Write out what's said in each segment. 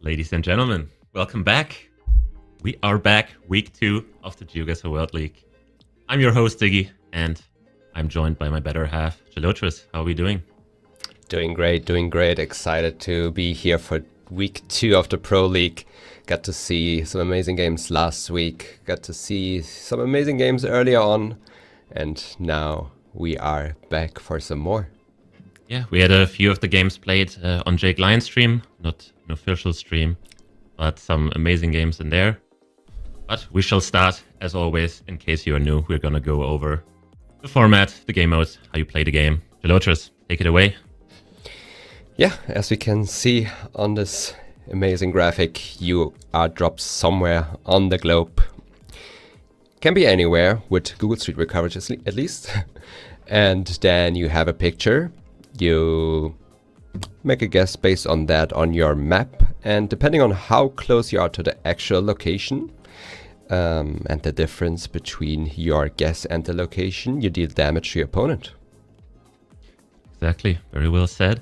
Ladies and gentlemen, welcome back. We are back, week 2 of the GeoGuessr World League. I'm your host, Diggy, and I'm joined by my better half, Gelotris. How are we doing? Doing great. Excited to be here for week 2 of the Pro League. Got to see some amazing games last week, got to see some amazing games earlier on, and now we are back for some more. Yeah, we had a few of the games played on Jake Lyon's stream, not an official stream, but some amazing games in there. But we shall start, as always, in case you are new, we're gonna go over the format, the game modes, how you play the game. Gelotris, take it away. Yeah, as we can see on this amazing graphic, you are dropped somewhere on the globe. Can be anywhere, with Google Street View coverage at least. And then you have a picture. You make a guess based on that on your map, and depending on how close you are to the actual location and the difference between your guess and the location, you deal damage to your opponent. Exactly, very well said.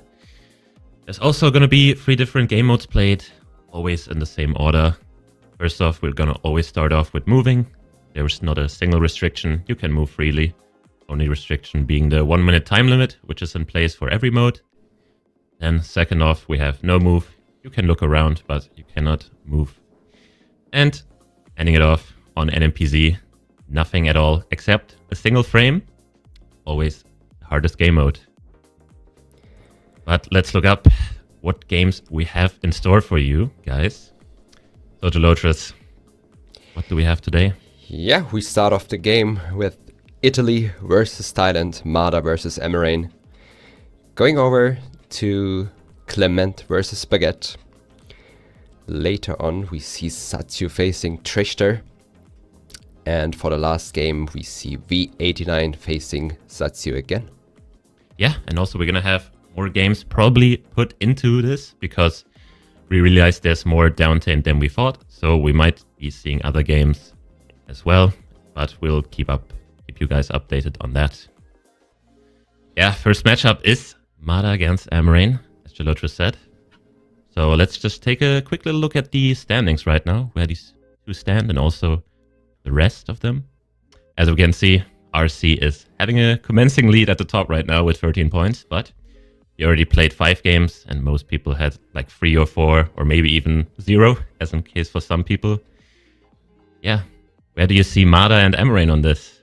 There's also going to be 3 different game modes played, always in the same order. First off, we're going to always start off with moving. There's not a single restriction, you can move freely. Only restriction being the 1 minute time limit, which is in place for every mode. Then second off, we have no move. You can look around, but you cannot move. And ending it off on NMPZ, nothing at all except a single frame. Always the hardest game mode. But let's look up what games we have in store for you, guys. So Gelotris, what do we have today? Yeah, we start off the game with Italy versus Thailand, Mada versus Amerain. Going over to Clement versus Spaghet. Later on, we see Saztu facing Trisha. And for the last game, we see V89 facing Saztu again. Yeah, and also we're going to have more games probably put into this because we realized there's more downtime than we thought. So we might be seeing other games as well, but we'll keep you guys updated on that. Yeah, first matchup is Mada against Amerain, as Gelotris said. So let's just take a quick little look at the standings right now, where these two stand, and also the rest of them. As we can see, RC is having a commencing lead at the top right now with 13 points, but he already played 5 games, and most people had like 3 or 4, or maybe even 0, as in case for some people. Yeah, where do you see Mada and Amerain on this?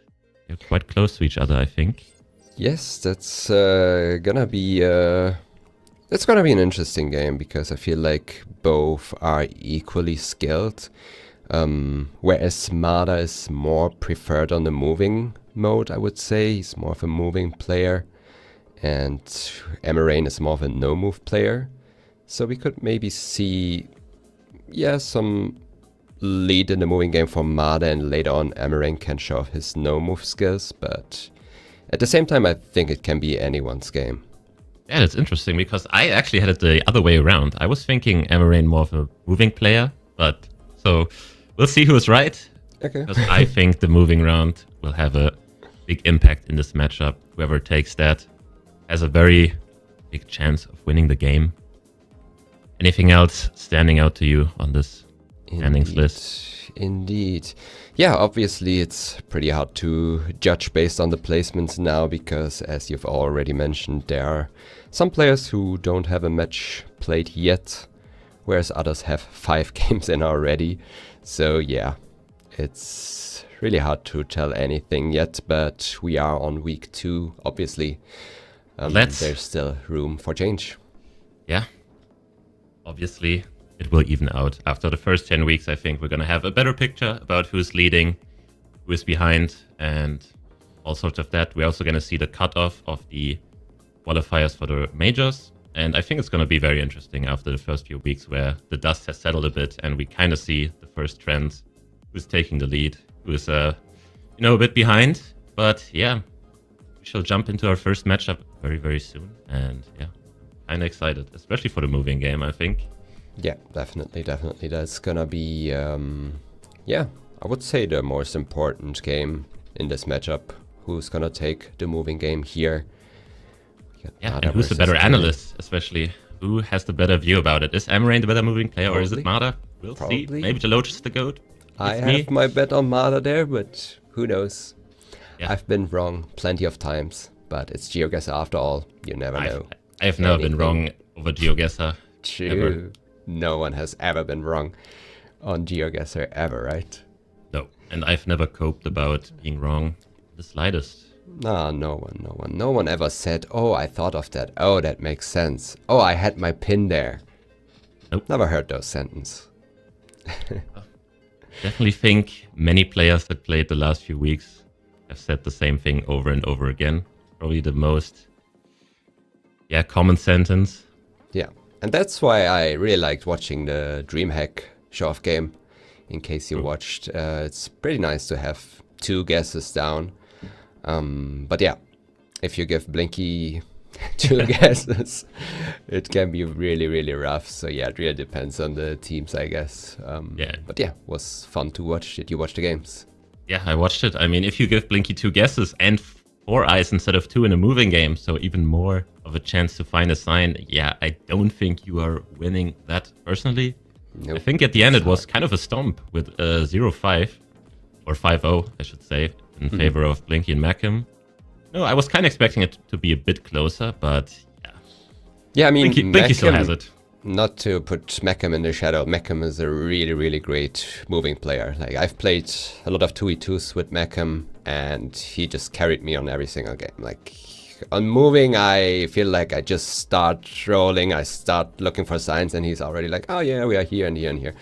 They're quite close to each other, I think. Yes, that's gonna be an interesting game because I feel like both are equally skilled. Whereas Mada is more preferred on the moving mode, I would say. He's more of a moving player, and Amerain is more of a no-move player. So we could maybe see, some lead in the moving game for Mada, and later on Amerain can show off his no-move skills, but at the same time I think it can be anyone's game. Yeah, that's interesting because I actually had it the other way around. I was thinking Amerain more of a moving player, but so we'll see who's right. Okay. Because I think the moving round will have a big impact in this matchup. Whoever takes that has a very big chance of winning the game. Anything else standing out to you on this standings list? Indeed. Yeah, obviously it's pretty hard to judge based on the placements now because, as you've already mentioned, there are some players who don't have a match played yet, whereas others have 5 games in already. So yeah, it's really hard to tell anything yet, but we are on week 2, obviously. There's still room for change. Yeah, obviously it will even out. After the first 10 weeks, I think we're going to have a better picture about who's leading, who is behind, and all sorts of that. We're also going to see the cutoff of the qualifiers for the majors. And I think it's going to be very interesting after the first few weeks where the dust has settled a bit and we kind of see the first trends, who's taking the lead, who's a bit behind. But yeah, we shall jump into our first matchup very, very soon. And yeah, kind of excited, especially for the moving game, I think. Yeah, definitely. That's gonna be, I would say the most important game in this matchup. Who's gonna take the moving game here? Yeah, and who's the better analyst, especially? who has the better view about it? Is Amerain the better moving player, or is it Probably. Mada? We'll see. Probably. Maybe Deloach is the GOAT. I It's me. have my bet on Mada there, but who knows? Yeah. I've been wrong plenty of times, but it's GeoGuessr after all. You never know. I've never been anything. wrong over GeoGuessr. True. Ever. No one has ever been wrong on GeoGuessr ever, right? No. And I've never coped about being wrong the slightest. No, no one. No one ever said, oh, I thought of that. Oh, that makes sense. Oh, I had my pin there. Nope. Never heard those sentences. Definitely think many players that played the last few weeks have said the same thing over and over again. Probably the most, common sentence. Yeah, and that's why I really liked watching the DreamHack show-off game. In case you watched, it's pretty nice to have 2 guesses down. But yeah, if you give Blinky 2 guesses, it can be really, really rough. So yeah, it really depends on the teams, I guess. But yeah, it was fun to watch. Did you watch the games? Yeah, I watched it. I mean, if you give Blinky 2 guesses and 4 eyes instead of 2 in a moving game, so even more of a chance to find a sign, I don't think you are winning that personally. Nope. I think at the end it was kind of a stomp with 0-5, or 5-0, I should say, in favor of Blinky and Macam. No, I was kind of expecting it to be a bit closer, but Yeah, I mean, Blinky still has it. Not to put Macam in the shadow, Macam is a really, really great moving player. Like, I've played a lot of 2v2s with Macam, and he just carried me on every single game. Like, on moving, I feel like I just start rolling, I start looking for signs, and he's already like, oh yeah, we are here and here and here.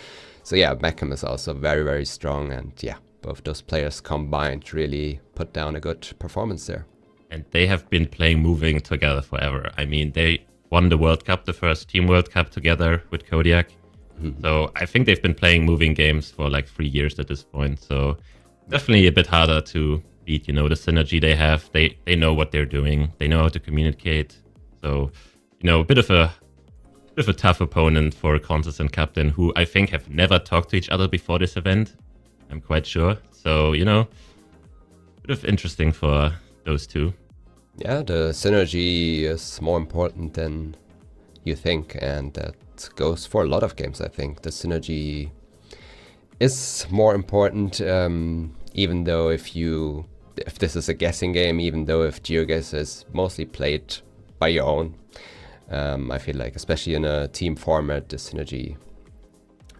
So yeah, Macam is also very, very strong, and yeah, both those players combined really put down a good performance there. And they have been playing moving together forever. I mean, they won the World Cup, the first Team World Cup together with Kodiak. So I think they've been playing moving games for like 3 years at this point. So definitely a bit harder to beat, the synergy they have. They know what they're doing. They know how to communicate. So, a bit of a tough opponent for Consus and Captain, who I think have never talked to each other before this event. I'm quite sure. So, bit of interesting for those two. Yeah, the synergy is more important than you think, and that goes for a lot of games, I think. The synergy is more important, even though if this is a guessing game, even though if GeoGuessr is mostly played by your own, I feel like, especially in a team format, the synergy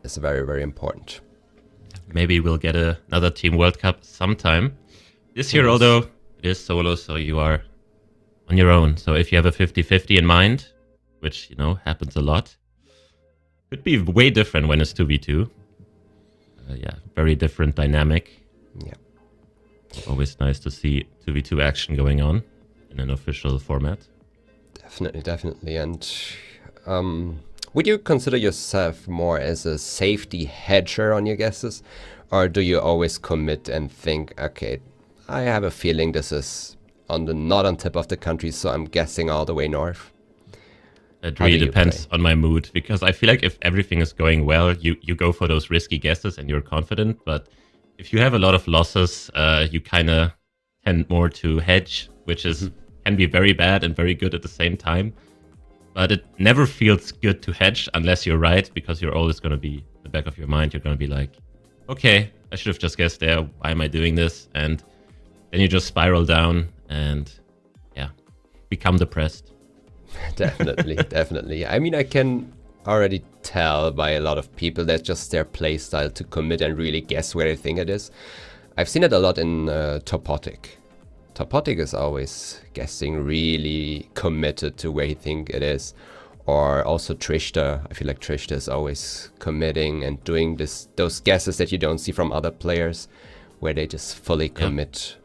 is very, very important. Maybe we'll get another Team World Cup sometime. This year, although it is solo, so you are on your own. So if you have a 50-50 in mind, which, happens a lot, could be way different when it's 2v2. Very different dynamic. Yeah. Always nice to see 2v2 action going on in an official format. Definitely. And would you consider yourself more as a safety hedger on your guesses? Or do you always commit and think, okay, I have a feeling this is not on tip of the country, so I'm guessing all the way north? It really depends on my mood, because I feel like if everything is going well, you go for those risky guesses and you're confident. But if you have a lot of losses, you kind of tend more to hedge, which can be very bad and very good at the same time. But it never feels good to hedge unless you're right, because you're always going to be in the back of your mind. You're going to be like, okay, I should have just guessed there. Why am I doing this? And then you just spiral down and become depressed. Definitely. I mean, I can already tell by a lot of people that's just their play style to commit and really guess where they think it is. I've seen it a lot in Topotic. Topotic is always guessing, really committed to where he think it is. Or also Trisha. I feel like Trisha is always committing and doing those guesses that you don't see from other players, where they just fully commit.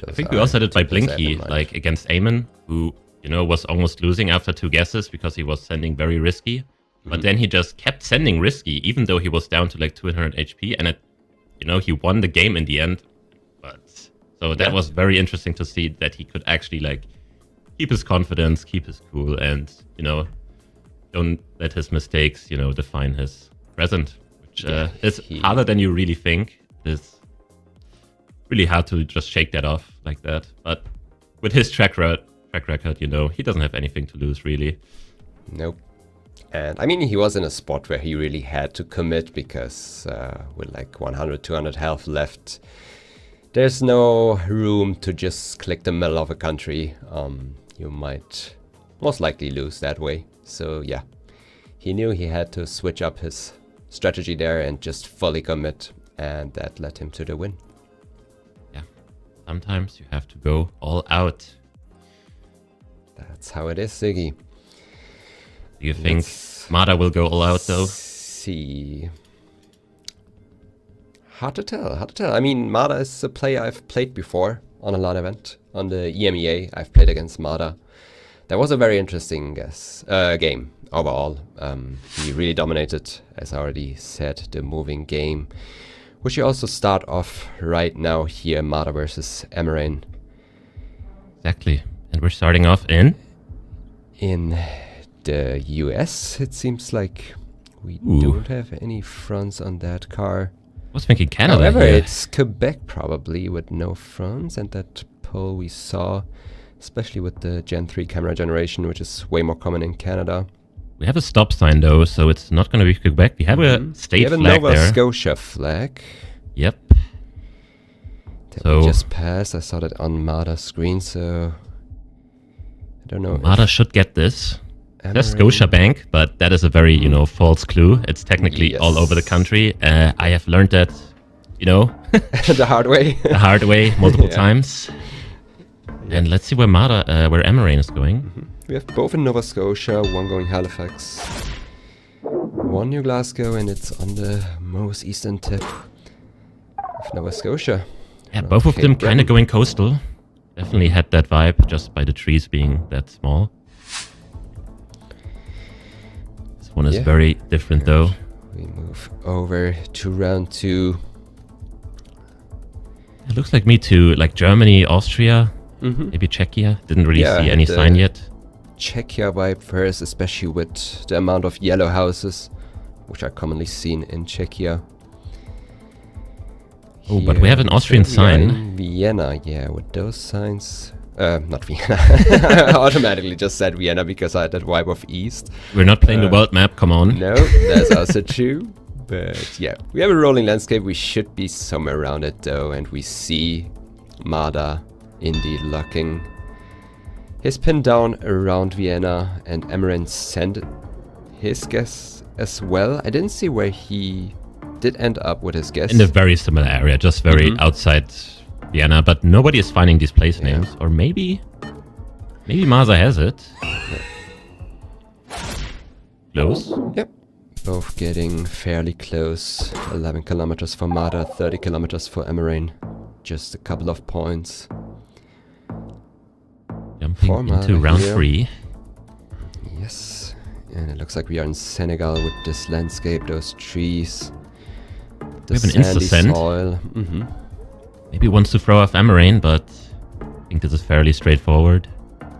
I think we also did by Blinky, like against Amerain, who was almost losing after 2 guesses because he was sending very risky. But then he just kept sending risky, even though he was down to like 200 HP, and he won the game in the end. So that was very interesting to see that he could actually like keep his confidence, keep his cool, and don't let his mistakes define his present, which is harder than you really think. It's really hard to just shake that off like that. But with his track record, he doesn't have anything to lose really. Nope. And I mean, he was in a spot where he really had to commit because with like 100, 200 health left, there's no room to just click the middle of a country. You might most likely lose that way. So yeah, he knew he had to switch up his strategy there and just fully commit, and that led him to the win. Yeah, sometimes you have to go all out. That's how it is, Ziggy. Do you think Mada will go all out though? See. Hard to tell. I mean, Mada is a player I've played before on a LAN event. On the EMEA, I've played against Mada. That was a very interesting game overall. He really dominated, as I already said, the moving game, which you also start off right now here, Mada versus Amerain. Exactly. And we're starting off in the US. It seems like we don't have any fronts on that car. I was thinking Canada. However, here. it's Quebec probably with no fronts, and that pole we saw, especially with the Gen 3 camera generation, which is way more common in Canada. We have a stop sign though, so it's not going to be Quebec. We have a state flag there. We have a Nova Scotia flag. Yep. That we just passed. I saw that on Mada's screen, so I don't know. Mada should get this. There's Scotia Bank, but that is a very, false clue. It's technically all over the country. I have learned that, the hard way. The hard way multiple times. And let's see where where Amerain is going. We have both in Nova Scotia, one going Halifax, one New Glasgow, and it's on the most eastern tip of Nova Scotia. Yeah, both of them kind of going coastal. Definitely had that vibe just by the trees being that small. This one is very different though. We move over to round 2. It looks like me too, like Germany, Austria, maybe Czechia. Didn't really see any sign yet. Czechia vibe first, especially with the amount of yellow houses, which are commonly seen in Czechia. Oh, but we have an Austrian sign. Vienna, yeah, with those signs. Not Vienna. I automatically just said Vienna because I had that vibe of East. We're not playing the world map, come on. No, that's also true. But yeah, we have a rolling landscape. We should be somewhere around it though. And we see Mada indeed locking his pin down around Vienna. And Amerain sent his guess as well. I didn't see where he did end up with his guess. In a very similar area, just very outside Vienna. But nobody is finding these place names. Or maybe Mada has it. Close. Yep. Both getting fairly close. 11 kilometers for Mada, 30 kilometers for Amerain. Just a couple of points. Jumping into round 3. Yes. And it looks like we are in Senegal with this landscape, those trees. The we have an sandy soil. Maybe wants to throw off Amerain, but I think this is fairly straightforward.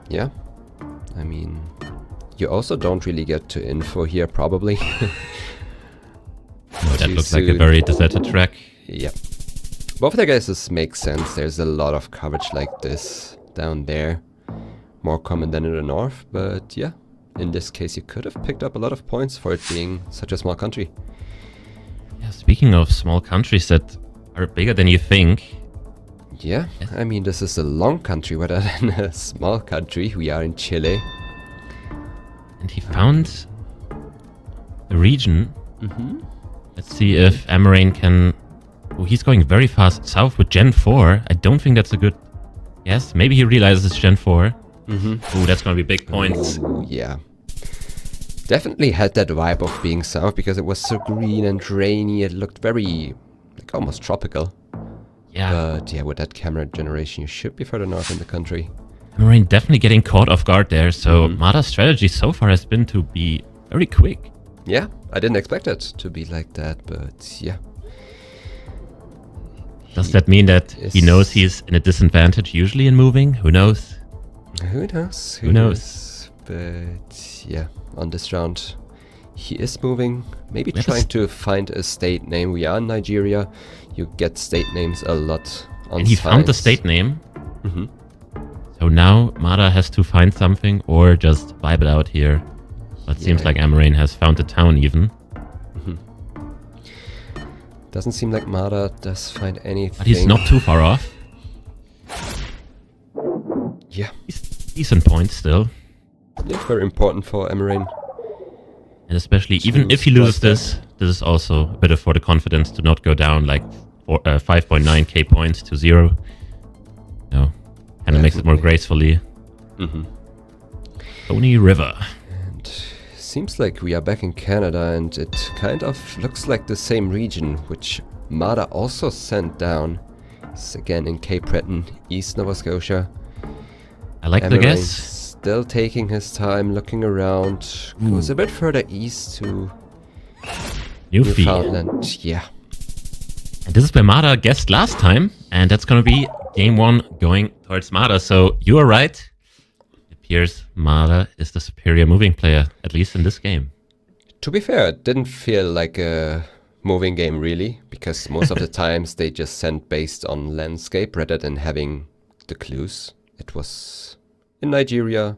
Yeah. I mean, you also don't really get to info here, probably. No, that looks like a very deserted track. Yeah. Both of the guesses make sense. There's a lot of coverage like this down there. More common than in the north, but yeah. In this case, you could have picked up a lot of points for it being such a small country. Yeah, speaking of small countries that are bigger than you think. Yeah, I mean, this is a long country rather than a small country. We are in Chile. And he found a region. Let's see if Amerain can... Oh, he's going very fast south with Gen 4. I don't think that's a good... Yes, maybe he realizes it's Gen 4. Oh, that's going to be big points. Ooh, yeah. Definitely had that vibe of being south because it was so green and rainy. It looked very, like, almost tropical. Yeah. But yeah, with that camera generation, you should be further north in the country. Amerain definitely getting caught off guard there. So Mada's strategy so far has been to be very quick. Yeah, I didn't expect it to be like that, but yeah. Does that mean that he knows he's in a disadvantage usually in moving? Who knows? Who knows? Who knows? But yeah, on this round, he is moving. Maybe trying to find a state name. We are in Nigeria. You get state names a lot on And he found the state name. So now Mada has to find something or just vibe it out here. But seems like Amerain has found the town even. Doesn't seem like Mada does find anything. But he's not too far off. Yeah. Decent point still. Yeah, very important for Amerain. And especially, even if he loses this is also a bit for the confidence to not go down like 5.9k points to 0. No, kind of makes it more gracefully. Stony River. And seems like we are back in Canada, and it kind of looks like the same region, which Mada also sent down. It's again in Cape Breton, East Nova Scotia. I like the guess. Still taking his time, looking around. Goes a bit further east to Newfoundland. Yeah. And this is where Mada guessed last time, and that's going to be game 1 going towards Mada. So you are right. It appears Mada is the superior moving player, at least in this game. To be fair, it didn't feel like a moving game really, because most of the times they just sent based on landscape rather than having the clues. It was in Nigeria.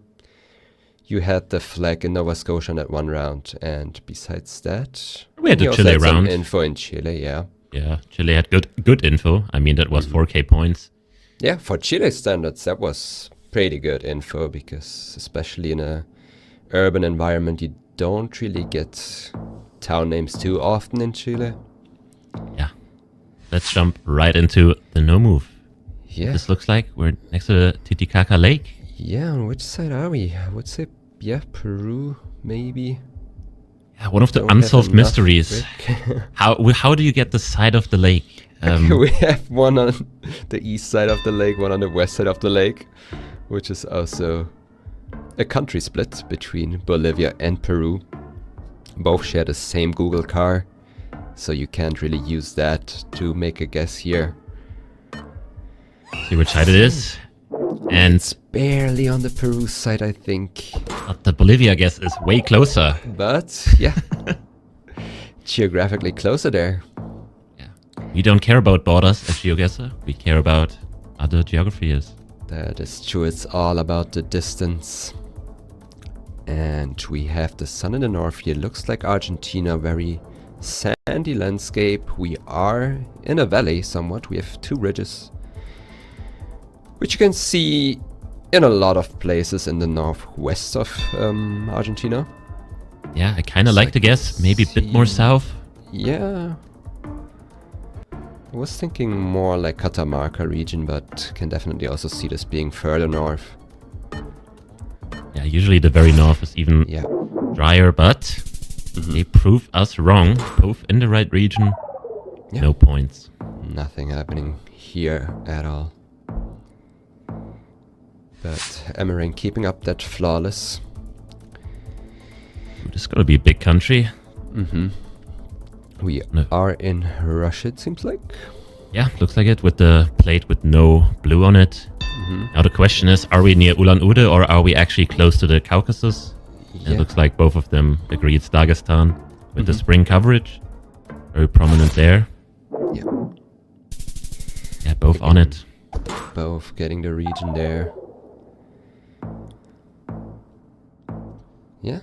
You had the flag in Nova Scotia in that one round, and besides that, we had the Chile round. Some info in Chile, yeah. Yeah, Chile had good info. I mean, that was 4k points. Yeah, for Chile standards, that was pretty good info, because especially in a urban environment, you don't really get town names too often in Chile. Yeah. Let's jump right into the no move. Yeah. This looks like we're next to the Titicaca Lake. Yeah, on which side are we? I would say, yeah, Peru, maybe. Yeah, one of the unsolved mysteries. How do you get the side of the lake? We have one on the east side of the lake, one on the west side of the lake, which is also a country split between Bolivia and Peru. Both share the same Google car, so you can't really use that to make a guess here. See which side it is. And it's barely on the Peru side, I think. But the Bolivia guess is way closer. But, yeah. Geographically closer there. Yeah. We don't care about borders at GeoGuessr. We care about other geographies. That is true. It's all about the distance. And we have the sun in the north here. Looks like Argentina. Very sandy landscape. We are in a valley somewhat. We have 2 ridges, which you can see in a lot of places in the northwest of Argentina. Yeah, I kind of like the guess. Maybe a bit more south. Yeah. I was thinking more like Catamarca region, but can definitely also see this being further north. Yeah, usually the very north is even drier, but they prove us wrong. Both in the right region. Yeah. No points. Nothing happening here at all. But Amerain keeping up that flawless. This is gonna be a big country. We are in Russia, it seems like. Yeah, looks like it, with the plate with no blue on it. Now the question is, are we near Ulan-Ude or are we actually close to the Caucasus? Yeah. It looks like both of them agree it's Dagestan with the spring coverage. Very prominent there. Yeah. Yeah, both on it. Both getting the region there. Yeah.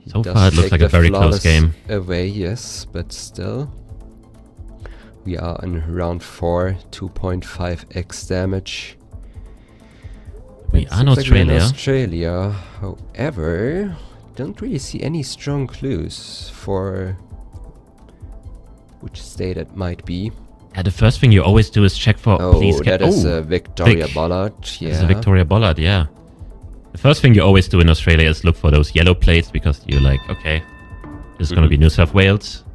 So far it looks like a very close game. Away, yes, but still. We are in round 4, 2.5x damage. We are in Australia. Australia. However, don't really see any strong clues for which state it might be. Yeah, the first thing you always do is check for... that is a Victoria Bollard. Yeah. This is a Victoria Bollard, yeah. The first thing you always do in Australia is look for those yellow plates, because you're like, okay, this is going to be New South Wales.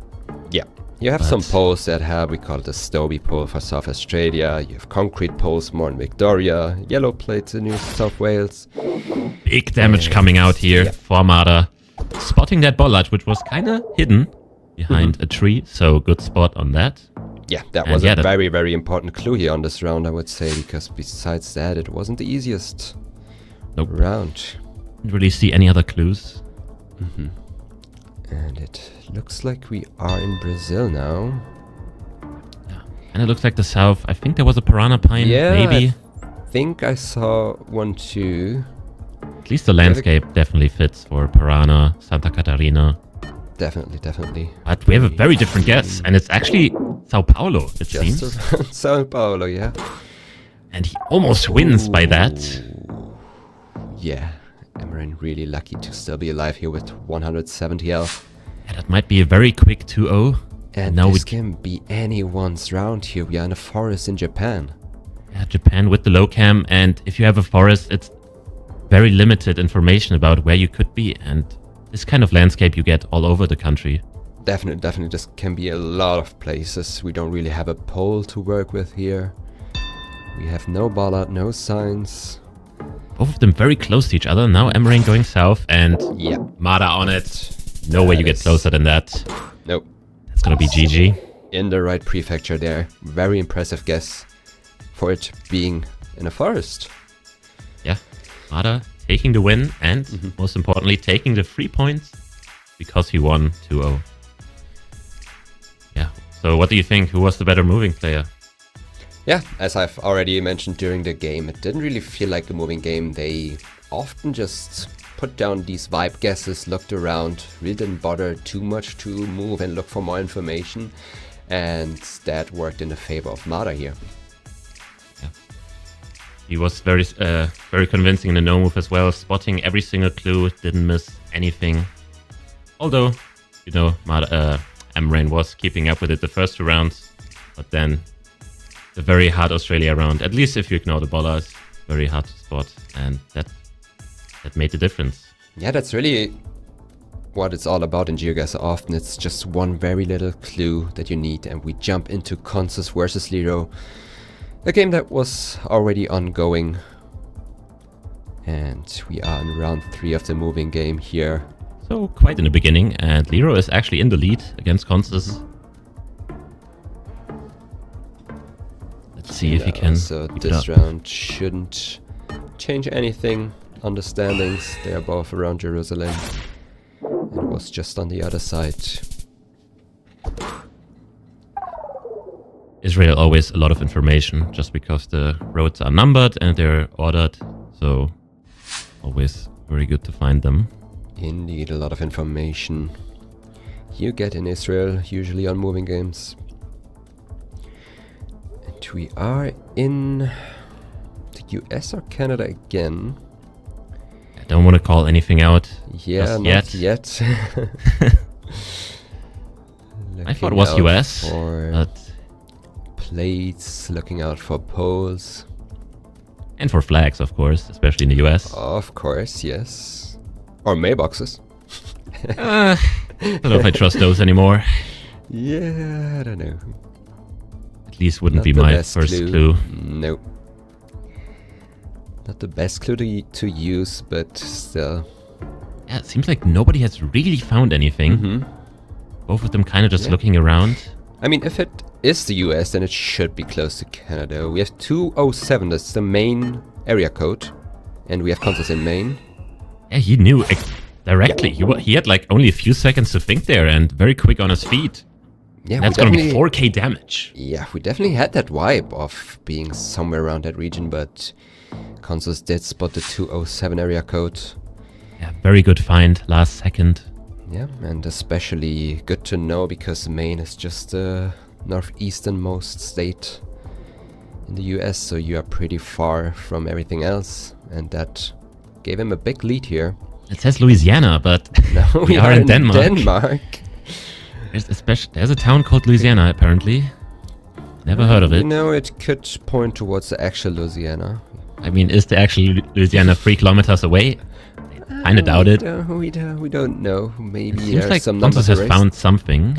Yeah. You have some poles that have, we call it a Stobie pole for South Australia. You have concrete poles more in Victoria. Yellow plates in New South Wales. Big damage coming out here for Mada. Spotting that bollard, which was kind of hidden behind a tree. So good spot on that. Yeah, that was a very, very important clue here on this round, I would say. Because besides that, it wasn't the easiest round. Didn't really see any other clues. And it looks like we are in Brazil now. Yeah, and it looks like the south. I think there was a piranha pine, maybe. I think I saw one too. At least the landscape definitely fits for Parana, Santa Catarina. Definitely. But we have a very different guess, and it's actually Sao Paulo, it seems. Just around Sao Paulo, yeah. And he almost wins by that. Yeah, Amerain really lucky to still be alive here with 170 health. Yeah, that might be a very quick 2-0. And now this can be anyone's round here. We are in a forest in Japan. Yeah, Japan with the low cam, and if you have a forest, it's very limited information about where you could be, and this kind of landscape you get all over the country. Definitely, this can be a lot of places. We don't really have a pole to work with here. We have no bollard, no signs. Both of them very close to each other. Now Amerain going south, and yeah, Mada on it. No way you get closer than that. Nope. That's gonna be GG. In the right prefecture there. Very impressive guess for it being in a forest. Yeah, Mada taking the win, and most importantly, taking the 3 points because he won 2-0. Yeah, so what do you think? Who was the better moving player? Yeah, as I've already mentioned during the game, it didn't really feel like a moving game. They often just put down these vibe guesses, looked around, really didn't bother too much to move and look for more information. And that worked in the favor of Mada here. Yeah. He was very convincing in the no move as well, spotting every single clue, didn't miss anything. Although, you know, Amerain was keeping up with it the first 2 rounds, but then the very hard Australia round, at least if you ignore the bollards, very hard to spot, and that made the difference. Yeah, that's really what it's all about in GeoGuessr. Often it's just one very little clue that you need, and we jump into Consus versus Leero, a game that was already ongoing. And we are in round 3 of the moving game here. So quite in the beginning, and Leero is actually in the lead against Consus. Let's see if he can. So this round shouldn't change anything on the standings. They are both around Jerusalem. And it was just on the other side. Israel always a lot of information, just because the roads are numbered and they're ordered. So always very good to find them. Indeed, a lot of information you get in Israel, usually on moving games. And we are in the US or Canada again. I don't want to call anything out. Yeah, not yet. I thought it was US, but plates, looking out for poles. And for flags, of course, especially in the US. Of course, yes. Or mailboxes. I don't know if I trust those anymore. Yeah, I don't know. At least wouldn't be my first clue. Nope. Not the best clue to use, but still. Yeah, it seems like nobody has really found anything. Both of them kind of just looking around. I mean, if it is the US, then it should be close to Canada. We have 207, that's the main area code. And we have Consus in Maine. Yeah, he knew directly. He had like only a few seconds to think there and very quick on his feet. Yeah, that's going to be 4k damage. Yeah, we definitely had that vibe of being somewhere around that region, but Consus did spot the 207 area code. Yeah, very good find, last second. Yeah, and especially good to know because Maine is just the northeasternmost state in the US, so you are pretty far from everything else, and that gave him a big lead here. It says Louisiana, but no, we are in Denmark. There's a town called Louisiana, apparently. Never heard of it. No, it could point towards the actual Louisiana. I mean, is the actual Louisiana 3 kilometers away? I kind of doubt it. We don't know. Maybe seems there's like some numbers has found something.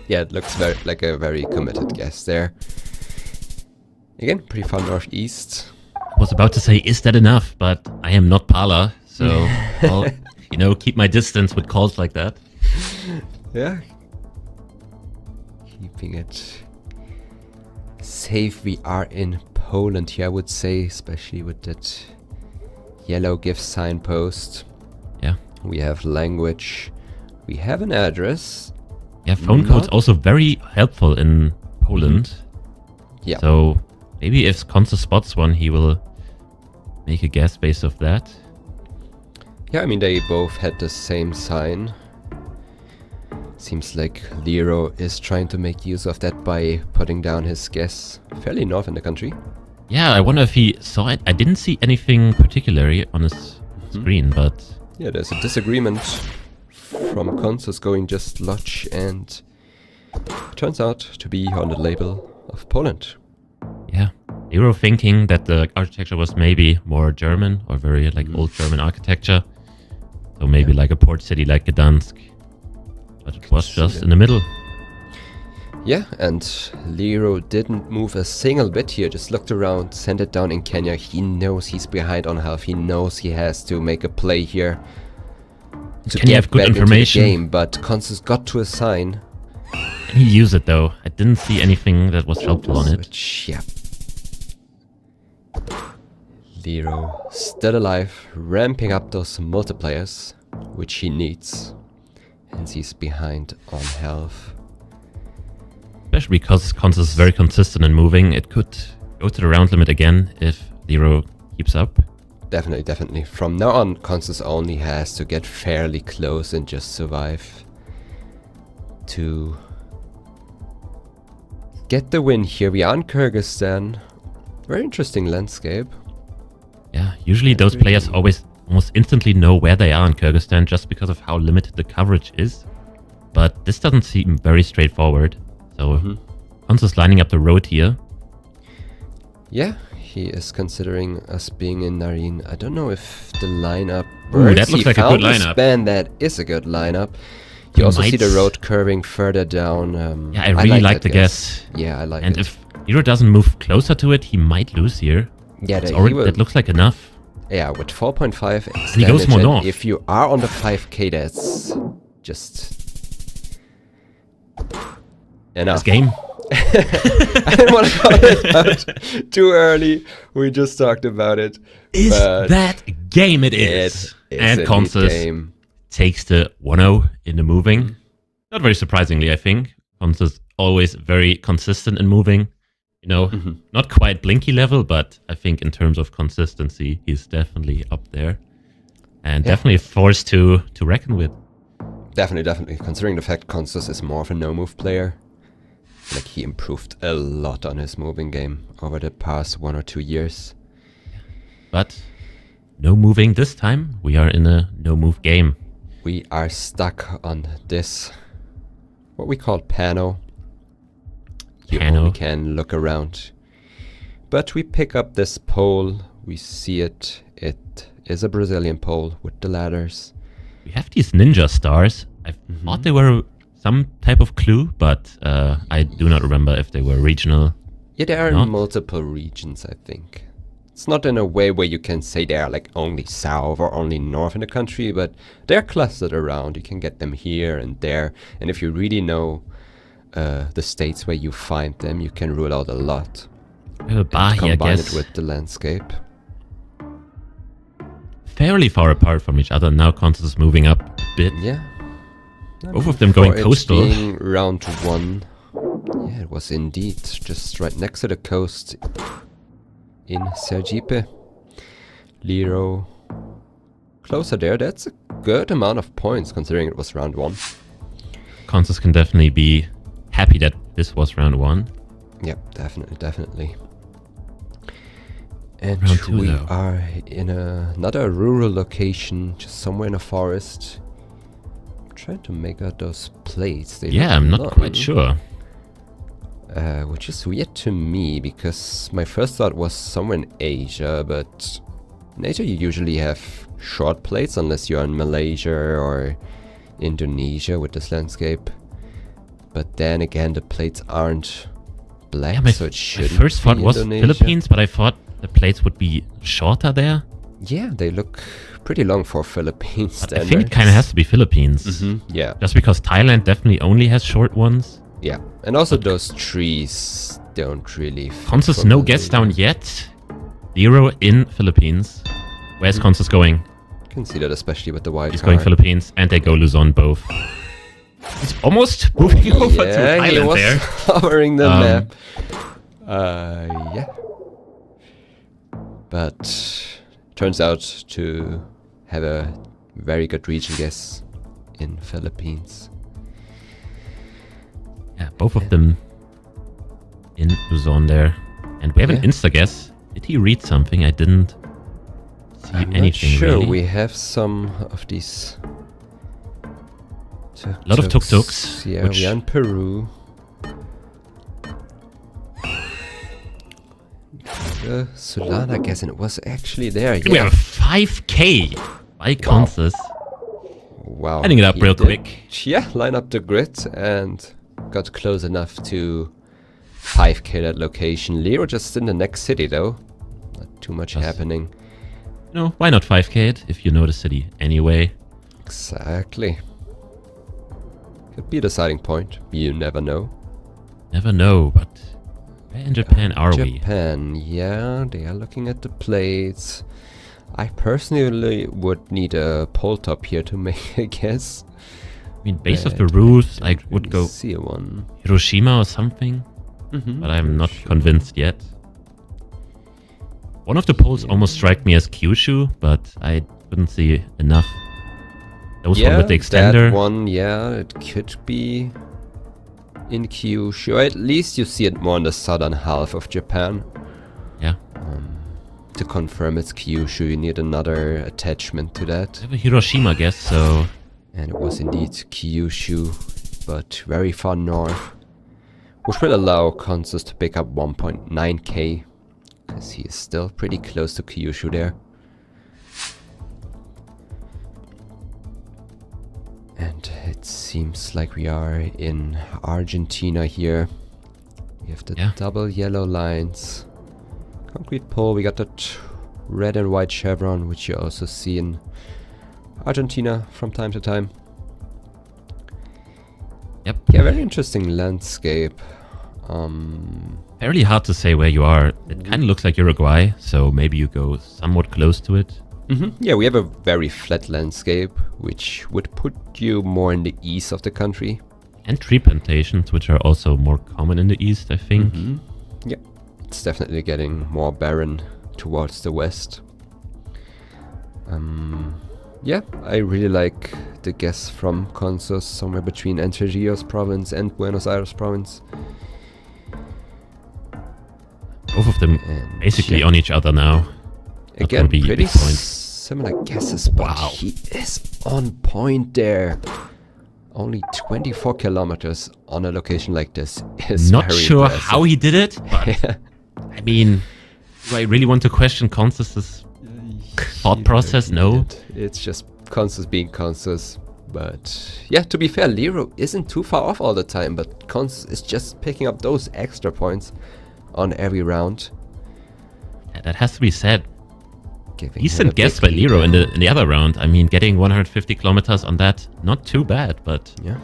Yeah, it looks like a very committed guess there. Again, pretty far northeast. I was about to say, is that enough? But I am not Pala, so I'll, keep my distance with calls like that. Yeah. Keeping it safe. We are in Poland here, I would say, especially with that yellow gift signpost. Yeah. We have language. We have an address. Yeah, phone code's also very helpful in Poland. Yeah. So maybe if Consus spots one, he will make a guess based off that. Yeah, I mean, they both had the same sign. Seems like Leero is trying to make use of that by putting down his guess fairly north in the country. Yeah, I wonder if he saw it. I didn't see anything particularly on his screen, but... Yeah, there's a disagreement from Consus going just Lodge, and turns out to be on the label of Poland. Yeah, Leero thinking that the architecture was maybe more German or very like old German architecture. So maybe like a port city like Gdansk. But it was just in the middle. Yeah, and Leero didn't move a single bit here, just looked around, sent it down in Kenya. He knows he's behind on health, he knows he has to make a play here to Can you get have good back information? into the game, but Consus got to a sign. Can he use it though? I didn't see anything that was helpful on it. Switch, yeah. Leero still alive, ramping up those multipliers, which he needs, and he's behind on health. Especially because Consus is very consistent in moving. It could go to the round limit again if Leero keeps up. Definitely, definitely. From now on, Consus only has to get fairly close and just survive to get the win here. We are in Kyrgyzstan. Very interesting landscape. Yeah, usually those players always almost instantly know where they are in Kyrgyzstan just because of how limited the coverage is. But this doesn't seem very straightforward. So Consus lining up the road here. Yeah, he is considering us being in Naryn. I don't know if the lineup... Ooh, that looks like a good lineup. Span, that is a good lineup. You also see the road curving further down. Yeah, I really like the guess. Yeah, I like it. And if Leero doesn't move closer to it, he might lose here. Yeah, that looks like enough. Yeah, with 4.5 and he goes more north. If you are on the 5k, that's just enough. This game. I didn't want to call it out too early. We just talked about it. Is that game? It is. And Consus takes the 1-0 in the moving. Not very surprisingly, I think. Consus always very consistent in moving. You know, not quite Blinky level, but I think in terms of consistency, he's definitely up there. And definitely a force to reckon with. Definitely, definitely. Considering the fact Consus is more of a no-move player. Like, he improved a lot on his moving game over the past 1 or 2 years. But no moving this time. We are in a no-move game. We are stuck on this, what we call pano. You only can look around. But we pick up this pole. We see it. It is a Brazilian pole with the ladders. We have these ninja stars. I thought they were some type of clue, but I do not remember if they were regional. Yeah, they are in multiple regions, I think. It's not in a way where you can say they are like only south or only north in the country, but they're clustered around. You can get them here and there. And if you really know the states where you find them, you can rule out a lot. We have a bar here, I combine guess. it with the landscape. Fairly far apart from each other. Now Consus is moving up a bit. Yeah. Both of them going coastal. Being round 1. Yeah, it was indeed just right next to the coast in Sergipe. Leero closer there. That's a good amount of points considering it was round 1. Consus can definitely be happy that this was round 1. Yep, definitely, definitely. And Round 2, we though. are in another rural location, just somewhere in a forest. I'm trying to make out those plates. They Yeah, I'm not quite sure. Which is weird to me, because my first thought was somewhere in Asia, but in Asia you usually have short plates, unless you're in Malaysia or Indonesia with this landscape. But then again, the plates aren't black, Yeah, so it shouldn't my first thought be was Indonesia. Philippines, but I thought the plates would be shorter there. Yeah, they look pretty long for Philippines But I think it kind of has to be Philippines. Yeah, Just because Thailand definitely only has short ones. yeah. And also those trees don't really fit Consus for no guess down yet. Leero in Philippines. Where's Consus going? You can see that especially with the white He's car. going Philippines, and they go Luzon both. He's almost moving over to Yeah, he Thailand was there. covering the map. Yeah. But turns out to have a very good region guess in Philippines. Yeah, both of them in Luzon there. And we have an insta guess. Did he read something? I didn't see anything. Not sure. Really. We have some of these. A lot of tuk-tuks. Yeah, we are in Peru. Solana guess, and it was actually there. We have 5k by Consus. Wow. Adding it up real quick. Yeah, line up the grid and got close enough to 5k that location. Leero just in the next city though. Not too much happening. No, why not 5k it if you know the city anyway? Exactly. Could be a deciding point. You never know. Never know, but where in Japan are we? Japan, yeah, they are looking at the plates. I personally would need a pole top here to make a guess. I mean, base of the roofs, I would go see one. Hiroshima or something, but I'm not convinced yet. One of the poles almost struck me as Kyushu, but I couldn't see enough. Those one with the extender. That one, yeah, it could be in Kyushu. At least you see it more in the southern half of Japan. Yeah. To confirm it's Kyushu, you need another attachment to that. I have a Hiroshima guess, so... And it was indeed Kyushu, but very far north. Which will allow Consus to pick up 1.9k, because he is still pretty close to Kyushu there. And it seems like we are in Argentina here. We have the double yellow lines. Concrete pole, we got that red and white chevron, which you also see in Argentina from time to time. Yep. Yeah, very interesting landscape. Fairly hard to say where you are. It kind of looks like Uruguay, so maybe you go somewhat close to it. Yeah, we have a very flat landscape, which would put you more in the east of the country. And tree plantations, which are also more common in the east, I think. Yeah, it's definitely getting more barren towards the west. Yeah, I really like the guess from Consus, somewhere between Entre Rios province and Buenos Aires province. Both of them basically on each other now. Again, pretty similar guesses, but he is on point there. Only 24 kilometers on a location like this is not very sure impressive. how he did it, but I mean, do I really want to question Consus's thought process? No. It's just Consus being Consus. But yeah, to be fair, Leero isn't too far off all the time, but Consus is just picking up those extra points on every round. Yeah, that has to be said. Decent guess by Leero in the other round. I mean, getting 150 kilometers on that, not too bad, but yeah,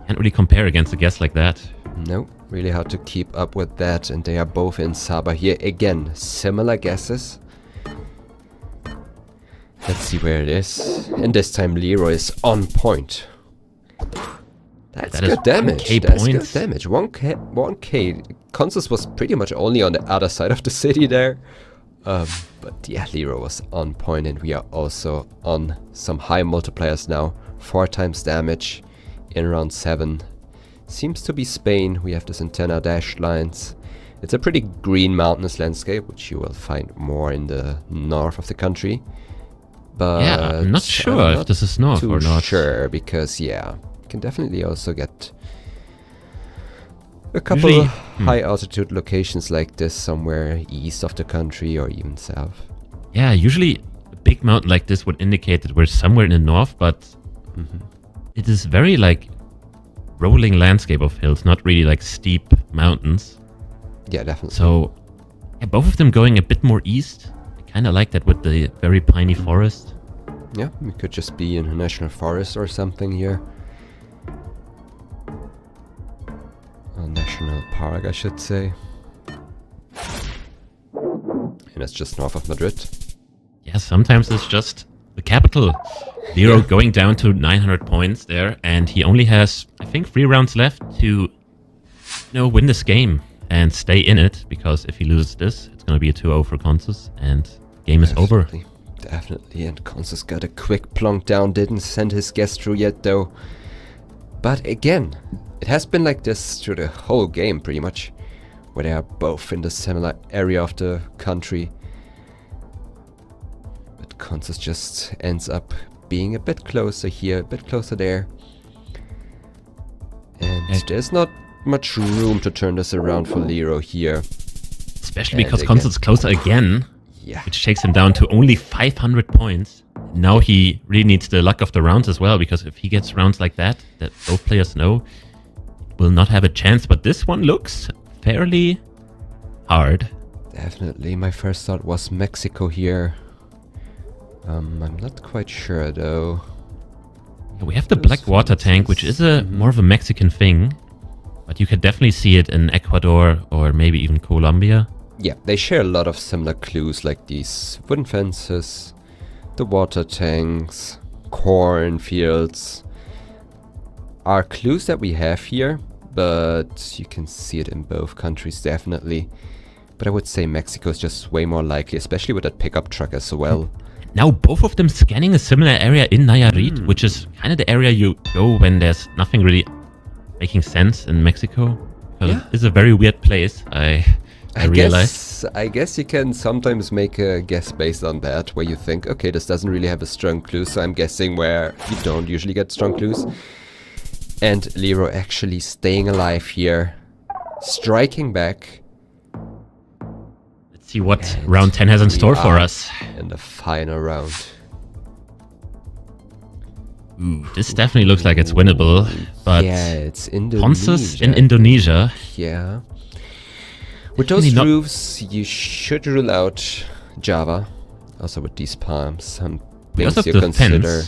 can't really compare against a guess like that. No, really hard to keep up with that, and they are both in Sabah here. Again, similar guesses. Let's see where it is. And this time Leero is on point. That's good damage. That's good damage. 1k. Consus was pretty much only on the other side of the city there. But yeah, Leero was on point, and we are also on some high multipliers now. 4 times damage in round 7. Seems to be Spain. We have this antenna dashed lines. It's a pretty green mountainous landscape, which you will find more in the north of the country. But yeah, I'm not sure if this is north or not. Sure, because yeah, you can definitely also get a couple high altitude locations like this somewhere east of the country or even south. Yeah, usually a big mountain like this would indicate that we're somewhere in the north, but it is very like rolling landscape of hills, not really like steep mountains. Yeah, definitely. So yeah, both of them going a bit more east. I kind of like that with the very piney forest. Yeah, we could just be in a national forest or something here. A national park, I should say. And that's just north of Madrid. Yeah, sometimes it's just the capital. Leero going down to 900 points there, and he only has, I think, 3 rounds left to, win this game and stay in it, because if he loses this, it's going to be a 2-0 for Consus, and game is over. Definitely, and Consus got a quick plonk down, didn't send his guess through yet though. But again, it has been like this through the whole game pretty much, where they are both in the similar area of the country. But Consus just ends up being a bit closer here, a bit closer there. And there's not much room to turn this around for Leero here. Especially because Consus is closer again, which takes him down to only 500 points. Now he really needs the luck of the rounds as well, because if he gets rounds like that both players know, will not have a chance. But this one looks fairly hard. Definitely. My first thought was Mexico here. I'm not quite sure though. We have the black water tank, which is a more of a Mexican thing, but you could definitely see it in Ecuador or maybe even Colombia. Yeah, they share a lot of similar clues, like these wooden fences, the water tanks, cornfields are clues that we have here, but you can see it in both countries definitely. But I would say Mexico is just way more likely, especially with that pickup truck as well. Now both of them scanning a similar area in Nayarit, which is kind of the area you go when there's nothing really making sense in Mexico. Yeah. It's a very weird place, I realize. I guess you can sometimes make a guess based on that, where you think, okay, this doesn't really have a strong clue, so I'm guessing where you don't usually get strong clues. And Leero actually staying alive here, striking back. See what round 10 has in store for us. In the final round. Ooh, this definitely looks like it's winnable, but yeah, it's Indonesia. Consus in Indonesia. Yeah. With those roofs, you should rule out Java. Also with these palms, some things you consider.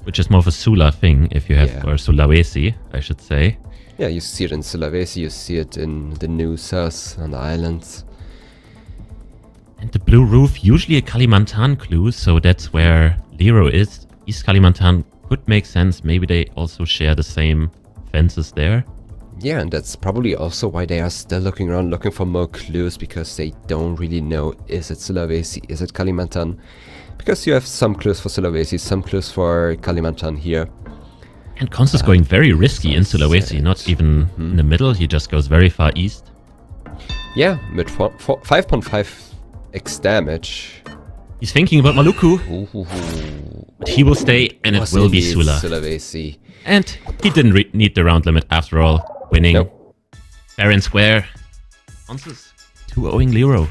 Which is more of a Sula thing, if you have, or Sulawesi, I should say. Yeah, you see it in Sulawesi, you see it in the Nusas on the islands. And the blue roof, usually a Kalimantan clue, so that's where Leero is. East Kalimantan could make sense. Maybe they also share the same fences there. Yeah, and that's probably also why they are still looking around, looking for more clues, because they don't really know, is it Sulawesi, is it Kalimantan? Because you have some clues for Sulawesi, some clues for Kalimantan here. And Consus going very risky in Sulawesi, not even in the middle, he just goes very far east. Yeah, with 5.5 X damage. He's thinking about Maluku. But he will stay, and it will be Sula. Sulawesi. And he didn't need the round limit after all, winning fair and square. Consus 2-0ing Leero.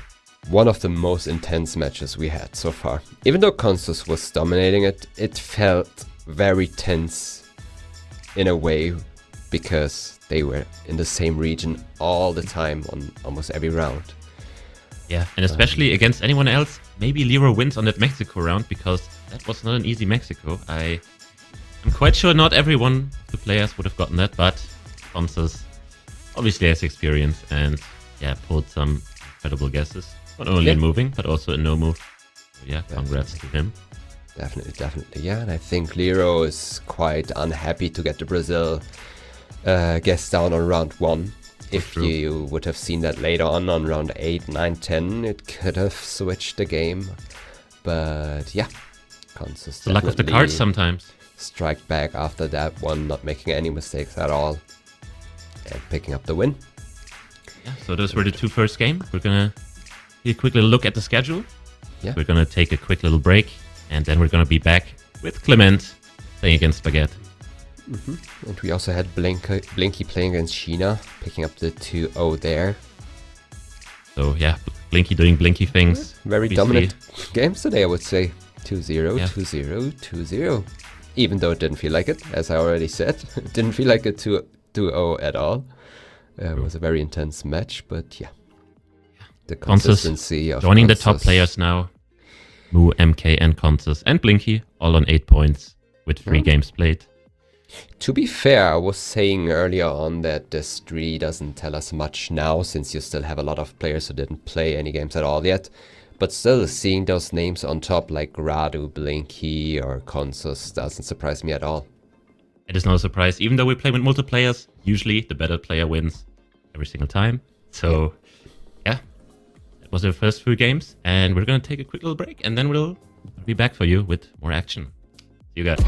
One of the most intense matches we had so far. Even though Consus was dominating it, it felt very tense in a way, because they were in the same region all the time on almost every round. Yeah, and especially against anyone else, maybe Leero wins on that Mexico round, because that was not an easy Mexico. I'm quite sure not everyone of the players would have gotten that, but Consus obviously has experience and pulled some incredible guesses. Not only in moving, but also in no move. So yeah, congrats to him. Definitely, yeah. And I think Leero is quite unhappy to get the Brazil guess down on round 1. If you would have seen that later on round 8, 9, 10, it could have switched the game. But yeah, Consus the luck of the cards sometimes. Strike back after that one, not making any mistakes at all. And picking up the win. Yeah, so those were the two first games. We're going to take a quick little look at the schedule. Yeah. We're going to take a quick little break. And then we're going to be back with Clement playing against Spaghet. And we also had Blinky playing against China, picking up the 2-0 there. So yeah, Blinky doing Blinky things. Very dominant games today, I would say. 2-0, 2-0, 2-0. Even though it didn't feel like it, as I already said. It didn't feel like a 2-0 at all. It was a very intense match, but yeah. The consistency of joining the top players now. Mu, MK, and Consus, and Blinky, all on 8 points with 3 games played. To be fair, I was saying earlier on that this 3 doesn't tell us much now, since you still have a lot of players who didn't play any games at all yet. But still, seeing those names on top like Radu, Blinky, or Consus doesn't surprise me at all. It is no surprise. Even though we play with multiplayers, usually the better player wins every single time. So, yeah, it was the first few games, and we're gonna take a quick little break, and then we'll be back for you with more action. See you guys.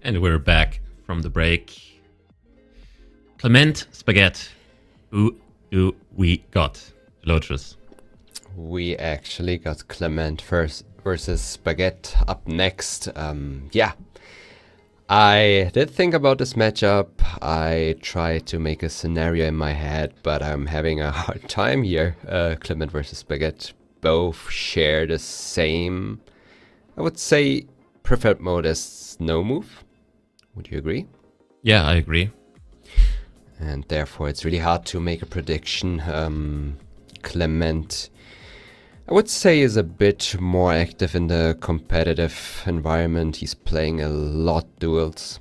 And we're back from the break. Clement, Spaghet, who do we got? Lotus. We actually got Clement first versus Spaghet up next. Yeah, I did think about this matchup. I tried to make a scenario in my head, but I'm having a hard time here. Clement versus Spaghet both share the same, I would say, preferred mode as no move. Would you agree? Yeah, I agree. And therefore it's really hard to make a prediction. Clement, I would say, is a bit more active in the competitive environment. He's playing a lot duels,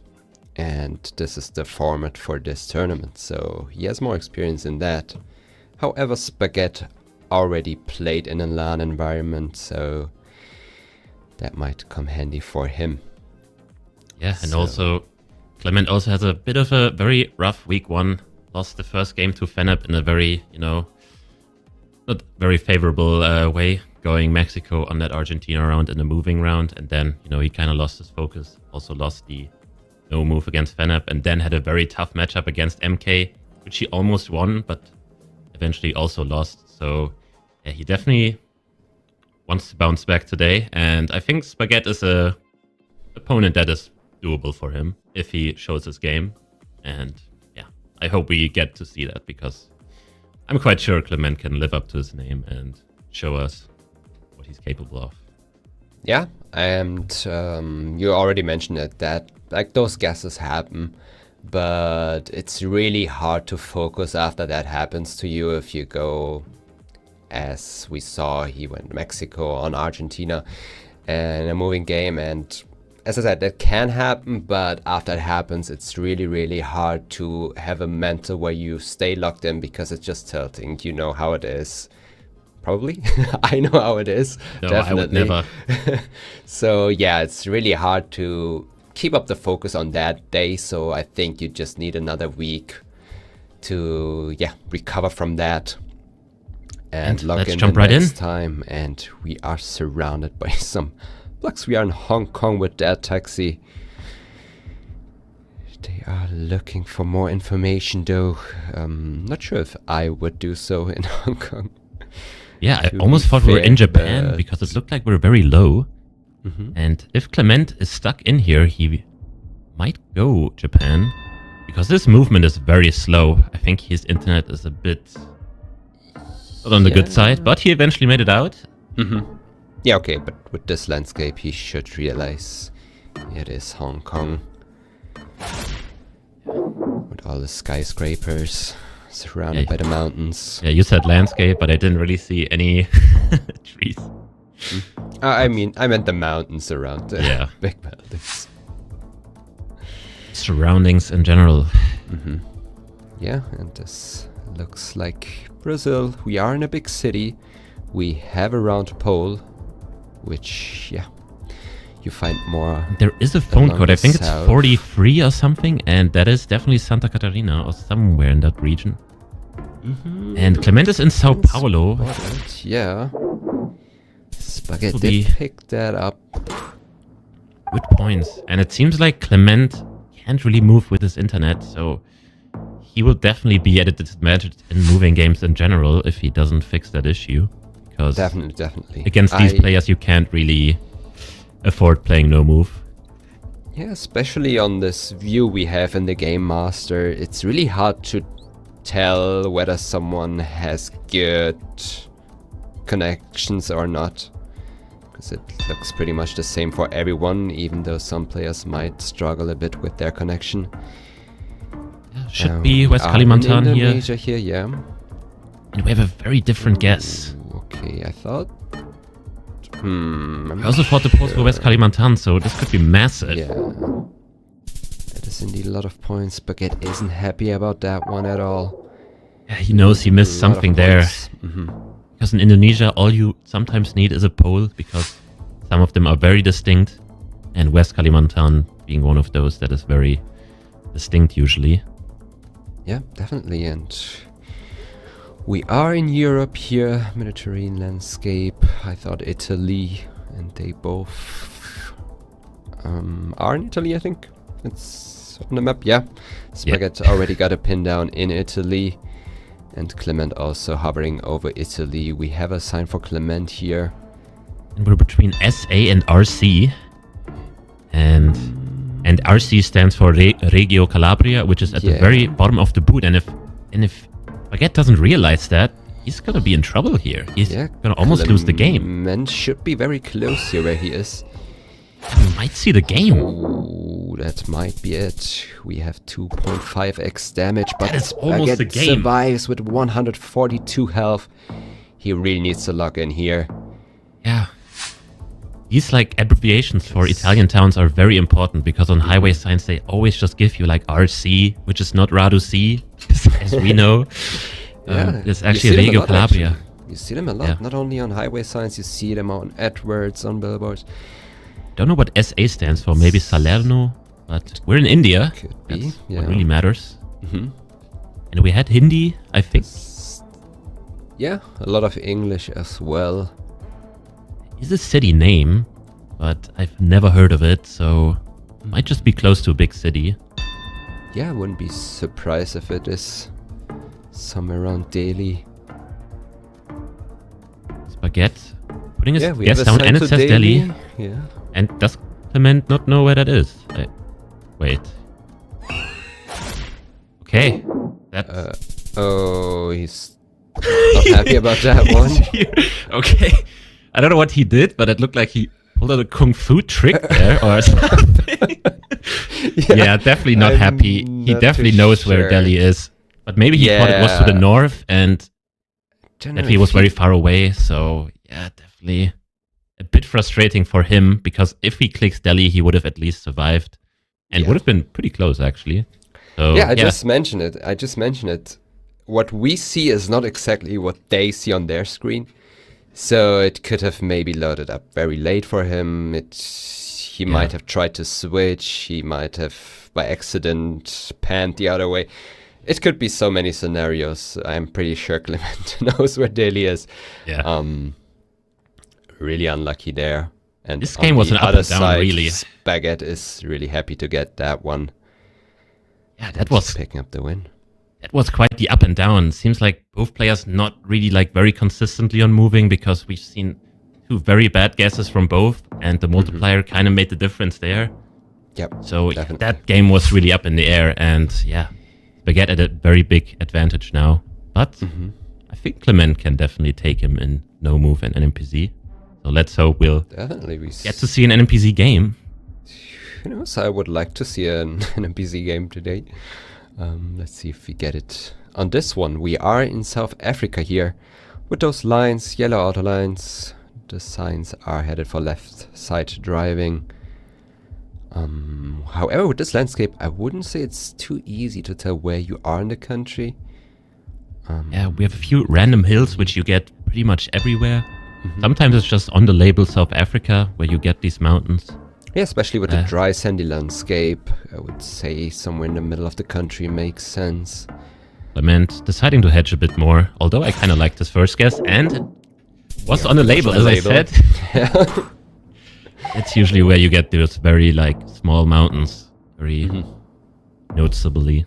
and this is the format for this tournament, so he has more experience in that. However, Spaghet already played in a LAN environment, so that might come handy for him. Yeah, and also Clement also has a bit of a very rough week one. Lost the first game to Fenep in a very, not very favorable way, going Mexico on that Argentina round in the moving round. And then, he kind of lost his focus. Also lost the no move against Fenep, and then had a very tough matchup against MK, which he almost won, but eventually also lost. So yeah, he definitely wants to bounce back today. And I think Spaghet is a opponent that is doable for him if he shows his game. And yeah, I hope we get to see that, because I'm quite sure Clement can live up to his name and show us what he's capable of. Yeah, and you already mentioned it, that like those guesses happen, but it's really hard to focus after that happens to you. If you go, as we saw, he went Mexico on Argentina and a moving game, and as I said, that can happen, but after it happens, it's really, really hard to have a mental where you stay locked in, because it's just tilting. You know how it is. Probably. I know how it is. No, definitely. I would never. So yeah, it's really hard to keep up the focus on that day. So I think you just need another week to recover from that and log let's in jump the right next in. time. And we are surrounded by some blocks. We are in Hong Kong with that taxi. They are looking for more information though. Not sure if I would do so in Hong Kong. Yeah, I almost thought we were in Japan, because it looked like we were very low. And if Clement is stuck in here, he might go Japan, because this movement is very slow. I think his internet is a bit not on the good side, but he eventually made it out. Yeah, okay, but with this landscape, he should realize it is Hong Kong. With all the skyscrapers surrounded by the mountains. Yeah, you said landscape, but I didn't really see any trees. I meant the mountains around the big buildings. Surroundings in general. Yeah, and this looks like Brazil. We are in a big city. We have a round pole, which, you find more. There is a phone code. I think it's south. 43 or something, and that is definitely Santa Catarina or somewhere in that region. And Clement is in Sao Paulo. Yeah. Spaghet Will did be pick that up. Good points. And it seems like Clement can't really move with his internet, so he will definitely be at a disadvantage in moving games in general if he doesn't fix that issue. Because Definitely. against these players, you can't really afford playing no move. Yeah, especially on this view we have in the Game Master, it's really hard to tell whether someone has good connections or not, because it looks pretty much the same for everyone, even though some players might struggle a bit with their connection. Yeah, should be West Kalimantan here. Indonesia here, yeah. And we have a very different guess. Okay, I thought. I also thought the post were West Kalimantan, so this could be massive. Yeah. That is indeed a lot of points. Spaghet isn't happy about that one at all. Yeah, he knows he missed something there. Because in Indonesia, all you sometimes need is a pole, because some of them are very distinct. And West Kalimantan being one of those that is very distinct usually. Yeah, definitely. And we are in Europe here, Mediterranean landscape. I thought Italy, and they both are in Italy, I think. It's on the map, yeah. Spaghet already got a pin down in Italy. And Clement also hovering over Italy. We have a sign for Clement here. And we're between SA and RC. And RC stands for Reggio Calabria, which is at the very bottom of the boot. And if Spaghet doesn't realize that, he's gonna be in trouble here. He's gonna almost lose the game. Clement should be very close here where he is. We might see the game. Oh, that might be it. We have 2.5x damage, but that is almost the game. Survives with 142 health. He really needs to lock in here. Yeah. These like abbreviations for Italian towns are very important because on highway signs they always just give you like RC, which is not Radu C, as we know. It's actually Reggio Calabria. You see them a lot, not only on highway signs, you see them on AdWords, on billboards. Don't know what SA stands for, maybe Salerno, but we're in India. Could be, That's what really matters. And we had Hindi, I think. Yeah, a lot of English as well. It's a city name, but I've never heard of it, so it might just be close to a big city. Yeah, I wouldn't be surprised if it is somewhere around Delhi. Spaghet putting his guess down, and it says Delhi. Yeah. And does Clement not know where that is? Wait. Okay. That's... oh, he's not happy about that one. Okay. I don't know what he did, but it looked like he pulled out a kung fu trick there or something. Yeah, definitely not happy. He definitely knows where Delhi is. But maybe he thought it was to the north and that he was very far away. So, yeah, definitely a bit frustrating for him because if he clicks Delhi, he would have at least survived and would have been pretty close, actually. So, I just mentioned it. What we see is not exactly what they see on their screen. So it could have maybe loaded up very late for him. He might have tried to switch. He might have, by accident, panned the other way. It could be so many scenarios. I'm pretty sure Clement knows where Delhi is. Yeah. Really unlucky there. And this game was an up and down, really. Spaghet is really happy to get that one. Yeah, that was picking up the win. That was quite the up and down. Seems like both players not really like very consistently on moving because we've seen two very bad guesses from both, and the multiplier kind of made the difference there. Yep. So that game was really up in the air, and Spaghet at a very big advantage now. But I think Clement can definitely take him in no move and NPC. So let's hope we'll get to see an NPC game. You know, so I would like to see an NPC game today. Let's see if we get it on this one. We are in South Africa here with those lines, yellow auto lines. The signs are headed for left side driving. However, with this landscape, I wouldn't say it's too easy to tell where you are in the country. Yeah, we have a few random hills which you get pretty much everywhere. Sometimes it's just on the label South Africa where you get these mountains. Yeah, especially with the dry sandy landscape, I would say somewhere in the middle of the country makes sense. Clement deciding to hedge a bit more, although I kind of liked his first guess, and it was on the label, as I said. It's usually where you get those very like small mountains, very noticeably.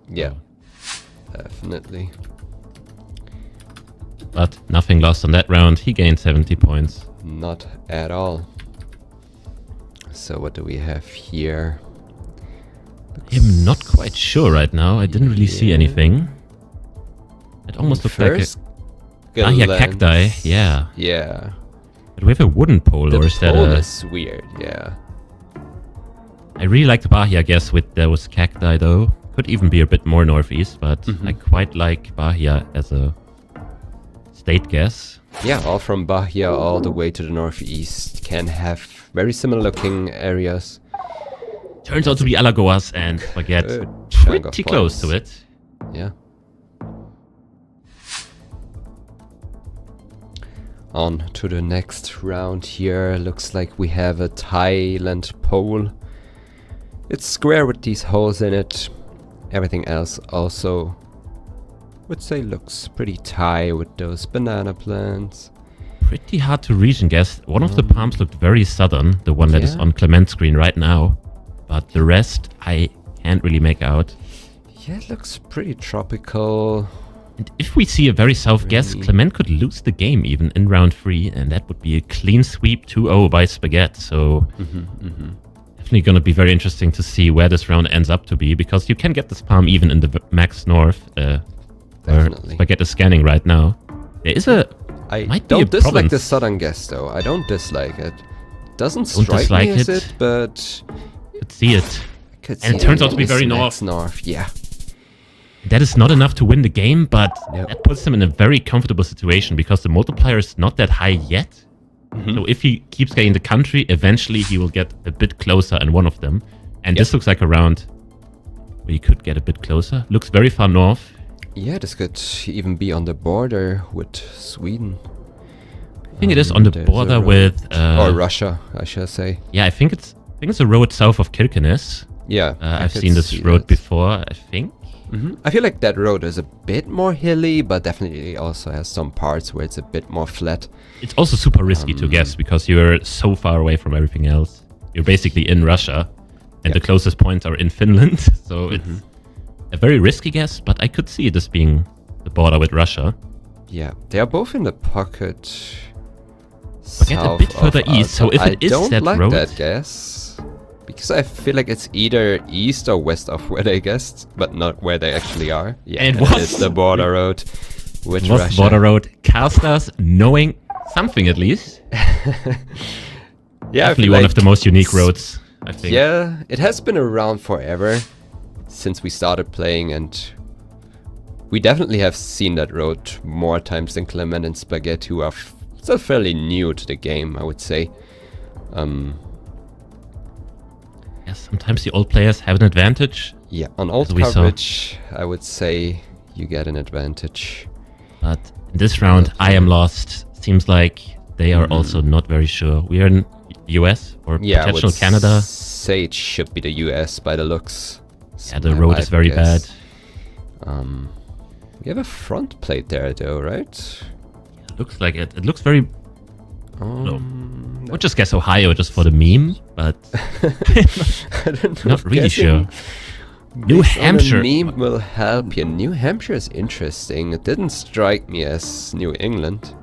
Yeah, definitely. But nothing lost on that round. He gained 70 points. Not at all. So what do we have here? I'm not quite sure right now. I didn't really see anything. It almost looked like a cacti. Yeah. Yeah. But we have a wooden pole, or is that pole is weird, yeah. I really like the Bahia guess with those cacti though. Could even be a bit more northeast, but I quite like Bahia as a state guess. Yeah, all from Bahia all the way to the northeast can have very similar looking areas. Turns out to be Alagoas and Spaghet pretty close to it. Yeah. On to the next round here. Looks like we have a Thailand pole. It's square with these holes in it. Everything else also would say looks pretty Thai with those banana plants. Pretty hard to region guess. One of the palms looked very southern, the one that is on Clement's screen right now. but the rest I can't really make out. Yeah, it looks pretty tropical. And if we see a very south guess, Really? Clement could lose the game even in round 3, and that would be a clean sweep 2-0 by Spaghet. So definitely going to be very interesting to see where this round ends up to be, because you can get this palm even in the max north, where Definitely. Spaghet is scanning right now. There is a I might be don't a dislike province. the southern guess though. I don't dislike it. Doesn't Don't strike dislike me as it. it, but Could see it. I could And it see turns it out to be in very this north. next Yeah. That is not enough to win the game, but Nope. that puts him in a very comfortable situation because the multiplier is not that high yet. So if he keeps getting the country, eventually he will get a bit closer in one of them. And this looks like a round where he could get a bit closer. Looks very far north. Yeah, this could even be on the border with Sweden. I think it is on the There's a border road. with... or Russia, I shall say. Yeah, I think it's a road south of Kirkenes. Yeah, I I've could seen this see road that. before, I think. I feel like that road is a bit more hilly, but definitely also has some parts where it's a bit more flat. It's also super risky to guess because you're so far away from everything else. You're basically in Russia, and the closest points are in Finland. So it's a very risky guess, but I could see this being the border with Russia. Yeah, they are both in the pocket. Get a bit south of further east, us. so if I it is don't that like road... that guess. Because I feel like it's either east or west of where they guessed, but not where they actually are. Yeah, And it was. It's the border road with It was Russia. the border road. Casters knowing something at least. Yeah, I Definitely feel one like of the most unique roads, I think. Yeah, it has been around forever since we started playing, and we definitely have seen that road more times than Clement and Spaghet, who are still fairly new to the game, I would say. Yes, sometimes the old players have an advantage, Yeah, on old As we saw. coverage, I would say you get an advantage. but in this round, I am lost. Seems like they are also not very sure. We are in US or Yeah, I potential would Canada. say it should be the US by the looks. Yeah, the road is very bad. We have a front plate there though, right? Looks like it. It looks very... Um, I would just guess Ohio just for the meme, but I don't know not if really guessing sure. New based on a Hampshire. meme will help you. New Hampshire is interesting. It didn't strike me as New England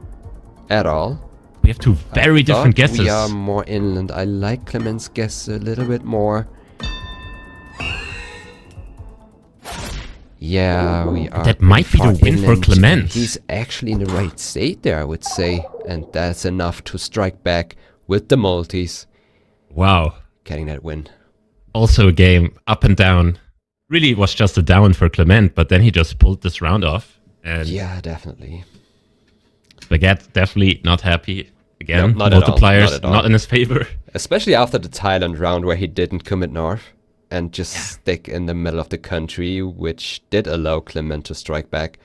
at all. We have two very different Thought guesses. We are more inland. I like Clement's guess a little bit more. Yeah, we are. That might be far the win for inland. Clement. He's actually in the right state there, I would say. And that's enough to strike back with the multis. Wow. Getting that win. Also a game up and down. Really, it was just a down for Clement, but then he just pulled this round off. And Yeah, definitely. Spaghet definitely not happy. Again, No, not at all. multipliers Not at all. not in his favor. Especially after the Thailand round where he didn't commit north and just stick in the middle of the country, which did allow Clement to strike back.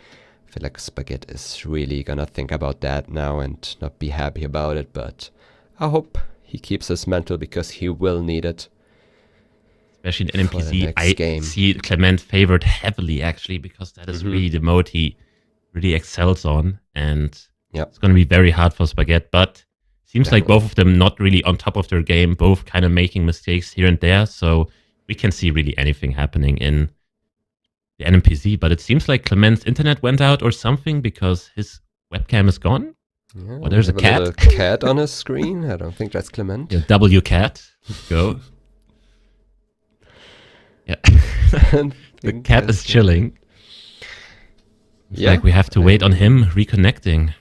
I feel like Spaghet is really gonna think about that now and not be happy about it, but I hope he keeps his mental because he will need it. Especially in For the NPC, next I game. see Clement favored heavily, actually, because that is really the mode he really excels on. And Yep. it's going to be very hard for Spaghet, but seems like both of them not really on top of their game, both kind of making mistakes here and there. So we can see really anything happening in the NPC. But it seems like Clement's internet went out or something because his webcam is gone. Yeah, Oh, there's we a have cat. little cat on his screen. I don't think that's Clement. Yeah, W cat. Go. Yeah. The cat is chilling. It's Yeah, like we have to wait on him reconnecting.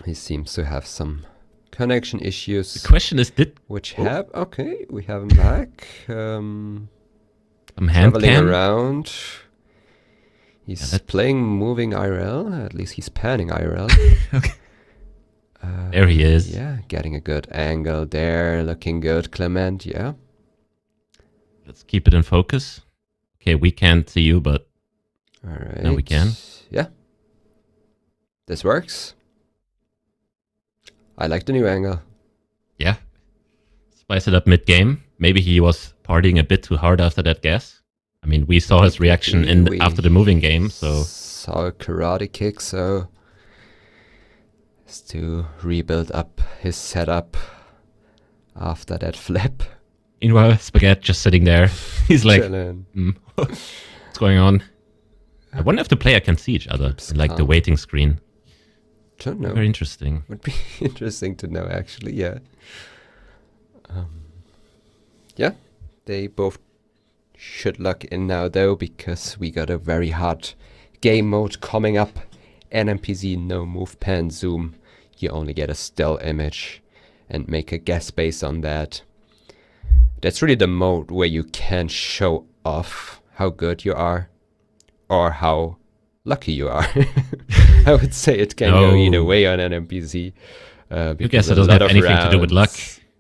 He seems to have some connection issues. The question is, did Which have okay, we have him back. some hand Traveling cam? around. He's that's- playing moving IRL. At least he's panning IRL. Okay. There he is. Yeah, getting a good angle there. Looking good, Clement. Yeah. Let's keep it in focus. Okay, we can't see you, but All right. Now we can. Yeah. This works. I like the new angle. yeah. Spice it up mid-game. Maybe he was partying a bit too hard after that guess. I mean, we saw his reaction We after the moving game, so... Saw a karate kick, so has to rebuild up his setup after that flip. Meanwhile, Spaghet just sitting there. He's like, what's going on? I wonder if the player can see each other in like the waiting screen. Don't know. Very interesting. Would be interesting to know, actually. Yeah. Yeah, they both should lock in now, though, because we got a very hard game mode coming up. NMPZ, no move, pan, zoom. You only get a still image and make a guess based on that. That's really the mode where you can show off how good you are or how lucky you are. I would say it can go either way on NMPZ. I guess it doesn't have anything to do with luck.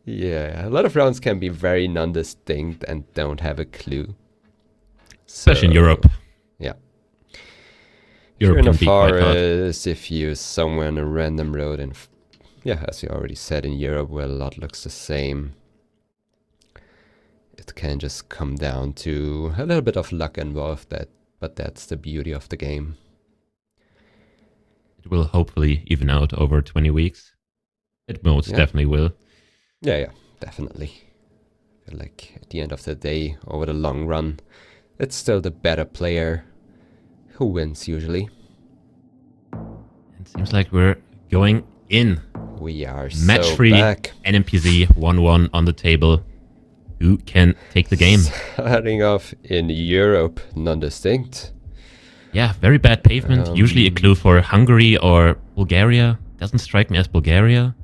Yeah, a lot of rounds can be very non-distinct and don't have a clue. Especially in Europe. Yeah. Europe If you're in can a be quite hard. forest, if you're somewhere on a random road, and yeah, as you already said, in Europe where a lot looks the same, it can just come down to a little bit of luck involved, but that's the beauty of the game. It will hopefully even out over 20 weeks. It most definitely will. Yeah, definitely. I feel like at the end of the day, over the long run, it's still the better player who wins usually. It seems like we're going in. We are Match so free. back. NMPZ 1-1 on the table. Who can take the game? Starting off in Europe, non-distinct. Yeah, very bad pavement. Usually a clue for Hungary or Bulgaria. Doesn't strike me as Bulgaria.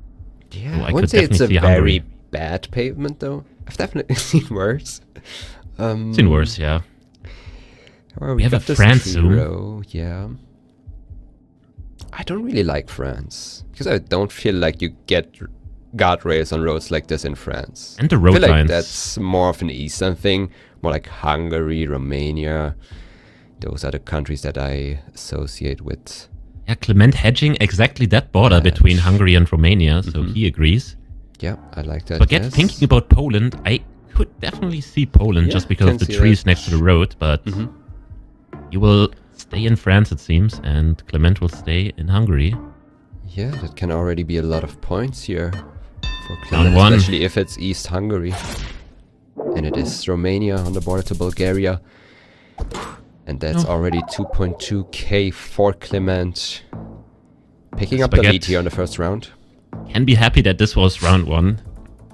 Yeah, Oh, I wouldn't say it's a see very Hungary. bad pavement, though. I've definitely seen worse. Seen worse, yeah. Well, We have got a this France zoom. hero, yeah. I don't really like France, because I don't feel like you get guardrails on roads like this in France. And the I road feel like lines. that's more of an Eastern thing, more like Hungary, Romania. Those are the countries that I associate with. Yeah, Clement hedging exactly that border between Hungary and Romania, so he agrees. Yeah, I like that. But yes. thinking about Poland, I could definitely see Poland Yeah, just because can of the see trees that. next to the road, but you will stay in France, it seems, and Clement will stay in Hungary. Yeah, that can already be a lot of points here for Down Clement, one. especially if it's East Hungary. And it is Romania on the border to Bulgaria. And that's already 2.2k for Clement. Picking up the Spaghet. lead here on the first round. Can be happy that this was round 1.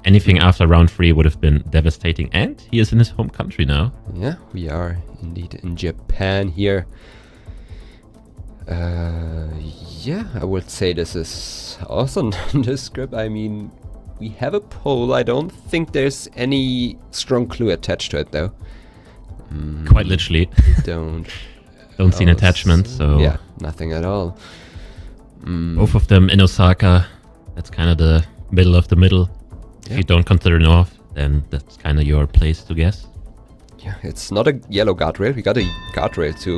Anything after round 3 would have been devastating, and he is in his home country now. Yeah, we are indeed in Japan here. Yeah, I would say this is also nondescript. I mean, we have a poll. I don't think there's any strong clue attached to it, though. Quite literally. Don't Don't see an attachment, so yeah, nothing at all. both of them in Osaka. That's kind of the middle of the middle. If Yeah. you don't consider north, then that's kind of your place to guess. Yeah, it's not a yellow guardrail. We got a guardrail to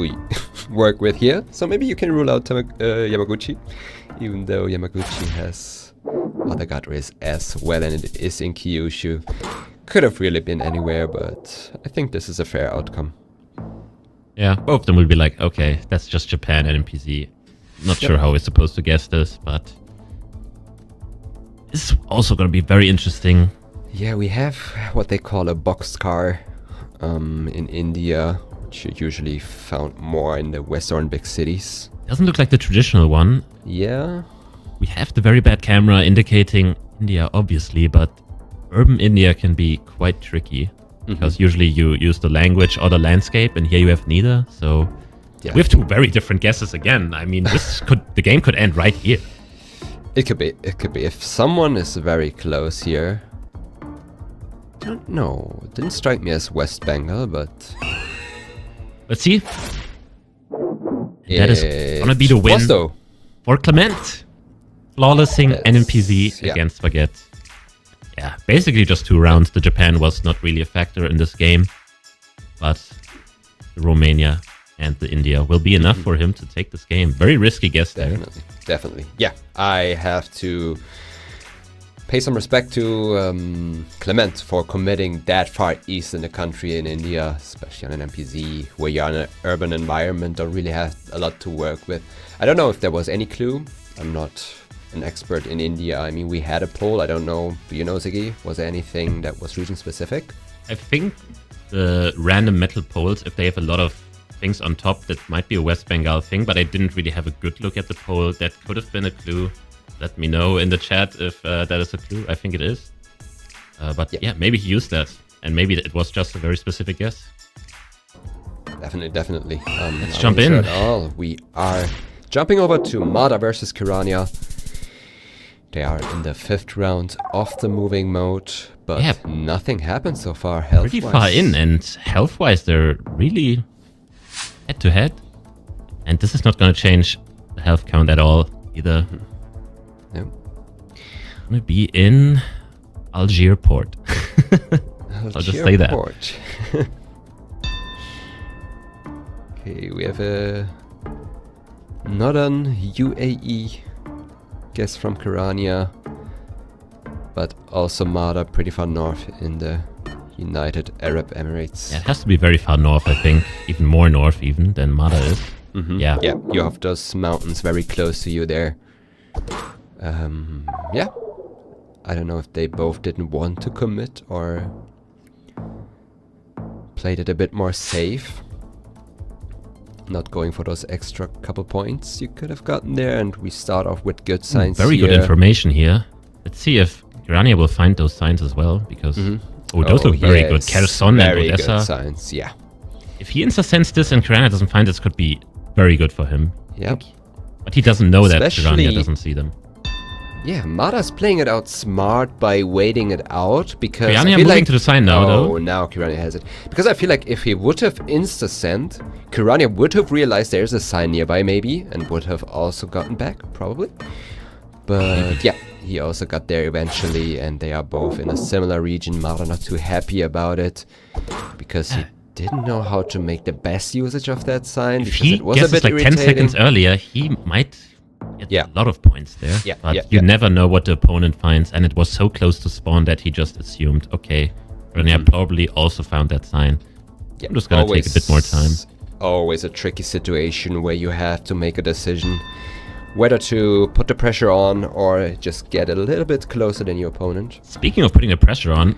work with here. So maybe you can rule out Yamaguchi, even though Yamaguchi has other guardrails as well, and it is in Kyushu. Could have really been anywhere, but I think this is a fair outcome. Yeah, both of them will be like, okay, that's just Japan and NPC. Not sure how we're supposed to guess this, but this is also going to be very interesting. Yeah, we have what they call a boxcar in India, which you usually found more in the western big cities. Doesn't look like the traditional one. Yeah, We have the very bad camera indicating India, obviously, but urban India can be quite tricky. Because usually you use the language or the landscape, and here you have neither. So yeah. we have two very different guesses again. I mean, the game could end right here. It could be. It could be. If someone is very close here. I don't know. It didn't strike me as West Bengal, but Let's see. That is gonna be the win Bosto. for Clement. Flawlessing That's- NMPZ yeah. against Spaghet. Yeah, basically just 2 rounds. The Japan was not really a factor in this game. But the Romania and the India will be enough for him to take this game. Very risky guess there. Definitely. Definitely. Yeah, I have to pay some respect to Clement for committing that far east in the country in India, especially on an MPZ, where you're in an urban environment, don't really have a lot to work with. I don't know if there was any clue. I'm not an expert in India. I mean, we had a poll. I don't know. Do you know, Ziggy? Was there anything that was region specific? I think the random metal polls, if they have a lot of things on top, that might be a West Bengal thing, but I didn't really have a good look at the poll. That could have been a clue. Let me know in the chat if that is a clue. I think it is. But yeah, maybe he used that. And maybe it was just a very specific guess. Definitely. Let's jump in. We are jumping over to Mada versus Kirania. They are in the 5th round of the moving mode, but nothing happened so far health-wise. Pretty far in, and health-wise they're really head-to-head. And this is not going to change the health count at all either. No. Gonna be in Algier port. I'll just say that. Okay, we have a northern UAE guess from Kirania, but also Mada pretty far north in the United Arab Emirates. Yeah, it has to be very far north, I think. Even more north even than Mada is. Yeah. Yeah, you have those mountains very close to you there. Yeah. I don't know if they both didn't want to commit or played it a bit more safe. Not going for those extra couple points you could have gotten there, and we start off with good signs. Very good information here. Let's see if Kirania will find those signs as well, because those look very good. Kherson and Odessa. Very good signs, yeah. If he insta-sends this and Kirania doesn't find this, could be very good for him. Yep. But he doesn't know that Kirania doesn't see them. Yeah, Mada's playing it out smart by waiting it out, because Kirania moving to the sign now, though. Oh, now Kirania has it. Because I feel like if he would have insta-sent, Kirania would have realized there's a sign nearby, maybe, and would have also gotten back, probably. But yeah, he also got there eventually, and they are both in a similar region. Mada not too happy about it, because he didn't know how to make the best usage of that sign. If he guesses like 10 seconds earlier, he might get a lot of points there. Yeah, but you never know what the opponent finds, and it was so close to spawn that he just assumed, okay, Kirania probably also found that sign. I'm just gonna take a bit more time. Always a tricky situation where you have to make a decision whether to put the pressure on or just get a little bit closer than your opponent. Speaking of putting the pressure on,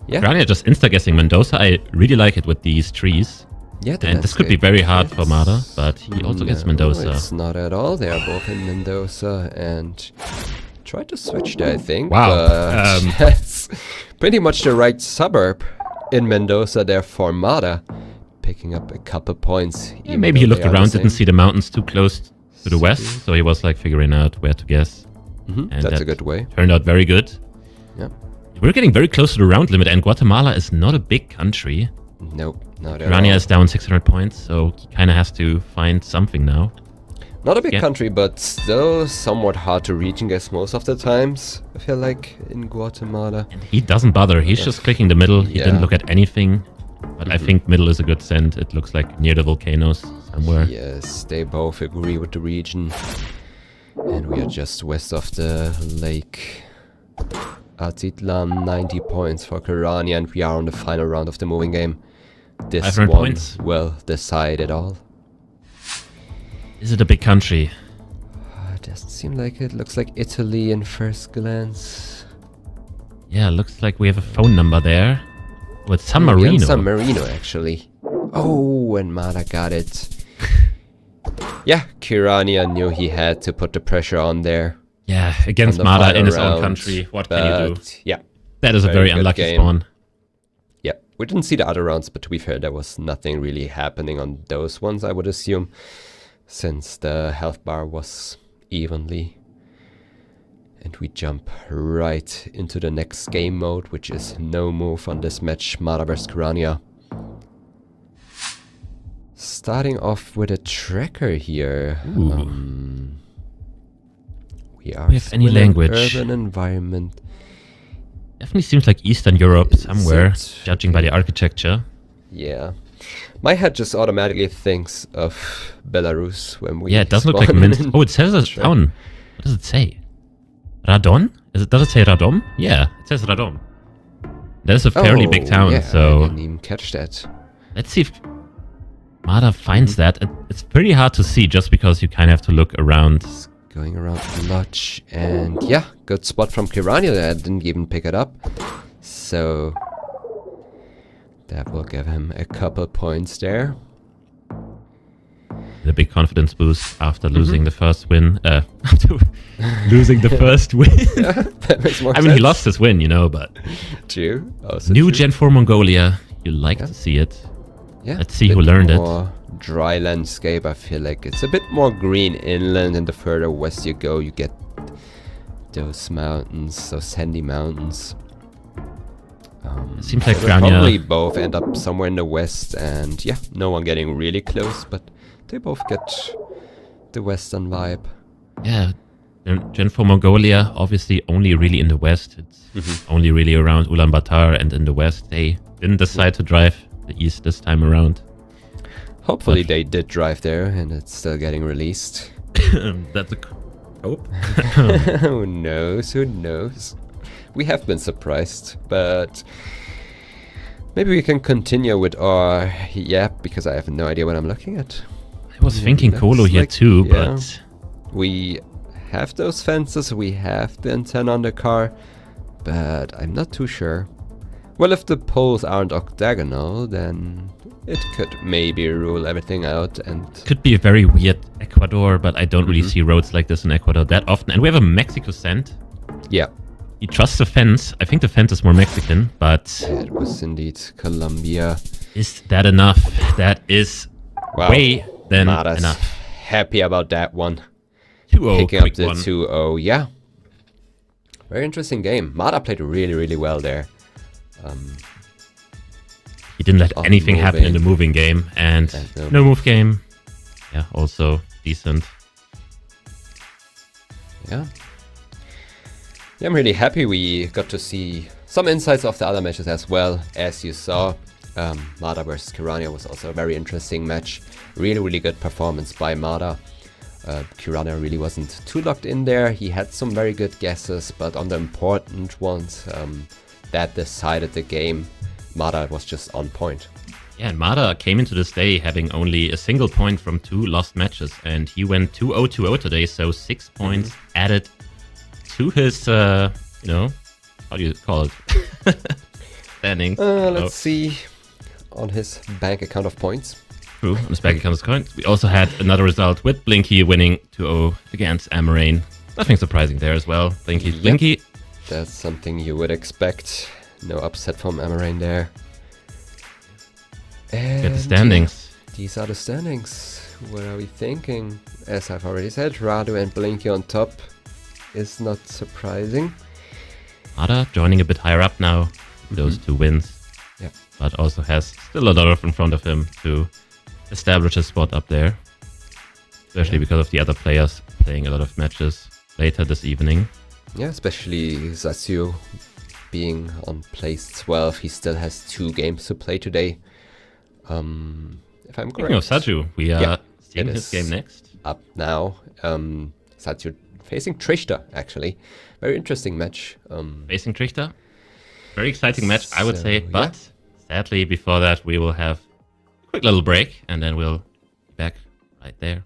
Kirania just insta-guessing Mendoza. I really like it with these trees. Yeah, and this could be very hard for Mada, but he also gets Mendoza. It's not at all. They are both in Mendoza and tried to switch there, I think. Wow. That's pretty much the right suburb in Mendoza there for Mada. Picking up a couple points. Yeah, maybe he looked around, didn't see the mountains too close to the west, so he was like figuring out where to guess. And that's a good way. Turned out very good. Yeah. We're getting very close to the round limit, and Guatemala is not a big country. Nope, not at all. Kirania is down 600 points, so he kind of has to find something now. Not a big country, but still somewhat hard to reach and guess most of the times, I feel like, in Guatemala. And he doesn't bother. He's just clicking the middle. He didn't look at anything. But I think middle is a good send. It looks like near the volcanoes somewhere. Yes, they both agree with the region. And we are just west of the lake. Atitlan, 90 points for Kirania, and we are on the final round of the moving game. This one points. will decide it all. Is it a big country? It doesn't seem like it. Looks like Italy in first glance. Yeah, looks like we have a phone number there. With San Marino. San Marino, actually. Oh, and Mada got it. Yeah, Kirania knew he had to put the pressure on there. Yeah, against Mada in his own country. What can you do? Yeah. That is a very unlucky spawn. Yeah, we didn't see the other rounds, but to be fair, there was nothing really happening on those ones, I would assume, since the health bar was evenly. And we jump right into the next game mode, which is no move on this match, Mada vs Kirania. Starting off with a tracker here. We are have any language? Urban environment. Definitely seems like Eastern Europe somewhere, judging by the architecture. Yeah. My head just automatically thinks of Belarus when we it doesn't look like Minsk. Oh, it says a town. What does it say? Radon? Does it say Radom? Yeah, it says Radom. That is a fairly big town, so... I didn't even catch that. Let's see if Mada finds that. It's pretty hard to see just because you kind of have to look around Going around the lodge, and yeah, good spot from Kirania there. I didn't even pick it up. So that will give him a couple points there. The big confidence boost after losing the first win. After losing the first win. Yeah, that makes more sense. I mean, he lost his win, you know, but... True. Also New true. Gen 4 Mongolia. You like to see it. Yeah. Let's see who learned it. Dry landscape. I feel like it's a bit more green inland, and the further west you go, you get those mountains, those sandy mountains. It seems like they'll probably Kirania... both end up somewhere in the west, and yeah, no one getting really close, but they both get the western vibe. Yeah, Gen 4 Mongolia, obviously only really in the west. It's only really around Ulaanbaatar, and in the west they didn't decide to drive the east this time around. Hopefully they did drive there, and it's still getting released. That's a hope. Who knows? Who knows? We have been surprised, but maybe we can continue with our because I have no idea what I'm looking at. I was thinking Colo here too, but we have those fences, we have the antenna on the car, but I'm not too sure. Well, if the poles aren't octagonal, then it could maybe rule everything out, and could be a very weird Ecuador, but I don't really see roads like this in Ecuador that often. And we have a Mexico scent. Yeah. He trusts the fence. I think the fence is more Mexican, but... It was indeed Colombia. Is that enough? That is way than enough. Happy about that one. 2-0, picking up the one. 2-0, yeah. Very interesting game. Mada played really, really well there. He didn't let anything happen in the moving game, and no move game. Yeah, also decent. Yeah. Yeah, I'm really happy we got to see some insights of the other matches as well. As you saw, Mada versus Kirania was also a very interesting match. Really, really good performance by Mada. Kirania really wasn't too locked in there. He had some very good guesses, but on the important ones that decided the game, Mada was just on point. Yeah, and Mada came into this day having only a single point from 2 lost matches, and he went 2-0-2-0 today, so 6 points added to his, how do you call it? Standings. Let's see on his bank account of points. True, on his bank account of points. We also had another result with Blinky winning 2-0 against Amerain. Nothing surprising there as well. Blinky's Blinky. That's something you would expect. No upset from Amerain there. And get the standings. These are the standings. What are we thinking? As I've already said, Radu and Blinky on top is not surprising. Mada joining a bit higher up now. Those 2 wins. Yeah. But also has still a lot in front of him to establish a spot up there. Especially because of the other players playing a lot of matches later this evening. Yeah, especially Saztu being on place 12. He still has 2 games to play today. If I'm correct. Speaking of Saztu, we are seeing his game next. Up now. Saztu facing Trisha, actually. Very interesting match. Facing Trisha. Very exciting match, I would say. But sadly, before that, we will have a quick little break, and then we'll be back right there.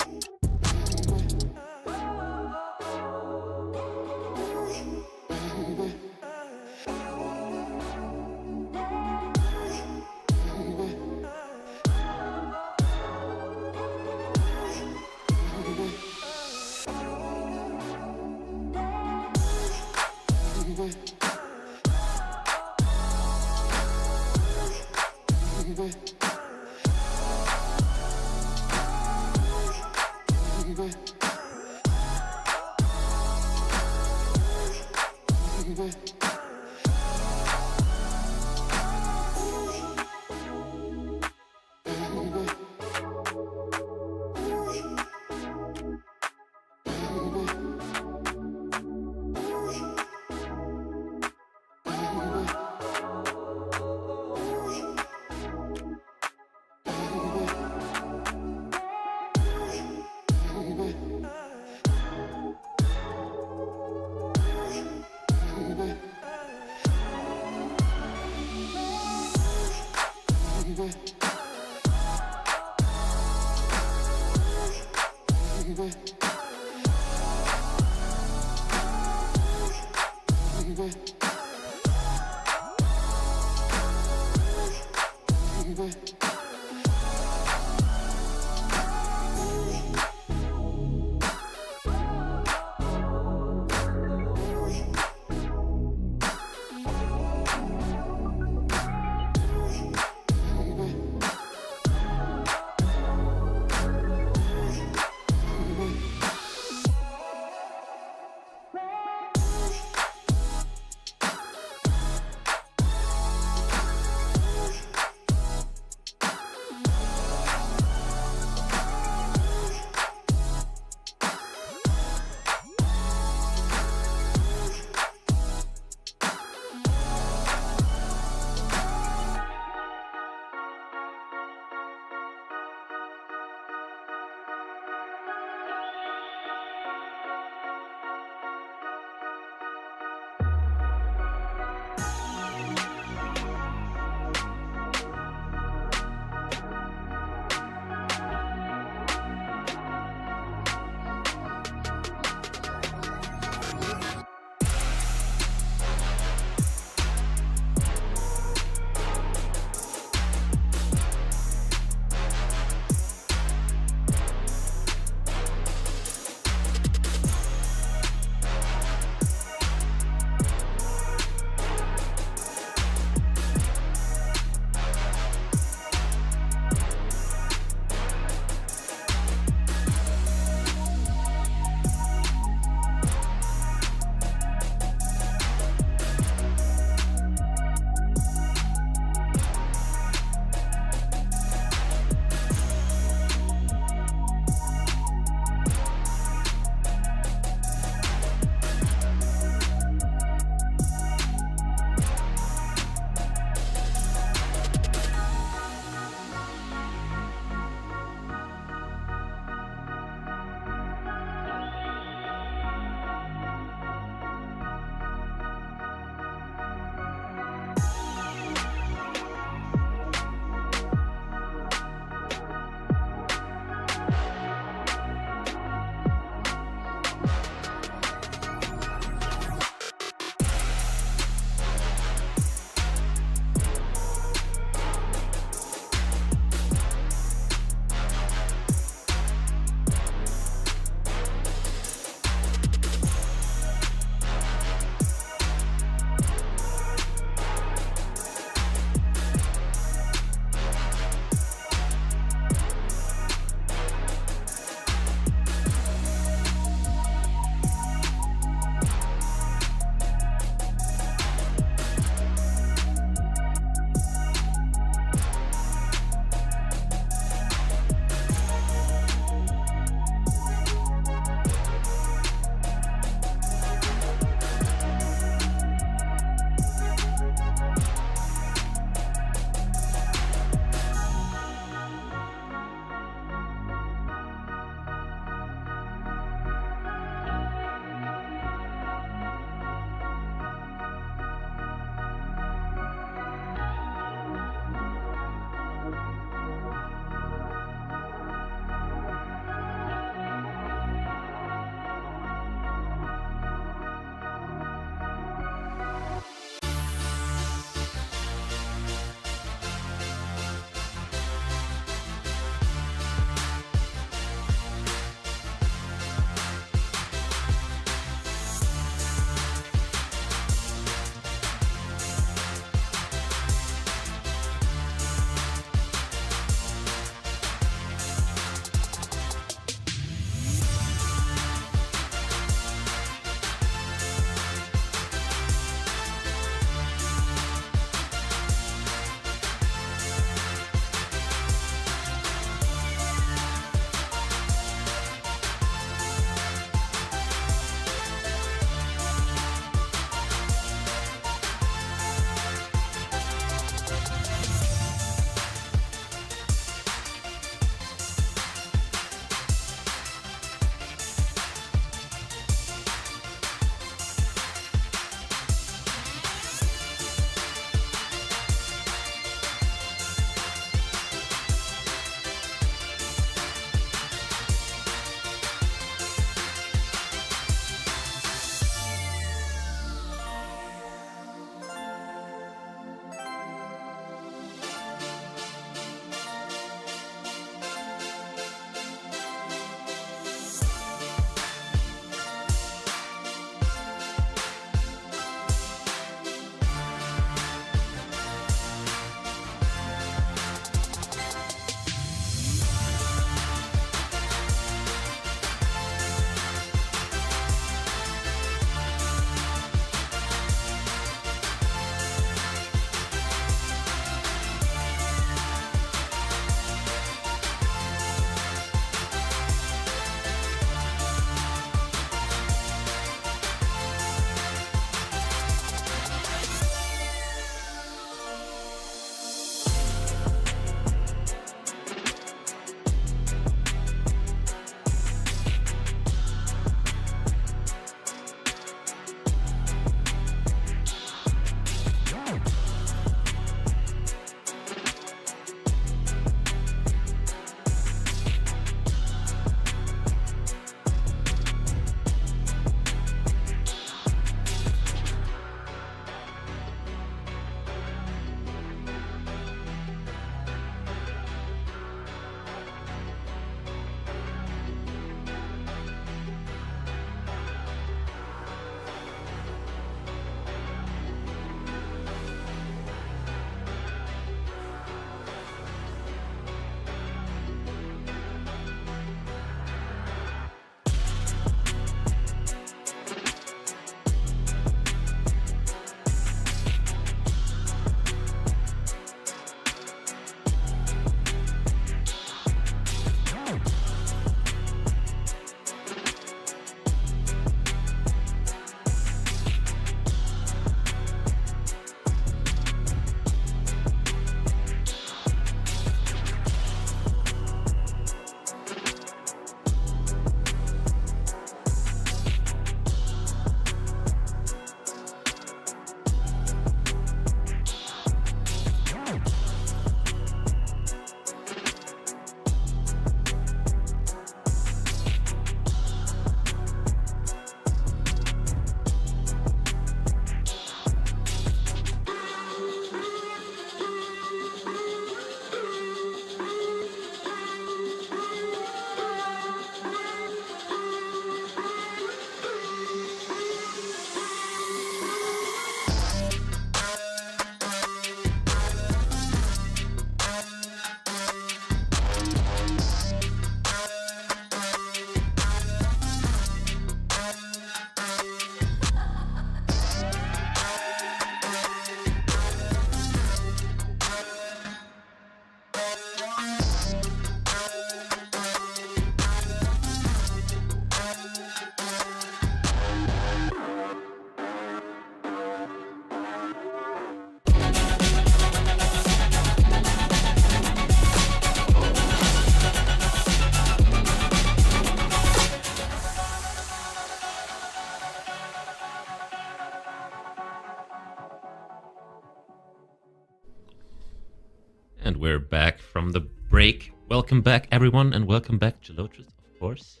And we're back from the break. Welcome back, everyone, and welcome back, Gelotris, of course.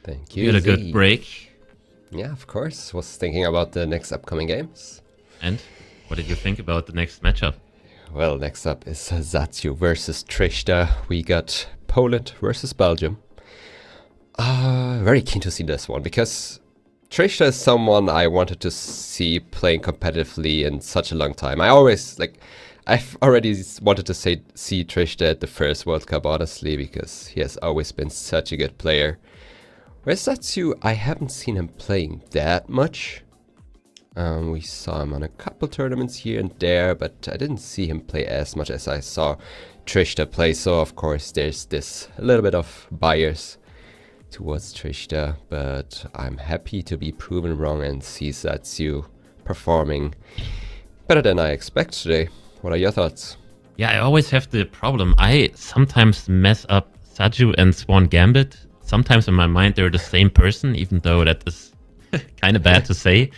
Thank you. You had a good break. Yeah, of course. Was thinking about the next upcoming games. And what did you think about the next matchup? Well, next up is Saztu versus Trisha. We got Poland versus Belgium. Very keen to see this one because Trisha is someone I wanted to see playing competitively in such a long time. I've already wanted to see Trisha at the first World Cup, honestly, because he has always been such a good player. Whereas Saztu, I haven't seen him playing that much. We saw him on a couple tournaments here and there, but I didn't see him play as much as I saw Trisha play. So, of course, there's this a little bit of bias towards Trisha, but I'm happy to be proven wrong and see Saztu performing better than I expect today. What are your thoughts? Yeah, I always have the problem. I sometimes mess up Saztu and Swan Gambit. Sometimes in my mind they're the same person, even though that is kind of bad to say.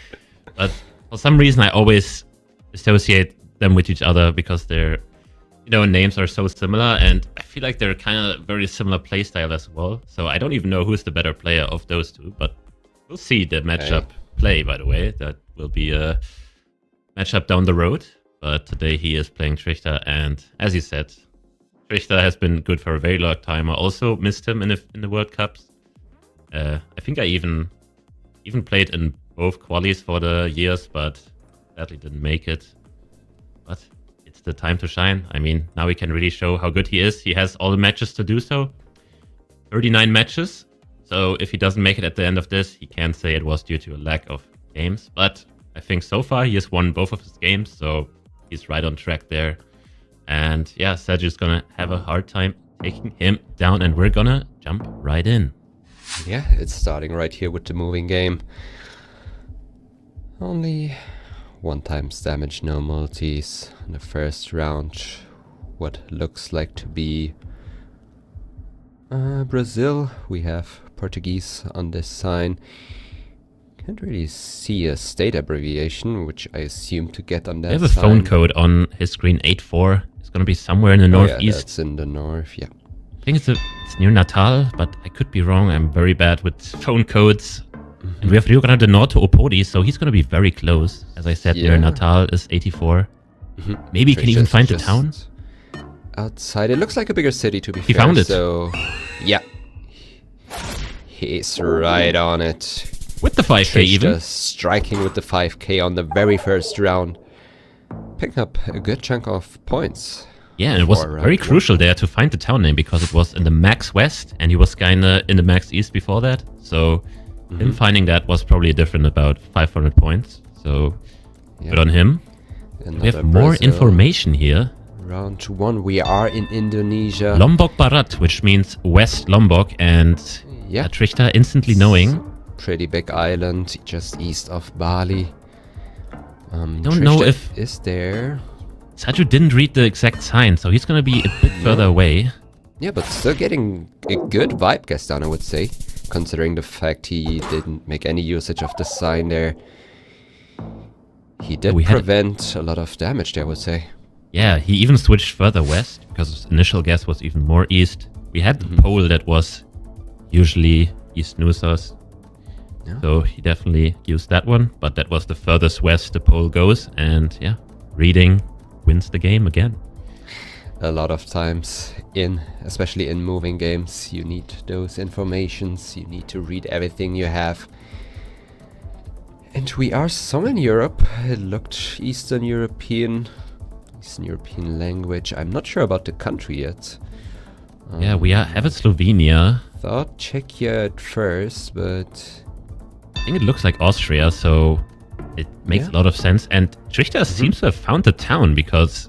But for some reason I always associate them with each other because their names are so similar, and I feel like they're kind of very similar playstyle as well. So I don't even know who's the better player of those two, but we'll see the matchup play, by the way. That will be a matchup down the road. But today he is playing Trisha, and as you said, Trisha has been good for a very long time. I also missed him in the World Cups. I think I even played in both qualies for the years, but sadly didn't make it. But it's the time to shine. I mean, now he can really show how good he is. He has all the matches to do so. 39 matches. So if he doesn't make it at the end of this, he can't say it was due to a lack of games. But I think so far he has won both of his games, so he's right on track there. And yeah, Saztu's gonna have a hard time taking him down, and we're gonna jump right in. Yeah, it's starting right here with the moving game. Only 1 times damage, no multis in the first round. What looks like to be Brazil. We have Portuguese on this sign. Can't really see a state abbreviation, which I assume to get on that sign. There's a phone code on his screen, 84. It's going to be somewhere in the northeast. Yeah, that's in the north, yeah. I think it's near Natal, but I could be wrong. I'm very bad with phone codes. Mm-hmm. And we have Rio Grande do Norte Opodi, so he's going to be very close. As I said, near Natal is 84. Mm-hmm. Maybe he can even find the town. Outside, it looks like a bigger city, to be fair. He found it. So, yeah. He's right on it. With the 5k even. Striking with the 5k on the very first round. Picking up a good chunk of points. Yeah, and it was very crucial there to find the town name because it was in the Max West and he was kinda in the Max East before that. So him finding that was probably different about 500 points. So good on him. We have more information here. Round 1, we are in Indonesia. Lombok Barat, which means West Lombok, and Trisha instantly knowing. Pretty big island just east of Bali. Don't know if is there. Saztu didn't read the exact sign, so he's gonna be a bit further away. Yeah, but still getting a good vibe guess down, I would say, considering the fact he didn't make any usage of the sign there. He did prevent a lot of damage there, I would say. Yeah, he even switched further west because his initial guess was even more east. We had the pole that was usually east Nusos. Yeah. So he definitely used that one, but that was the furthest west the pole goes, and yeah, reading wins the game again. A lot of times, especially in moving games, you need those informations, you need to read everything you have. And we are somewhere in Europe. It looked Eastern European language. I'm not sure about the country yet. Yeah, we have it Slovenia. Thought Czechia at first, but I think it looks like Austria, so it makes a lot of sense. And Trisha seems to have found the town because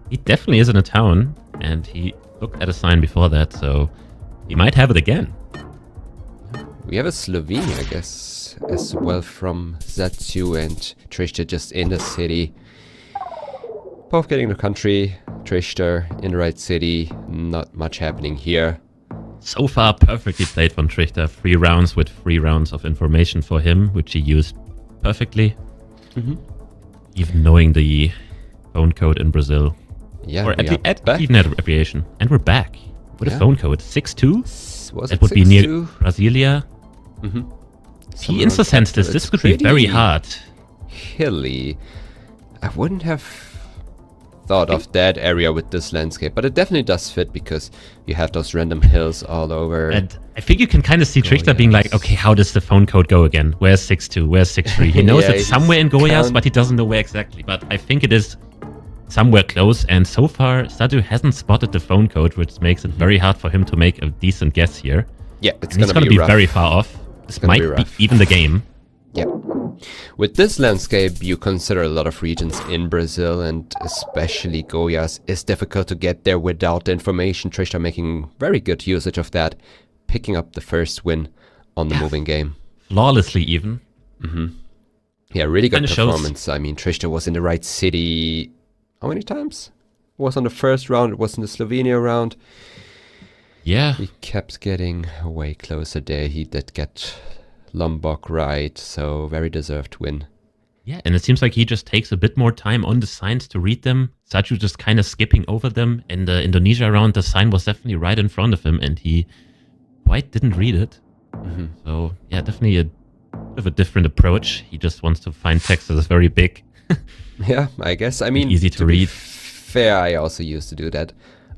he definitely is in a town, and he looked at a sign before that, so he might have it again. We have a Slovenia, I guess, as well from Saztu, and Trisha just in the city. Both getting the country, Trisha in the right city, not much happening here. So far, perfectly played from Trisha. 3 rounds with 3 rounds of information for him, which he used perfectly. Even knowing the phone code in Brazil. Yeah, or we are back. even at abbreviation. And we're back with a phone code 62. Was That it would be near 6-2? Brasilia. He insta-sensed this. This could be very hard. Hilly. I wouldn't have thought of that area with this landscape, but it definitely does fit because you have those random hills all over. And I think you can kind of see Trisha being like, okay, how does the phone code go again? Where's 6-2? Where's 6-3? He knows it's somewhere in Goiás, but he doesn't know where exactly. But I think it is somewhere close. And so far, Saztu hasn't spotted the phone code, which makes it very hard for him to make a decent guess here. Yeah, it's going to be very far off. This might be even the game. Yeah. With this landscape, you consider a lot of regions in Brazil, and especially Goiás is difficult to get there without the information. Trisha making very good usage of that, picking up the first win on the moving game. Flawlessly even. Yeah, really good Kinda performance. I mean, Trisha was in the right city, how many times? It was on the first round, it was in the Slovenia round. Yeah. He kept getting way closer there. He did get Lombok right, so very deserved win. Yeah, and it seems like he just takes a bit more time on the signs to read them. Saztu just kind of skipping over them. In the Indonesia round, the sign was definitely right in front of him, and he quite didn't read it. So, yeah, definitely a bit of a different approach. He just wants to find text that is very big. Yeah, I guess. I mean, easy to read. Fair, I also used to do that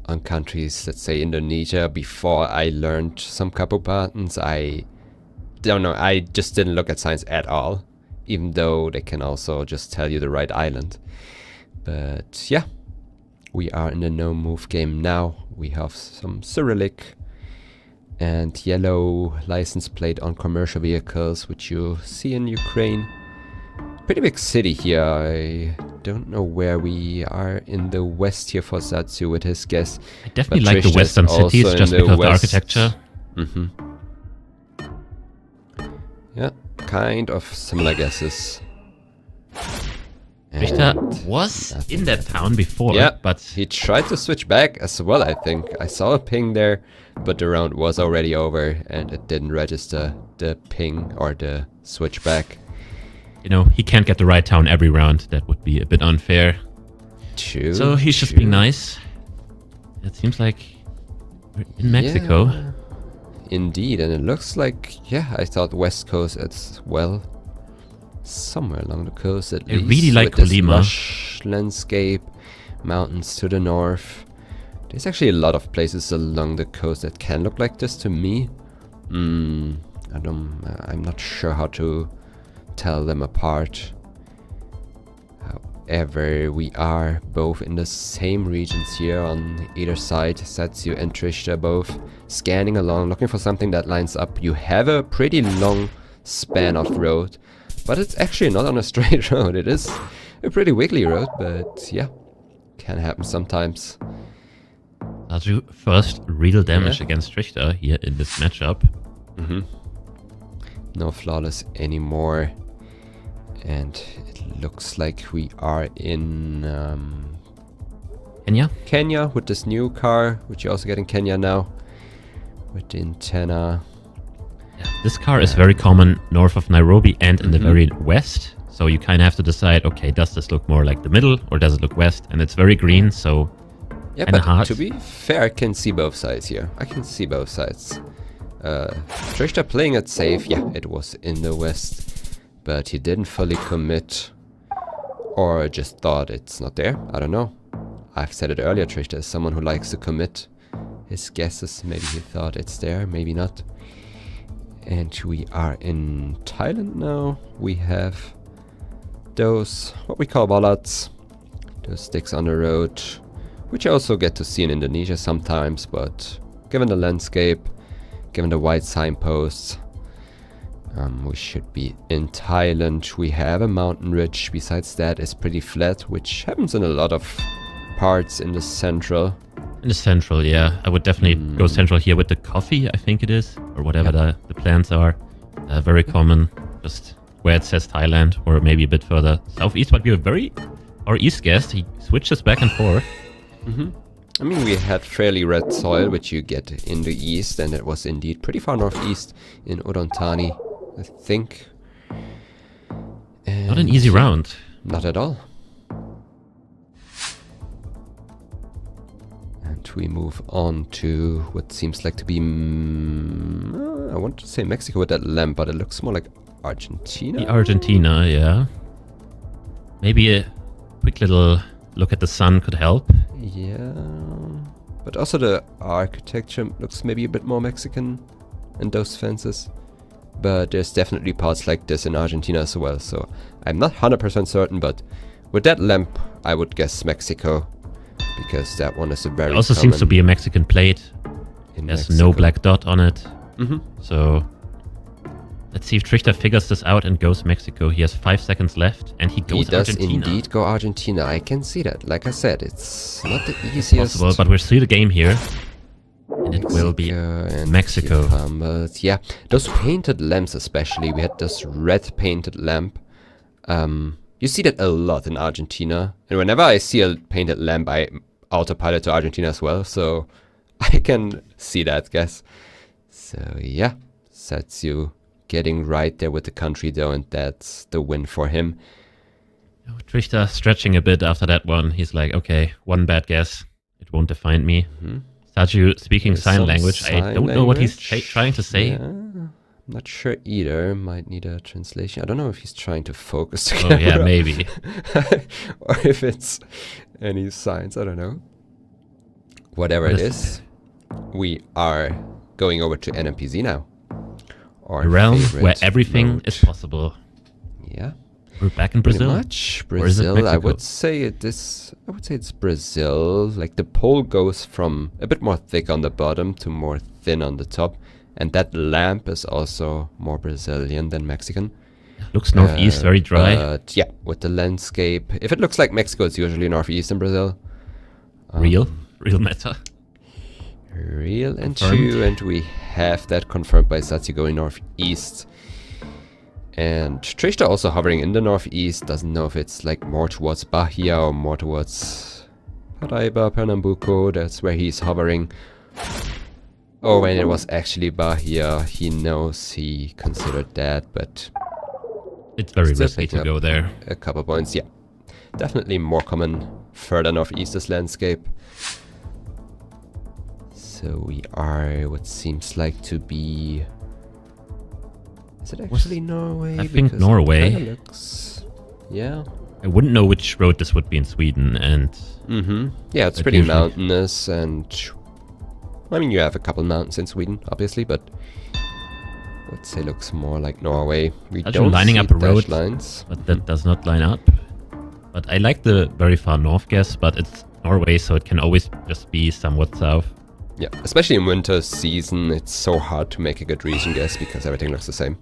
on countries, let's say Indonesia, before I learned some couple patterns. I don't know, I just didn't look at signs at all, even though they can also just tell you the right island. But yeah, we are in the no move game now. We have some Cyrillic and yellow license plate on commercial vehicles, which you see in Ukraine. Pretty big city here. I don't know where we are in the west here for Saztu with his guess. I definitely like the western cities just because of the architecture. Yeah, kind of similar guesses. Richter was in that town before, but he tried to switch back as well, I think. I saw a ping there, but the round was already over and it didn't register the ping or the switch back. You know, he can't get the right town every round. That would be a bit unfair. True. So he's just being nice. It seems like we're in Mexico. Yeah, indeed, and it looks like, yeah, I thought West Coast as well. Somewhere along the coast at least. I really like Colima. Lush landscape, mountains to the north. There's actually a lot of places along the coast that can look like this to me. I'm not sure how to tell them apart. However, we are both in the same regions here on either side. Saztu and Trisha both scanning along, looking for something that lines up. You have a pretty long span of road, but it's actually not on a straight road. It is a pretty wiggly road, but yeah, can happen sometimes. Saztu first real damage against Trisha here in this matchup. No flawless anymore. And it looks like we are in Kenya with this new car, which you also get in Kenya now, with the antenna. Yeah, this car is very common north of Nairobi and in the very west. So you kind of have to decide, okay, does this look more like the middle or does it look west? And it's very green, so yeah, but hard. To be fair, I can see both sides here. I can see both sides. Trisha playing it safe. Yeah, it was in the west. But he didn't fully commit, or just thought it's not there. I don't know. I've said it earlier, Trisha is someone who likes to commit his guesses. Maybe he thought it's there, maybe not. And we are in Thailand now. We have those, what we call bollards, those sticks on the road, which you also get to see in Indonesia sometimes, but given the landscape, given the white signposts, we should be in Thailand. We have a mountain ridge. Besides that, it's pretty flat, which happens in a lot of parts in the central. In the central, yeah. I would definitely go central here with the coffee, I think it is, or whatever the plants are. Very common, just where it says Thailand, or maybe a bit further southeast. But we have our east guest, he switches back and forth. I mean, we had fairly red soil, which you get in the east, and it was indeed pretty far northeast in Orontani, I think. And not an easy round. Not at all. And we move on to what seems like to be... I want to say Mexico with that lamp, but it looks more like Argentina. The Argentina, yeah. Maybe a quick little look at the sun could help. Yeah. But also the architecture looks maybe a bit more Mexican in those fences. But there's definitely parts like this in Argentina as well. So I'm not 100% certain, but with that lamp, I would guess Mexico. Because that one is a very It also seems to be a Mexican plate. There's no black dot on it. So let's see if Trisha figures this out and goes Mexico. He has 5 seconds left, and he goes Argentina. He does indeed go Argentina. I can see that. Like I said, it's not the easiest. Possible, but we'll see the game here. And it will be Mexico. But yeah, those painted lamps especially. We had this red painted lamp. You see that a lot in Argentina. And whenever I see a painted lamp, I autopilot to Argentina as well. So I can see that, guess. So yeah, Saztu getting right there with the country though, and that's the win for him. Trisha stretching a bit after that one. He's like, okay, one bad guess. It won't define me. Saztu speaking sign language. I don't know what he's trying to say. Yeah, not sure either. Might need a translation. I don't know if he's trying to focus the camera. Oh yeah, maybe. Or if it's any signs. I don't know. Whatever it is, we are going over to NMPZ now. A realm where everything is possible. Yeah. We're back in Brazil. Pretty much. Brazil, I would say it's Brazil. Like the pole goes from a bit more thick on the bottom to more thin on the top. And that lamp is also more Brazilian than Mexican. Looks northeast, very dry. But yeah, with the landscape. If it looks like Mexico, it's usually northeast in Brazil. Real meta. Real and true, and we have that confirmed by Saztu going northeast. And Trisha also hovering in the northeast, doesn't know if it's like more towards Bahia or more towards Paraiba, Pernambuco, that's where he's hovering. Oh, when it was actually Bahia, he knows he considered that, but... It's very risky to go there. A couple points, yeah. Definitely more common further northeast this landscape. So we are what seems like to be... Is it actually Norway? I think Norway. It looks... Yeah. I wouldn't know which road this would be in Sweden, and... Yeah, it's pretty mountainous, and... I mean, you have a couple mountains in Sweden, obviously, but... Let's say looks more like Norway. We don't lining up a road, lines. But that does not line up. But I like the very far north guess, but it's Norway, so it can always just be somewhat south. Yeah, especially in winter season, it's so hard to make a good region guess because everything looks the same.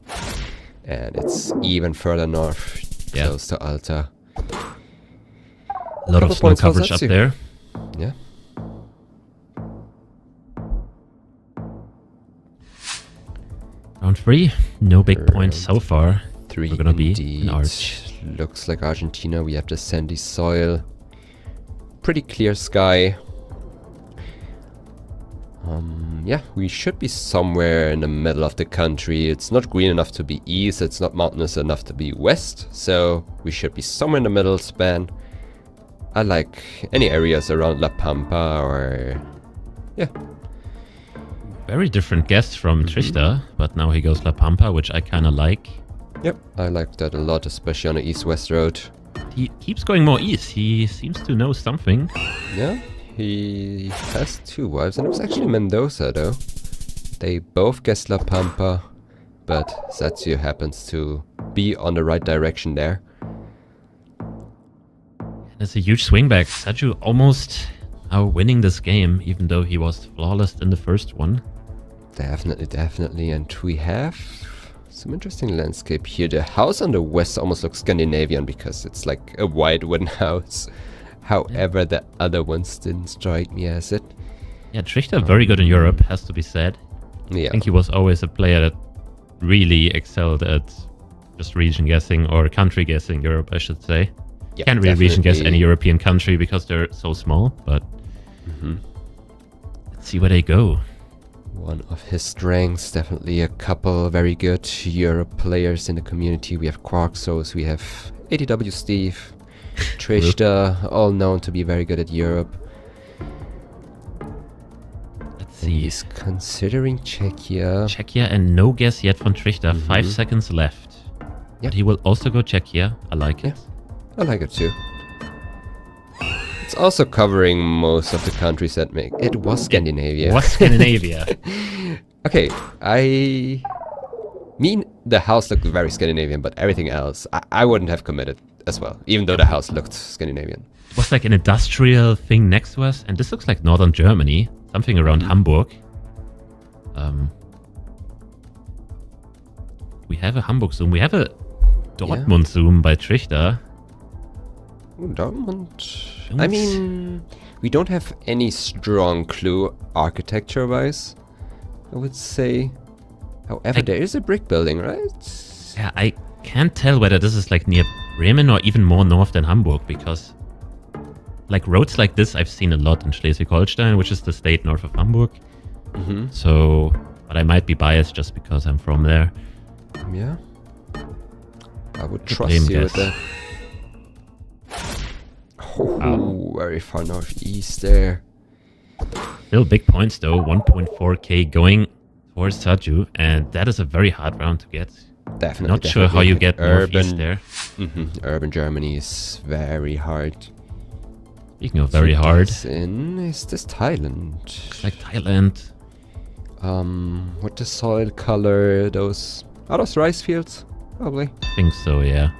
And it's even further north, close to Alta. A lot of snow coverage up there. Yeah. Round 3, no big points so far. 3 We're gonna be in Arch. Looks like Argentina. We have the sandy soil. Pretty clear sky. Yeah, we should be somewhere in the middle of the country. It's not green enough to be east, it's not mountainous enough to be west, so we should be somewhere in the middle span. I like any areas around La Pampa or... yeah. Very different guess from Trisha, but now he goes La Pampa, which I kind of like. Yep, I like that a lot, especially on the east-west road. He keeps going more east. He seems to know something. Yeah. He has 2 wives, and it was actually Mendoza, though. They both guessed La Pampa, but Saztu happens to be on the right direction there. It's a huge swing back. Saztu almost winning this game, even though he was flawless in the first one. Definitely, and we have some interesting landscape here. The house on the west almost looks Scandinavian because it's like a white wooden house. However, the other ones didn't strike me as it. Yeah, Trisha very good in Europe, has to be said. Yeah. I think he was always a player that really excelled at just region guessing, or country guessing Europe, I should say. Yeah, can't really region guess any European country because they're so small, but let's see where they go. One of his strengths, definitely a couple very good Europe players in the community. We have Quarksos, we have ADW Steve, Trisha, all known to be very good at Europe. see. He's considering Czechia. Czechia and no guess yet from Trisha. 5 seconds left. Yep. But he will also go Czechia. I like it. I like it too. It's also covering most of the countries that make... It was Scandinavia. What Scandinavia? Okay, I mean the house looked very Scandinavian, but everything else, I wouldn't have committed as well, even though the house looked Scandinavian. It was like an industrial thing next to us, and this looks like northern Germany. Something around Hamburg. We have a Hamburg zoom. We have a Dortmund zoom by Trisha. Dortmund. I mean, we don't have any strong clue architecture-wise, I would say. However, there is a brick building, right? Yeah, I can't tell whether this is like near Bremen or even more north than Hamburg, because like roads like this I've seen a lot in Schleswig-Holstein, which is the state north of Hamburg. So, but I might be biased just because I'm from there. Yeah. I would trust you with that. Oh, very far northeast there. Still big points though, 1.4k going towards Saztu, and that is a very hard round to get. Definitely. Not sure how you get northeast there. Urban Germany is very hard. Speaking of very hard. Is this Thailand? Looks like Thailand. What the soil color? Are those rice fields? Probably. I think so, yeah.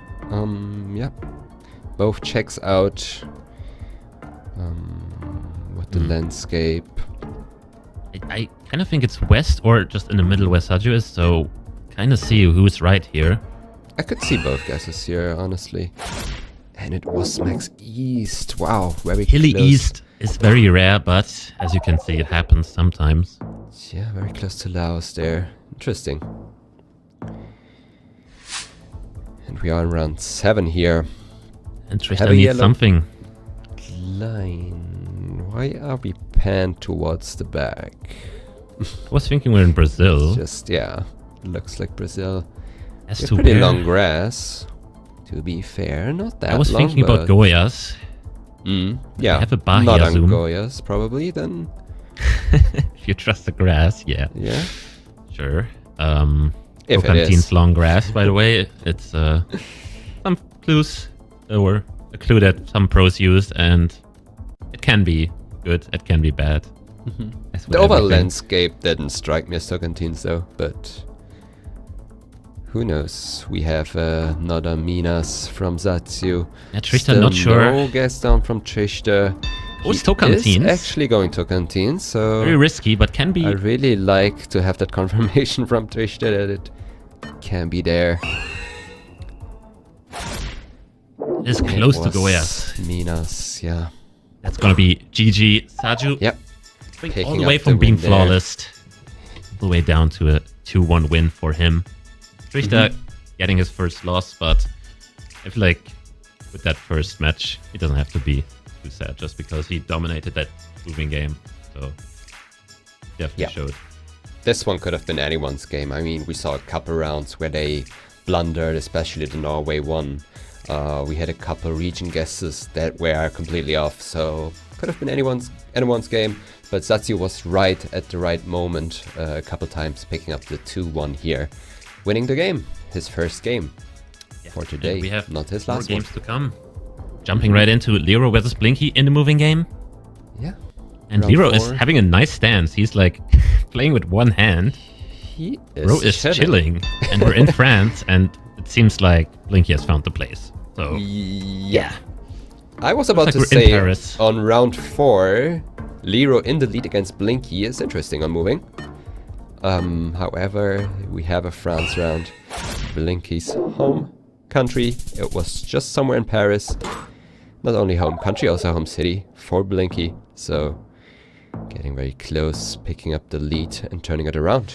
Yeah. Both checks out. What the landscape. I kind of think it's west or just in the middle where Saztu is, so kind of see who's right here. I could see both guesses here, honestly. And it was max east. Wow, very Hilly close. east is very rare, but as you can see, it happens sometimes. Yeah, very close to Laos there. Interesting. And we are in round 7 here. And Trisha needs something. Line. Why are we panned towards the back? I was thinking we're in Brazil. Just, yeah. Looks like Brazil. As We have to pretty where? long grass. To be fair, not that long. I was thinking about Goiás. Yeah, I have a Bahia not on zoom. Goiás, probably, then. If you trust the grass, yeah. Yeah. Sure. If it Tocantins is. long grass, by the way. It's some clues. There were a clue that some pros used, and it can be good, it can be bad. As with The overall everything. landscape didn't strike me as Tocantins, though, but who knows? We have another Minas from Saztu. Yeah, Trisha, Still not sure. no guess down from Trisha. Oh, it's He Tocantins. is actually going Tocantins, so Very risky, but can be. I really like to have that confirmation from Trisha that it can be there. It's close to It was Goiás. Minas, yeah. That's gonna be GG. Saztu, Yep. all Picking the way up from the being win there. flawless, all the way down to a 2-1 win for him. Trisha getting his first loss, but I feel like with that first match, he doesn't have to be too sad just because he dominated that moving game. So definitely showed. This one could have been anyone's game. I mean, we saw a couple rounds where they blundered, especially the Norway one. We had a couple region guesses that were completely off, so could have been anyone's game. But Saztu was right at the right moment a couple times, picking up the 2-1 here, winning the game, his first game for today. And we have not his more last one. games to come. Jumping right into Leero versus Blinky in the moving game. Yeah. And Round Leero is 4. having a nice stance. He's like playing with one hand. He is Bro is chilling. And we're in France, and it seems like Blinky has found the place. So Yeah. I was about like to we're in say Paris. on round 4, Leero in the lead against Blinky is interesting on moving. However, we have a France round. Blinky's home country. It was just somewhere in Paris. Not only home country, also home city for Blinky. So getting very close, picking up the lead and turning it around.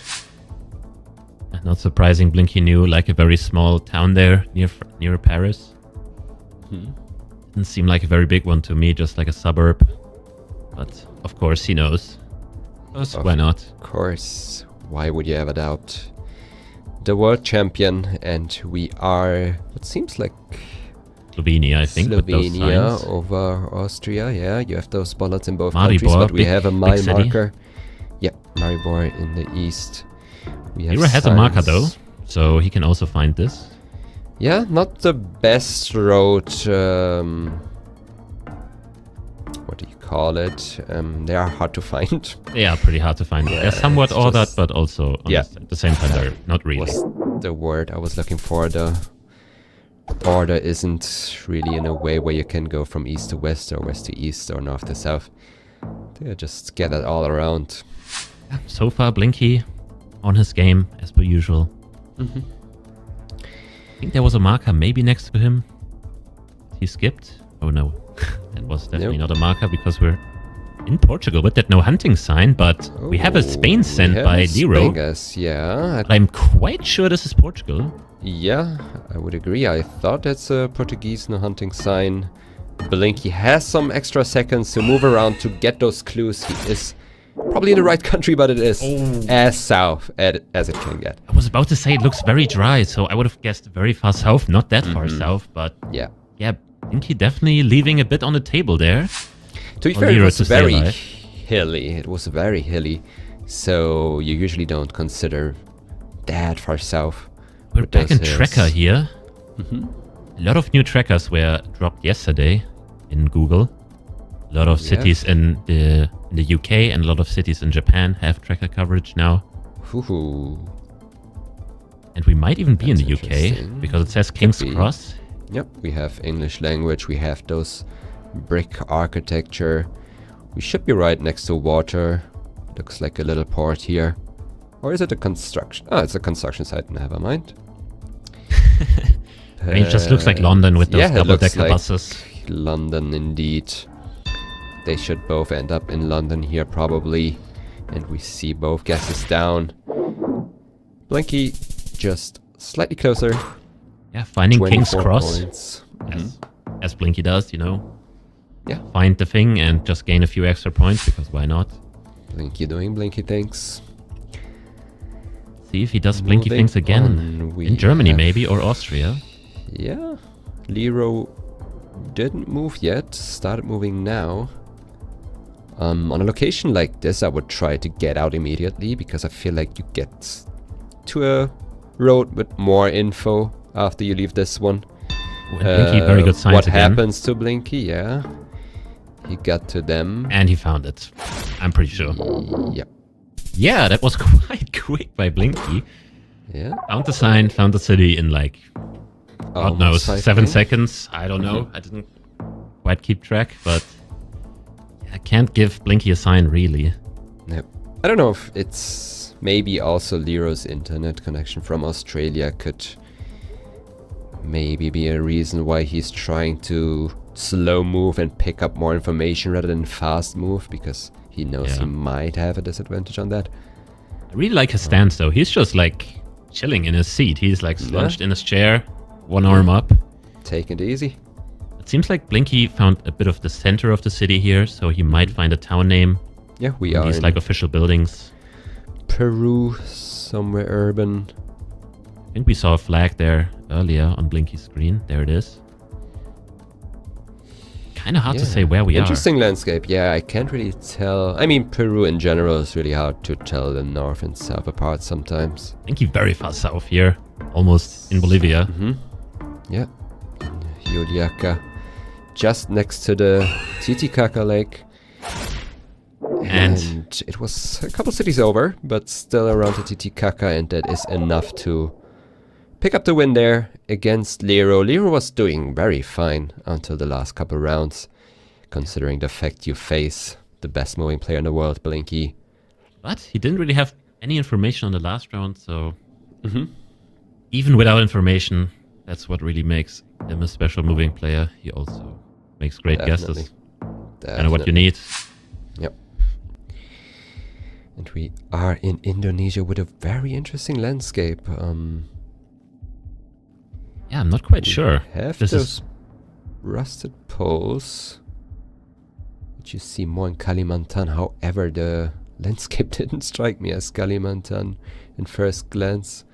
not surprising, Blinky knew like a very small town there near Paris. Didn't seem like a very big one to me, just like a suburb. But of course he knows. Why not? Of course. Why would you ever doubt? The world champion, and we are what seems like Slovenia, I think. With those Slovenia signs. over Austria. Yeah, you have those bollards in both Maribor, countries, but we big- have a big mile city. marker. Yeah, Maribor in the east. We have Leero has a marker though, signs. so he can also find this. Yeah, not the best road. What do you call it? They are hard to find. They are pretty hard to find. Yeah, They're somewhat it's ordered, just- but also at the same time they're not really. Was the word I was looking for. The order isn't really in a way where you can go from east to west or west to east or north to south. They're just scattered all around. So far, Blinky on his game as per usual. Mm-hmm. I think there was a marker maybe next to him. He skipped. Oh no, that was definitely not a marker because we're in Portugal with that no hunting sign. But we have a Spain sent by Leero. Yeah, But I'm quite sure this is Portugal. yeah, I would agree. I thought that's a Portuguese no hunting sign. Blinky has some extra seconds to move around to get those clues. He is probably in the right country, but it is as south as it can get. I was about to say it looks very dry, so I would have guessed very far south, not that far south, but Yeah. yeah, Blinky definitely leaving a bit on the table there. To be For fair, it Leero was to stay very alive. hilly. It was very hilly, so you usually don't consider that far south. We're with back those in hills. tracker here. A lot of new trackers were dropped yesterday in Google. A lot of cities in the UK and a lot of cities in Japan have tracker coverage now. Hoo-hoo. And we might even be in That's the UK interesting. because it says King's be. Cross. Yep, we have English language, we have those brick architecture. We should be right next to water. Looks like a little port here. Or is it a construction? Oh, it's a construction site, never mind. I mean, it just looks like London with those yeah, it looks double-decker like buses. London indeed. They should both end up in London here probably. And we see both guesses down. Blinky just slightly closer. Yeah, finding King's 24 Cross, points. as Blinky does, you know. Yeah. Find the thing and just gain a few extra points, because why not? Blinky doing Blinky things. See if he does Blinky Moving things again. on, we In Germany have- maybe, or Austria. Yeah. Leero didn't move yet. Started moving now. On a location like this, I would try to get out immediately because I feel like you get to a road with more info after you leave this one. And Blinky, very good signs What again. happens to Blinky? Yeah. He got to them. And he found it. I'm pretty sure. Yep. Yeah, that was quite quick by Blinky. Yeah. Found the sign, found the city in like, God knows, Almost 5 7 minutes. seconds. I don't know. I didn't quite keep track, but I can't give Blinky a sign really. No. I don't know if it's maybe also Leero's internet connection from Australia could maybe be a reason why he's trying to slow move and pick up more information rather than fast move, because he knows Yeah. he might have a disadvantage on that. I really like his stance though. He's just like chilling in his seat. He's like slouched in his chair, one arm up. Take it easy. It seems like Blinky found a bit of the center of the city here, so he might find a town name. Yeah, we in are these in like official buildings. Peru, somewhere urban. I think we saw a flag there earlier on Blinky's screen. There it is. Kind of hard to Yeah. say where we are. Interesting landscape. Yeah, I can't really tell. I mean, Peru in general is really hard to tell the north and south apart sometimes. Blinky very far south here, almost in Bolivia. Yeah. Juliaca, just next to the Titicaca Lake. And it was a couple cities over, but still around the Titicaca, and that is enough to pick up the win there against Leero. Leero was doing very fine until the last couple rounds, considering the fact you face the best moving player in the world, Blinky. but he didn't really have any information on the last round, so even without information, that's what really makes him a special moving player. He also makes great guesses. Kind of what you need. Yep. And we are in Indonesia with a very interesting landscape. Yeah, I'm not quite sure. Have This those is rusted poles, which you see more in Kalimantan. However, the landscape didn't strike me as Kalimantan in first glance.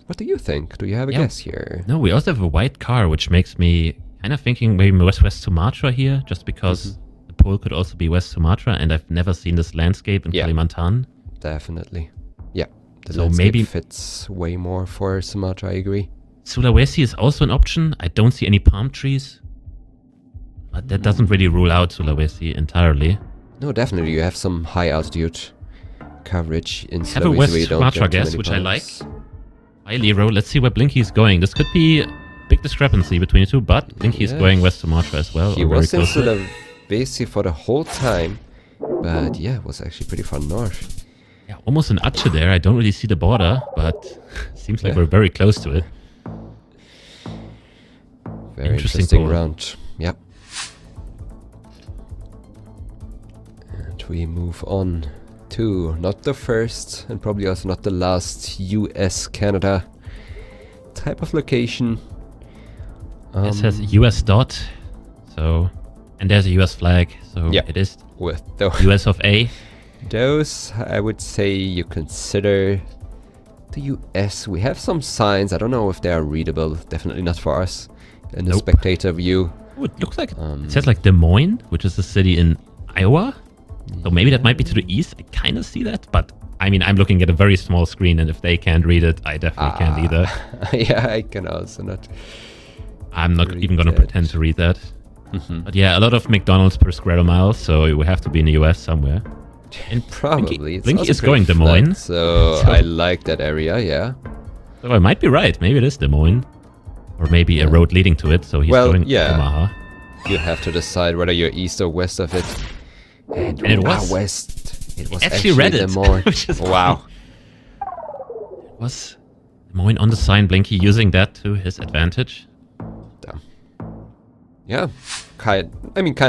What do you think? Do you have a guess here? No, we also have a white car, which makes me kind of thinking maybe West Sumatra here, just because the pole could also be West Sumatra, and I've never seen this landscape in Kalimantan. Definitely. Yeah. The So landscape maybe fits way more for Sumatra, I agree. Sulawesi is also an option. I don't see any palm trees. But that doesn't really rule out Sulawesi entirely. No, definitely. You have some high altitude coverage in Sulawesi. Have a West where you don't Sumatra get too guess, many which I like. palms. Hi, Leero. Let's see where Blinky is going. This could be a big discrepancy between the two, but Blinky is going West Sumatra as well. He or very was in close to it. Sulawesi for the whole time, but yeah, it was actually pretty far north. Yeah, almost an Aceh there. I don't really see the border, but seems like we're very close to it. Very Interesting interesting poll. round. Yep. And we move on to not the first and probably also not the last US-Canada type of location. It says US dot, so, and there's a US flag, so Yeah. it is With the US of A. those, I would say you consider the US. We have some signs. I don't know if they are readable. Definitely not for us in the Nope. spectator view. Oh, it looks like it says like Des Moines, which is a city in Iowa. So maybe that might be to the east. I kind of see that, but I mean, I'm looking at a very small screen, and if they can't read it, I definitely can't either. Yeah, I can also not. I'm not read even going to that. pretend to read that. But yeah, a lot of McDonald's per square mile, so we have to be in the US somewhere. And Probably. It's Blinky also is going pretty Des flat, Moines. so I like that area, yeah. So I might be right. Maybe it is Des Moines. Or maybe a road leading to it, so he's going Omaha. You have to decide whether you're east or west of it. And it we are was. west. It was Actually read Des it, Moines. which is Wow. It was Des Moines on the sign, Blinky using that to his advantage. Damn. Yeah. Kind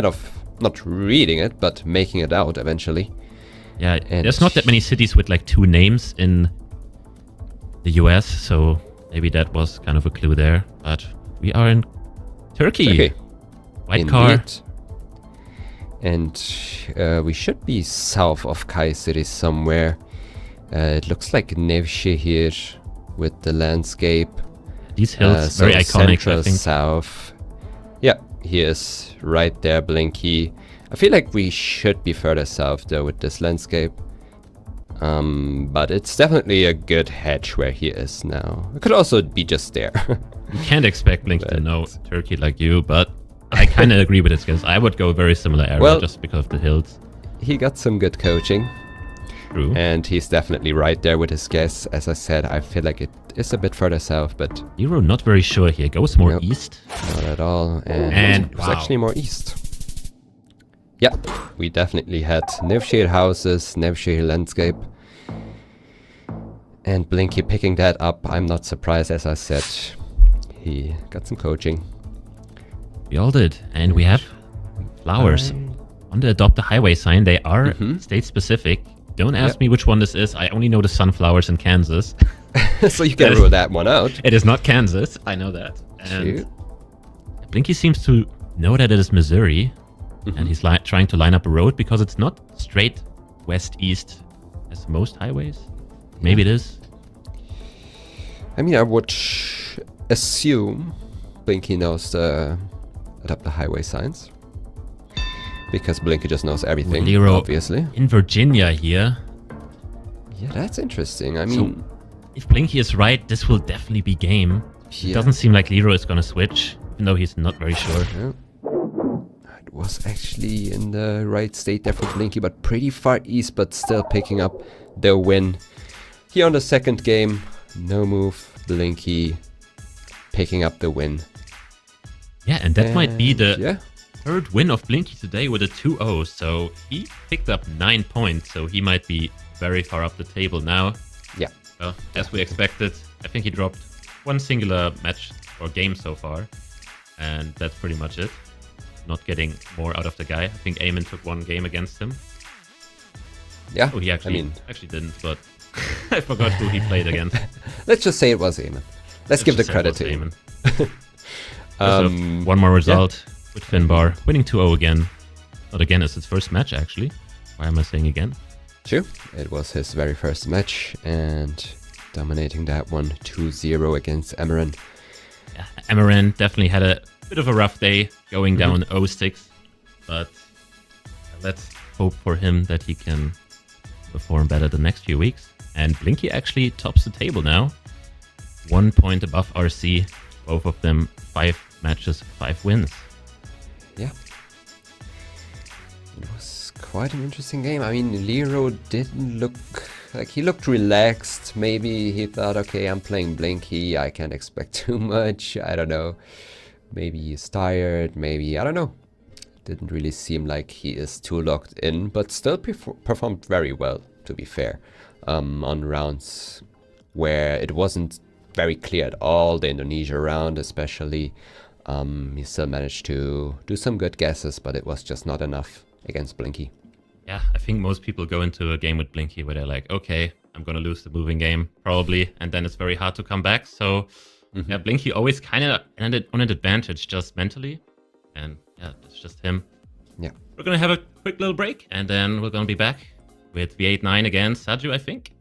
of not reading it, but making it out eventually. Yeah, And- there's not that many cities with like two names in the US, so maybe that was kind of a clue there. But we are in Turkey. Okay. White car. Indeed. And we should be south of Kayseri somewhere. It looks like Nevşehir with the landscape. These hills, So very iconic, central I think. south. Yeah, he is right there, Blinky. I feel like we should be further south though with this landscape. But it's definitely a good hedge where he is now. It could also be just there. You can't expect Blink to But- know Turkey like you, but I kind of agree with this guess. I would go a very similar area Well- just because of the hills. He got some good coaching. True. And he's definitely right there with his guess. As I said, I feel like it is a bit further south, but Leero not very sure here. Goes more Nope. east. not at all. And And it was wow. actually more east. Yeah, we definitely had Nevşehir houses, Nevşehir landscape. And Blinky picking that up, I'm not surprised, as I said. He got some coaching. We all did. And we have flowers. On the Adopt a Highway sign, they are state specific. Don't ask Yep. me which one this is. I only know the sunflowers in Kansas. So you can rule that one out. It is not Kansas. I know that. And Shoot. Blinky seems to know that it is Missouri. And he's trying to line up a road because it's not straight west-east as most highways. Maybe it is. I mean, I would assume Blinky knows the Adopt the Highway signs. Because Blinky just knows everything, Leero obviously. in Virginia here. Yeah, that's interesting. I mean, If Blinky is right, this will definitely be game. It yeah. doesn't seem like Leero is going to switch, even though he's not very sure. Yeah. It was actually in the right state there for Blinky, but pretty far east, but still picking up the win. Here on the second game, no move, Blinky picking up the win. Yeah, and that might be the Yeah, third win of Blinky today with a 2-0. So he picked up 9 points, so he might be very far up the table now. yeah. Well, as we expected, I think he dropped one singular match or game so far. And that's pretty much it. Not getting more out of the guy. I think Eamon took one game against him. Yeah, Oh, he actually didn't, but I forgot who he played against. let's just say it was Eamon. Let's give the credit to Eamon. Eamon. One more result with Finbar winning 2-0 again. Not again, it's his first match actually. Why am I saying again? True, it was his very first match and dominating that one 2-0 against Amerain. Yeah, Amerain definitely had a bit of a rough day going down 0-6, but let's hope for him that he can perform better the next few weeks. And Blinky actually tops the table now. 1 point above RC. Both of them 5 matches, 5 wins. Yeah. It was quite an interesting game. I mean, Leero didn't look like he looked relaxed. Maybe he thought, okay, I'm playing Blinky, I can't expect too much. I don't know. Maybe he's tired, maybe, I don't know. Didn't really seem like he is too locked in, but still performed very well, to be fair. On rounds where it wasn't very clear at all, the Indonesia round especially. He still managed to do some good guesses, but it was just not enough against Blinky. Yeah, I think most people go into a game with Blinky where they're like, okay, I'm going to lose the moving game, probably. And then it's very hard to come back. So, yeah, Blinky always kind of ended on an advantage just mentally. And yeah, that's just him. Yeah. We're going to have a quick little break. And then we're going to be back with V8-9 against Saztu, I think.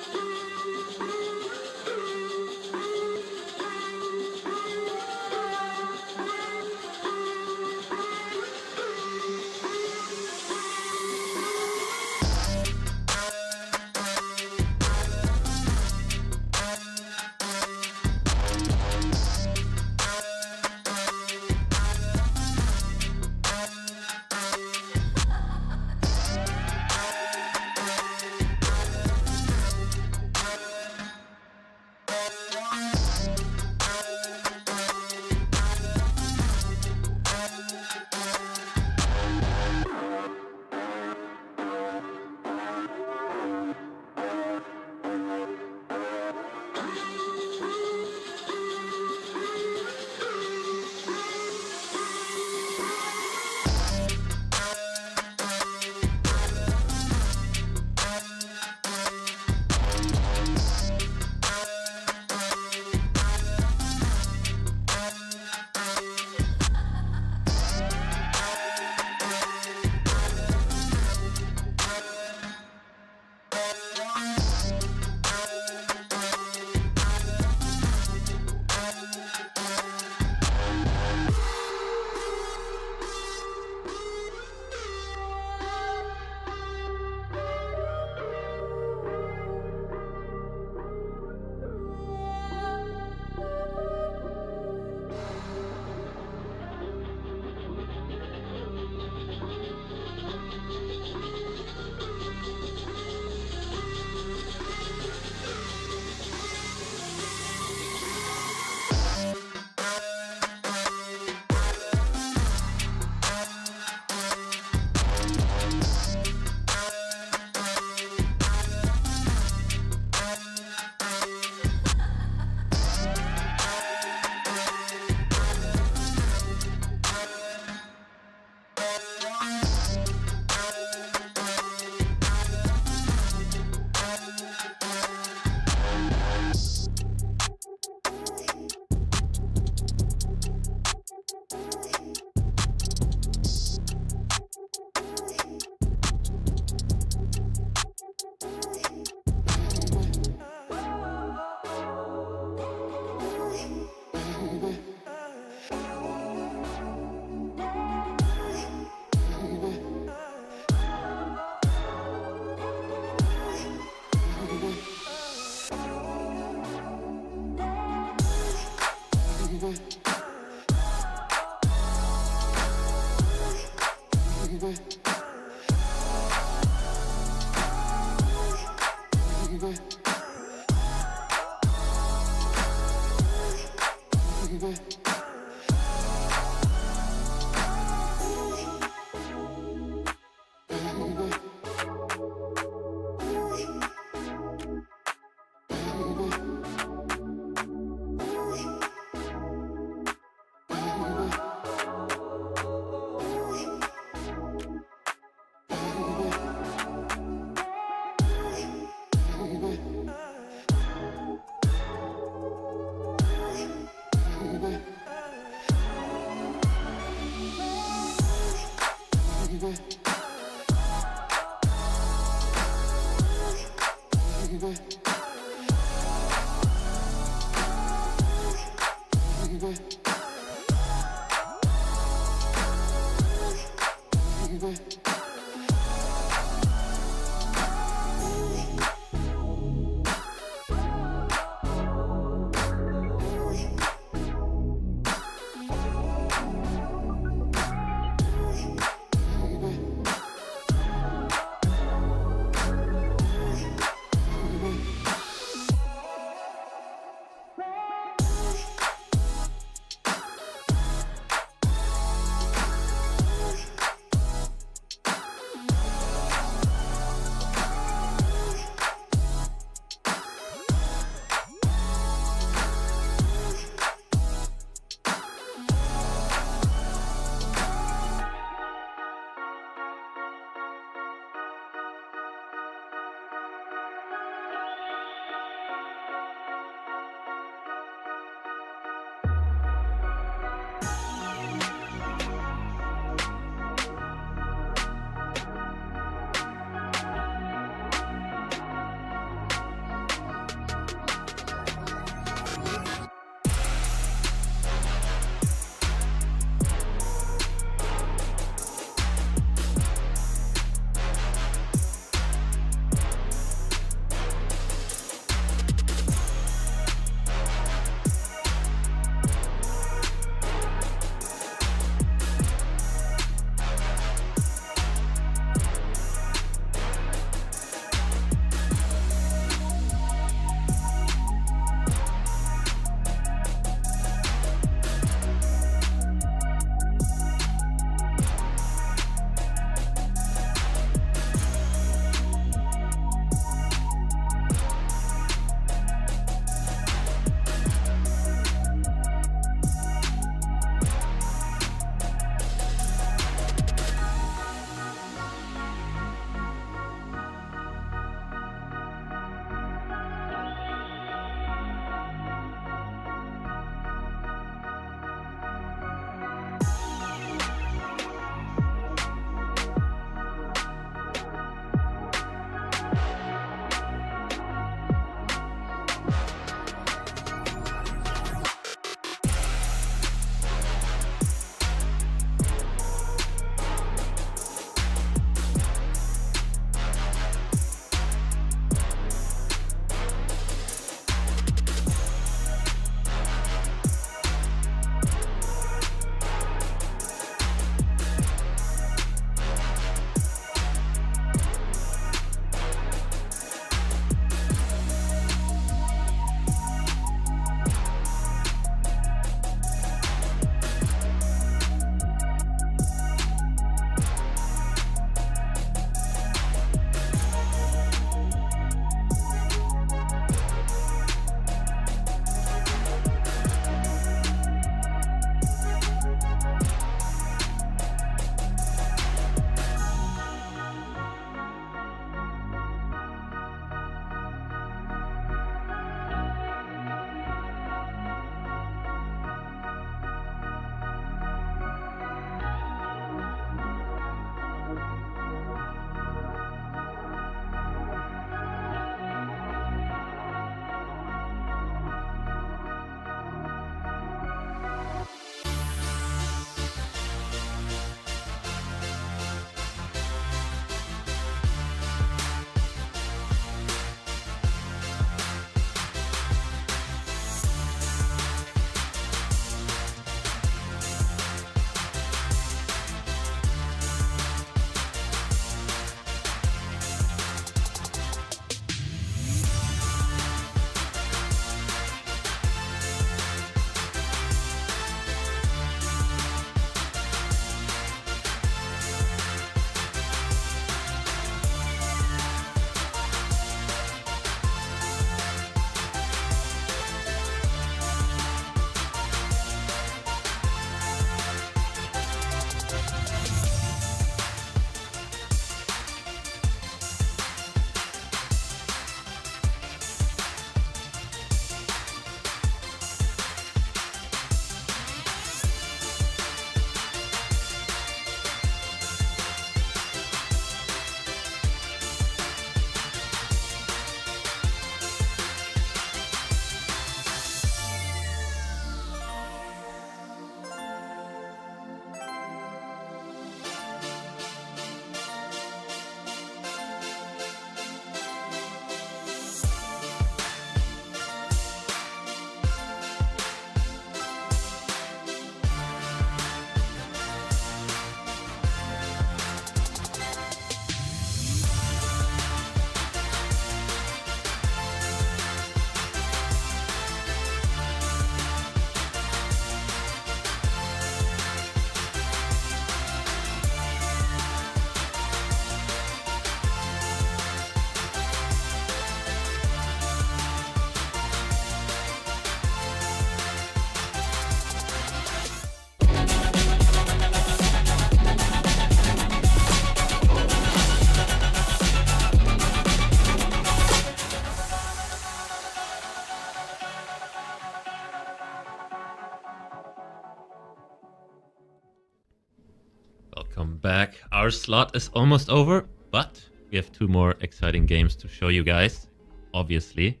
Welcome back. Our slot is almost over, but we have 2 more exciting games to show you guys, obviously.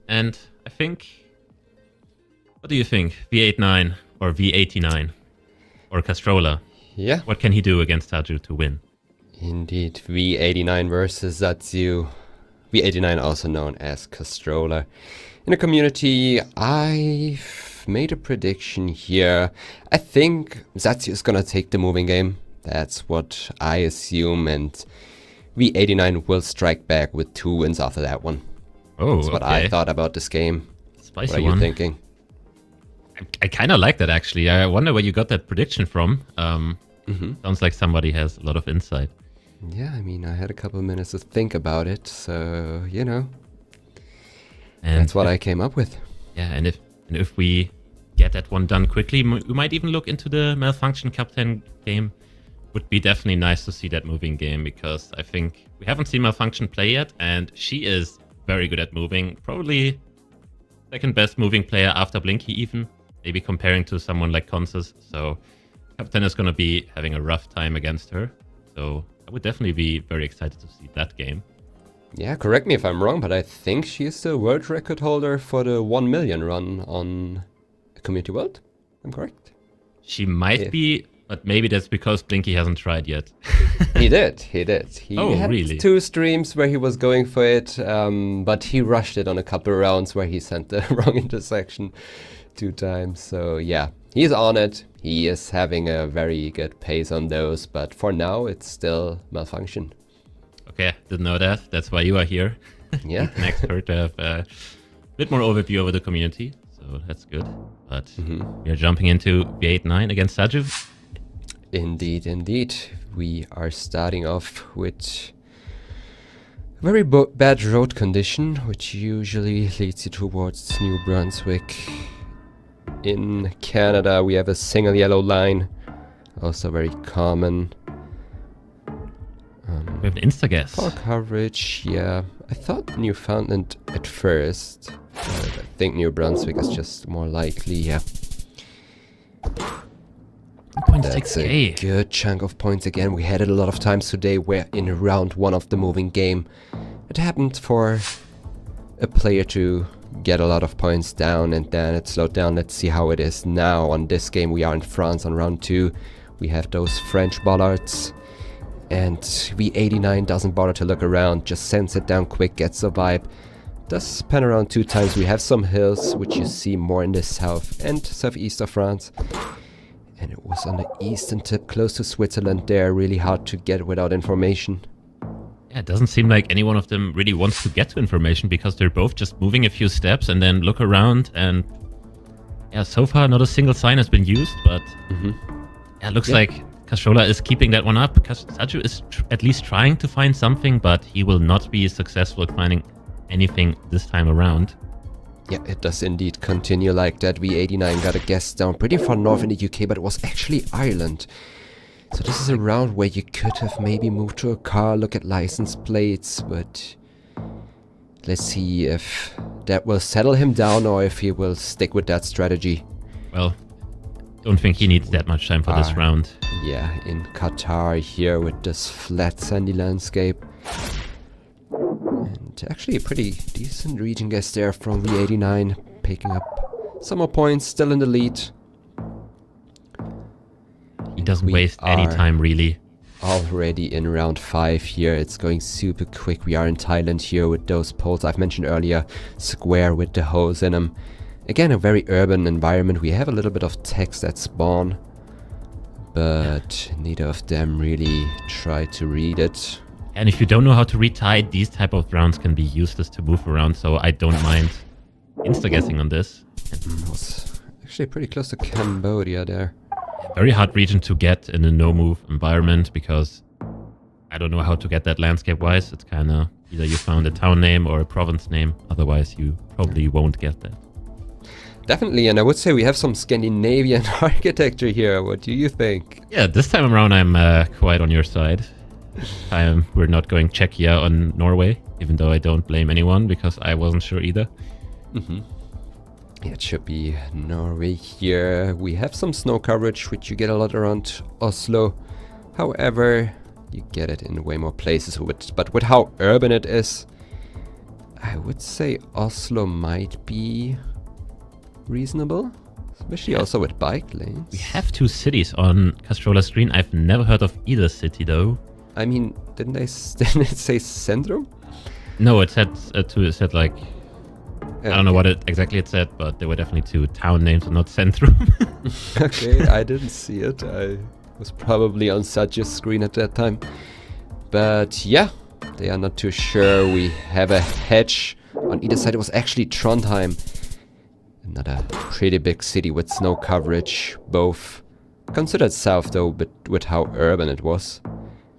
And I think... What do you think? V89 or V89? Or Castrola? Yeah. What can he do against Saztu to win? Indeed, V89 versus Saztu. V89 also known as Castrola. In the community, I've made a prediction here. I think Saztu is gonna take the moving game. That's what I assume, and V89 will strike back with 2 wins after that one. Oh, that's what I thought about this game. Spicy what are you thinking? I kind of like that, actually. I wonder where you got that prediction from. Sounds like somebody has a lot of insight. Yeah, I mean, I had a couple of minutes to think about it, so, you know. And that's what I came up with. Yeah, and if we get that one done quickly, we might even look into the Malfunction Captain game. Would be definitely nice to see that moving game, because I think we haven't seen Malfunction play yet, and she is very good at moving. Probably second best moving player after Blinky even, maybe comparing to someone like Consus. So Captain is going to be having a rough time against her. So I would definitely be very excited to see that game. Yeah, correct me if I'm wrong, but I think she is the world record holder for the 1 million run on Community World. I'm correct? She might be, but maybe that's because Blinky hasn't tried yet. He did. He had really? 2 streams where he was going for it, but he rushed it on a couple of rounds where he sent the wrong intersection 2 times. So yeah, he's on it. He is having a very good pace on those, but for now it's still Malfunction. Okay, didn't know that. That's why you are here. Yeah. An expert to have a bit more overview over the community. So that's good. But we are jumping into V89 against Saztu. Indeed. We are starting off with very bad road condition, which usually leads you towards New Brunswick. In Canada, we have a single yellow line, also very common. We have an insta-guess. For coverage, yeah. I thought Newfoundland at first, but I think New Brunswick is just more likely, yeah. That's a good chunk of points again. We had it a lot of times today where in round 1 of the moving game, it happened for a player to get a lot of points down and then it slowed down. Let's see how it is now on this game. We are in France on round 2. We have those French bollards. And V89 doesn't bother to look around, just sends it down quick, gets the vibe. Does pan around 2 times. We have some hills, which you see more in the south and southeast of France. And it was on the eastern tip, close to Switzerland there, really hard to get without information. Yeah, it doesn't seem like any one of them really wants to get to information, because they're both just moving a few steps and then look around, and yeah, so far not a single sign has been used, but yeah, it looks like Castrola is keeping that one up. Saztu is at least trying to find something, but he will not be successful at finding anything this time around. Yeah, it does indeed continue like that. V89 got a guess down pretty far north in the UK, but it was actually Ireland. So this is a round where you could have maybe moved to a car, look at license plates, but let's see if that will settle him down or if he will stick with that strategy. Well, don't think he needs that much time for this round. Yeah, in Qatar here with this flat sandy landscape. And actually a pretty decent region guess there from V89, picking up some more points, still in the lead. He doesn't waste any time, really. Already in round 5 here. It's going super quick. We are in Thailand here with those poles I've mentioned earlier, square with the holes in them. Again, a very urban environment. We have a little bit of text at spawn, but neither of them really try to read it. And if you don't know how to read Thai, these type of rounds can be useless to move around, so I don't mind insta-guessing on this. It was actually pretty close to Cambodia there. Very hard region to get in a no-move environment, because I don't know how to get that landscape-wise. It's kind of either you found a town name or a province name, otherwise you probably won't get that. Definitely, and I would say we have some Scandinavian architecture here. What do you think? Yeah, this time around I'm quite on your side. We're not going Czechia on Norway, even though I don't blame anyone, because I wasn't sure either. Yeah, it should be Norway here. We have some snow coverage, which you get a lot around Oslo. However, you get it in way more places. But with how urban it is, I would say Oslo might be reasonable. Especially also with bike lanes. We have 2 cities on Castrola's screen. I've never heard of either city though. I mean, didn't it say Centrum? No, it said it said like I don't know what exactly it said, but there were definitely 2 town names and not Centrum. Okay, I didn't see it. I was probably on Satya's screen at that time. But yeah, they are not too sure. We have a hedge on either side. It was actually Trondheim. Another pretty big city with snow coverage. Both considered south though, but with how urban it was.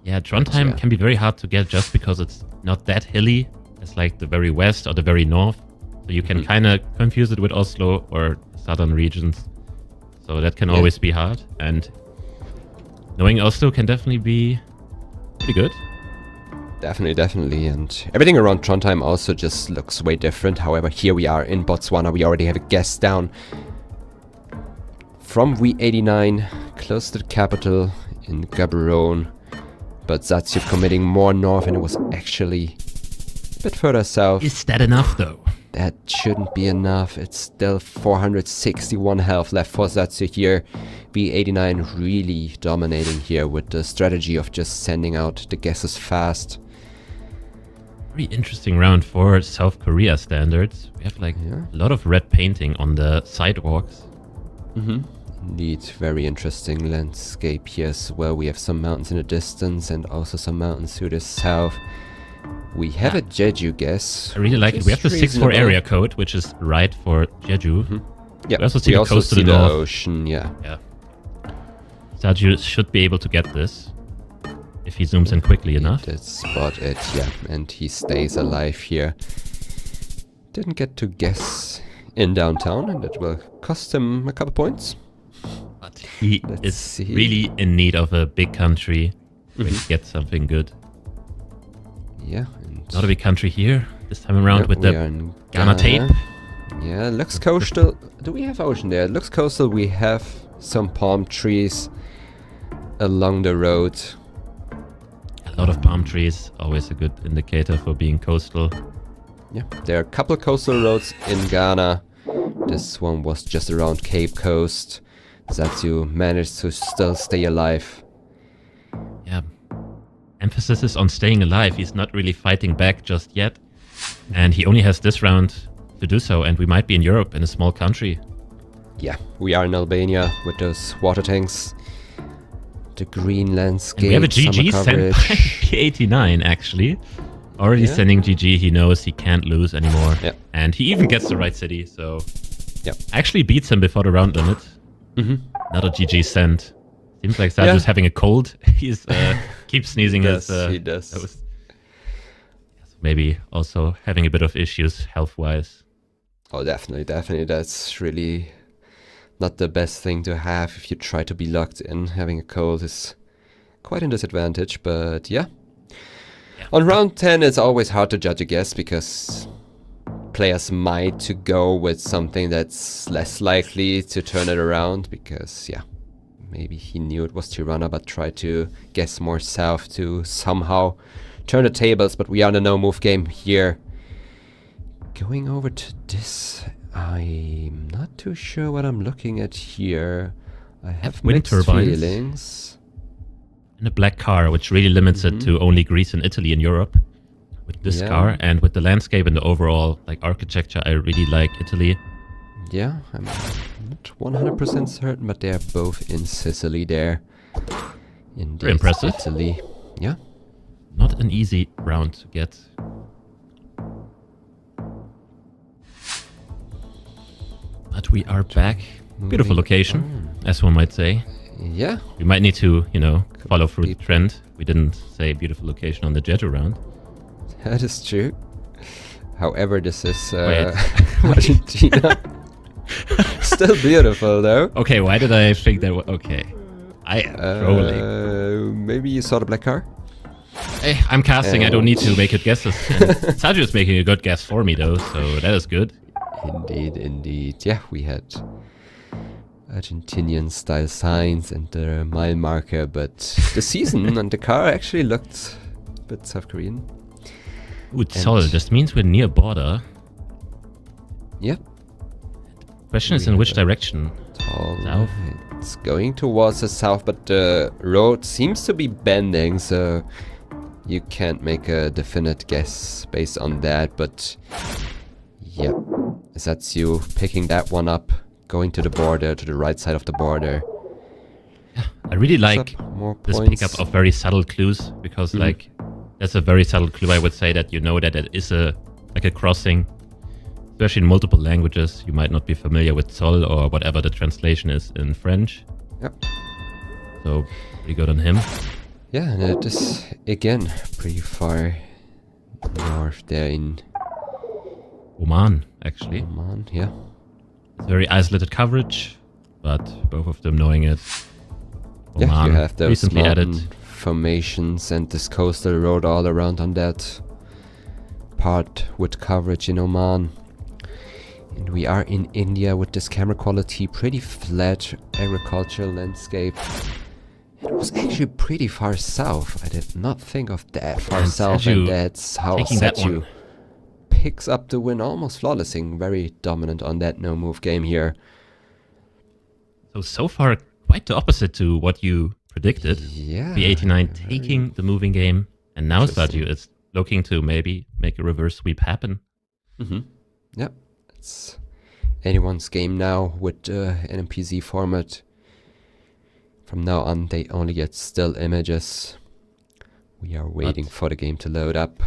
Yeah, Trondheim can be very hard to get just because it's not that hilly. It's like the very west or the very north. So you can kind of confuse it with Oslo or southern regions. So that can always be hard. And knowing Oslo can definitely be pretty good. Definitely. And everything around Trondheim also just looks way different. However, here we are in Botswana. We already have a guest down from V89, close to the capital in Gaborone. But Saztu committing more north, and it was actually a bit further south. Is that enough though? That shouldn't be enough. It's still 461 health left for Saztu here. V89 really dominating here with the strategy of just sending out the guesses fast. Very interesting round for South Korea standards. We have like a lot of red painting on the sidewalks. Indeed, very interesting landscape here as well. We have some mountains in the distance and also some mountains to the south. We have a Jeju guess. I really like it. We have the 6-4 area code, which is right for Jeju. Yeah, we also see the coast to the north. Ocean, yeah. Saztu should be able to get this if he zooms in quickly enough. Did spot it, yeah, and he stays alive here. Didn't get to guess in downtown, and that will cost him a couple points. But he is really in need of a big country where he gets something good. Yeah. Not a big country here this time around with the Ghana tape. Yeah, looks coastal. Do we have ocean there? It looks coastal. We have some palm trees along the road. A lot of palm trees, always a good indicator for being coastal. Yeah, there are a couple of coastal roads in Ghana. This one was just around Cape Coast. Saztu managed to still stay alive. Yeah. Emphasis is on staying alive. He's not really fighting back just yet. And he only has this round to do so. And we might be in Europe, in a small country. Yeah, we are in Albania with those water tanks. The green landscape. And we have a GG sent by P89, actually. Already sending GG. He knows he can't lose anymore. Yeah. And he even gets the right city. So actually beats him before the round limit. Another GG sent. Seems like Saztu's having a cold. He's keeps sneezing. He does. So maybe also having a bit of issues health-wise. Oh, definitely. That's really not the best thing to have if you try to be locked in. Having a cold is quite a disadvantage, but yeah. On round 10, it's always hard to judge a guess because players might to go with something that's less likely to turn it around because, maybe he knew it was Tirana but tried to guess more south to somehow turn the tables, but we are in a no-move game here. Going over to this, I'm not too sure what I'm looking at here. I have wind mixed turbines. feelings. And a black car, which really limits it to only Greece and Italy in Europe. With this car and with the landscape and the overall architecture, I really like Italy. Yeah, I'm not 100% certain, but they're both in Sicily there. Very impressive. Italy. Yeah. Not an easy round to get. But we are back. Beautiful location, as one might say. Yeah. We might need to, follow through the trend. We didn't say beautiful location on the Jeju round. That is true. However, this is Wait. Argentina. Still beautiful, though. Okay, why did I think that? Okay. I am trolling. Maybe you saw the black car? Hey, I'm casting. I don't need to make good guesses. Saztu is making a good guess for me, though, so that is good. Indeed. Yeah, we had Argentinian style signs and the mile marker, but the season and the car actually looked a bit South Korean. Ooh, Seoul. This means we're near border. Yep. Question is in which direction? South? It's going towards the south, but the road seems to be bending, so you can't make a definite guess based on that, but yep. That's you picking that one up, going to the border, to the right side of the border. Yeah, I really like this pickup of very subtle clues, because like that's a very subtle clue. I would say that you know that it is a crossing, especially in multiple languages. You might not be familiar with Sol or whatever the translation is in French. Yep. So pretty good on him. Yeah, and it is again pretty far north there in Oman, actually. Oman, yeah. It's very isolated coverage, but both of them knowing it. Oman, yeah, you have those recently mountain added formations and this coastal road all around on that part with coverage in Oman. And we are in India with this camera quality, pretty flat agricultural landscape. It was actually pretty far south. I did not think of that far south, and that's how Saztu picks up the win almost flawlessly. Very dominant on that no-move game here. So far, quite the opposite to what you predicted. Yeah. B89 taking the moving game, and now Saztu is looking to maybe make a reverse sweep happen. Yep. It's anyone's game now with an NPC format. From now on, they only get still images. We are waiting for the game to load up.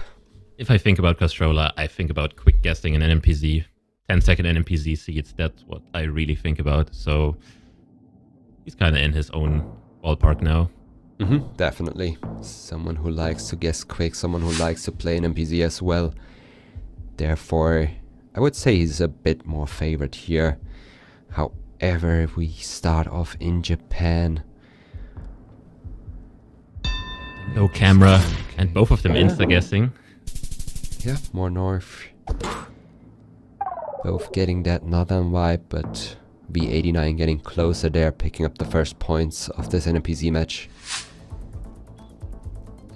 If I think about Castrola, I think about quick guessing an NPC. 10-second NPC seeds, that's what I really think about. So he's kind of in his own ballpark now. Definitely. Someone who likes to guess quick, someone who likes to play an NPC as well. Therefore, I would say he's a bit more favored here. However, if we start off in Japan... No camera, and both of them insta-guessing. Yeah, more north. Both getting that northern vibe, but B89 getting closer there, picking up the first points of this NPC match.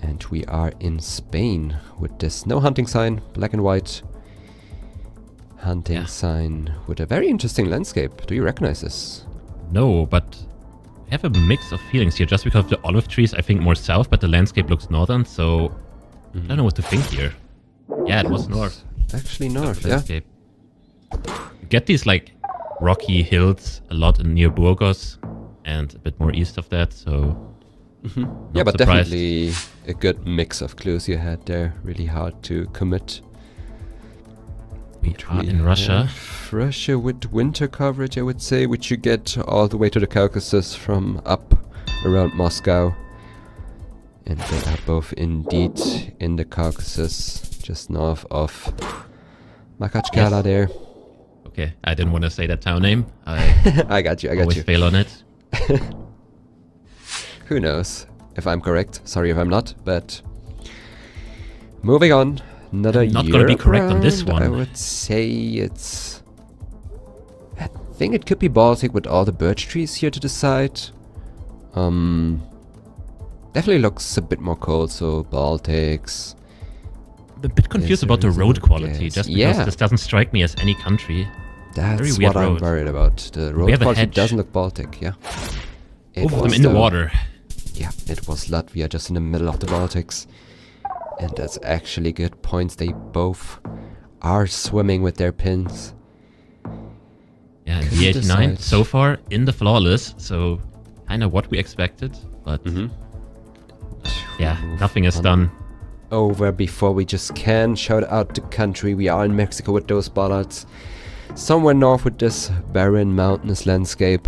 And we are in Spain with this no hunting sign, black and white. Hunting sign with a very interesting landscape. Do you recognize this? No, but I have a mix of feelings here. Just because of the olive trees, I think more south, but the landscape looks northern, so I don't know what to think here. Yeah, it was north. Actually north, yeah. You get these like rocky hills a lot near Burgos and a bit more east of that, so yeah, but surprised. Definitely a good mix of clues you had there. Really hard to commit. We are in Russia. Russia with winter coverage, I would say, which you get all the way to the Caucasus from up around Moscow. And they are both indeed in the Caucasus, just north of Makhachkala there. Okay, I didn't want to say that town name. I got you, always fail on it. Who knows if I'm correct? Sorry if I'm not, but moving on. Another I'm not going to be correct on this one. I would say it's... I think it could be Baltic with all the birch trees here to the side. Definitely looks a bit more cold, so Baltics. I'm a bit confused about the road quality, just because this doesn't strike me as any country. That's what I'm worried about. The road quality doesn't look Baltic, yeah. Both of them in the water. Yeah, it was Latvia just in the middle of the Baltics. And that's actually good points. They both are swimming with their pins. Yeah, and B89 so far in the flawless, so kind of what we expected, but yeah, nothing is done. Over before we just can. Shout out the country. We are in Mexico with those bollards. Somewhere north with this barren mountainous landscape.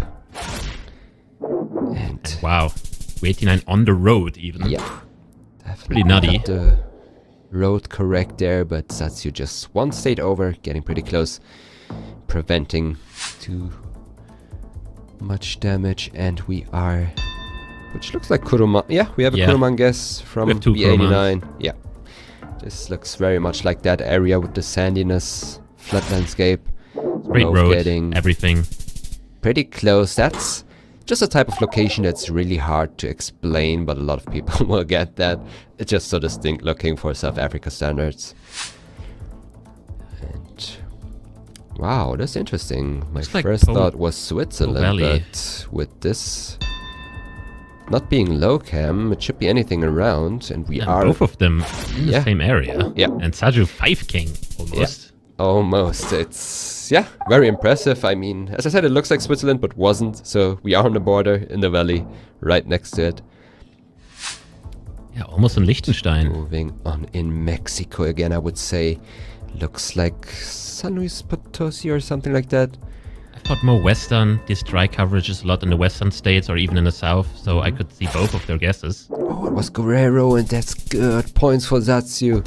And wow, B89 on the road even. Yeah. Pretty nutty. Got the road correct there, but Saztu just one state over, getting pretty close, preventing too much damage, and we are, which looks like Kuruman. Yeah, we have a Kuruman guess from B89. Yeah, this looks very much like that area with the sandiness, flat landscape. Straight road, everything. pretty close. That's just a type of location that's really hard to explain, but a lot of people will get that. It's just so distinct looking for South Africa standards. And wow, that's interesting. My first thought was Switzerland, but with this not being low cam, it should be anything around, and we are both of them in the same area. Yeah. And Saztu 5 king almost. Yeah. Almost. It's, yeah, very impressive. I mean, as I said, it looks like Switzerland, but wasn't. So we are on the border in the valley, right next to it. Yeah, almost in Liechtenstein. Moving on in Mexico again, I would say. Looks like San Luis Potosi or something like that. I thought more western. This dry coverage is a lot in the western states or even in the south, so I could see both of their guesses. Oh, it was Guerrero, and that's good. Points for Saztu.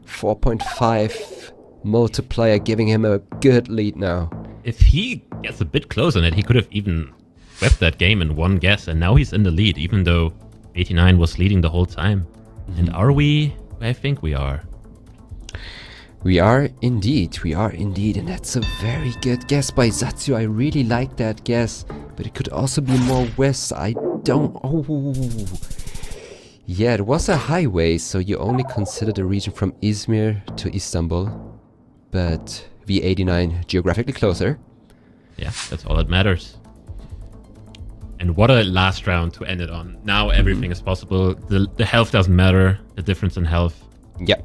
4.5 multiplier, giving him a good lead now. If he gets a bit close on it, he could have even swept that game in one guess, and now he's in the lead, even though 89 was leading the whole time. And are we? I think we are. We are indeed, and that's a very good guess by Saztu. I really like that guess, but it could also be more west. I don't... Oh. Yeah, it was a highway, so you only consider the region from Izmir to Istanbul. But V89 geographically closer. Yeah, that's all that matters. And what a last round to end it on. Now everything is possible. The health doesn't matter. The difference in health. Yeah.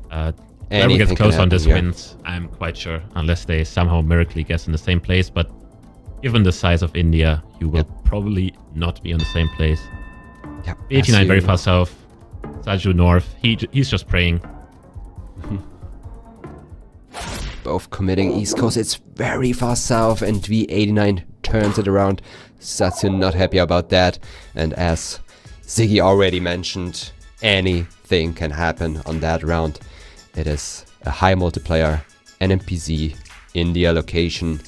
Whoever gets close on this wins, I'm quite sure. Unless they somehow miraculously guess in the same place. But given the size of India, you will probably not be on the same place. Yeah. V89 very far south. Saztu north. He's just praying. Both committing East Coast. It's very far south, and V89 turns it around. Saztu not happy about that. And as Ziggy already mentioned, anything can happen on that round. It is a high multiplier, NMPZ, India location,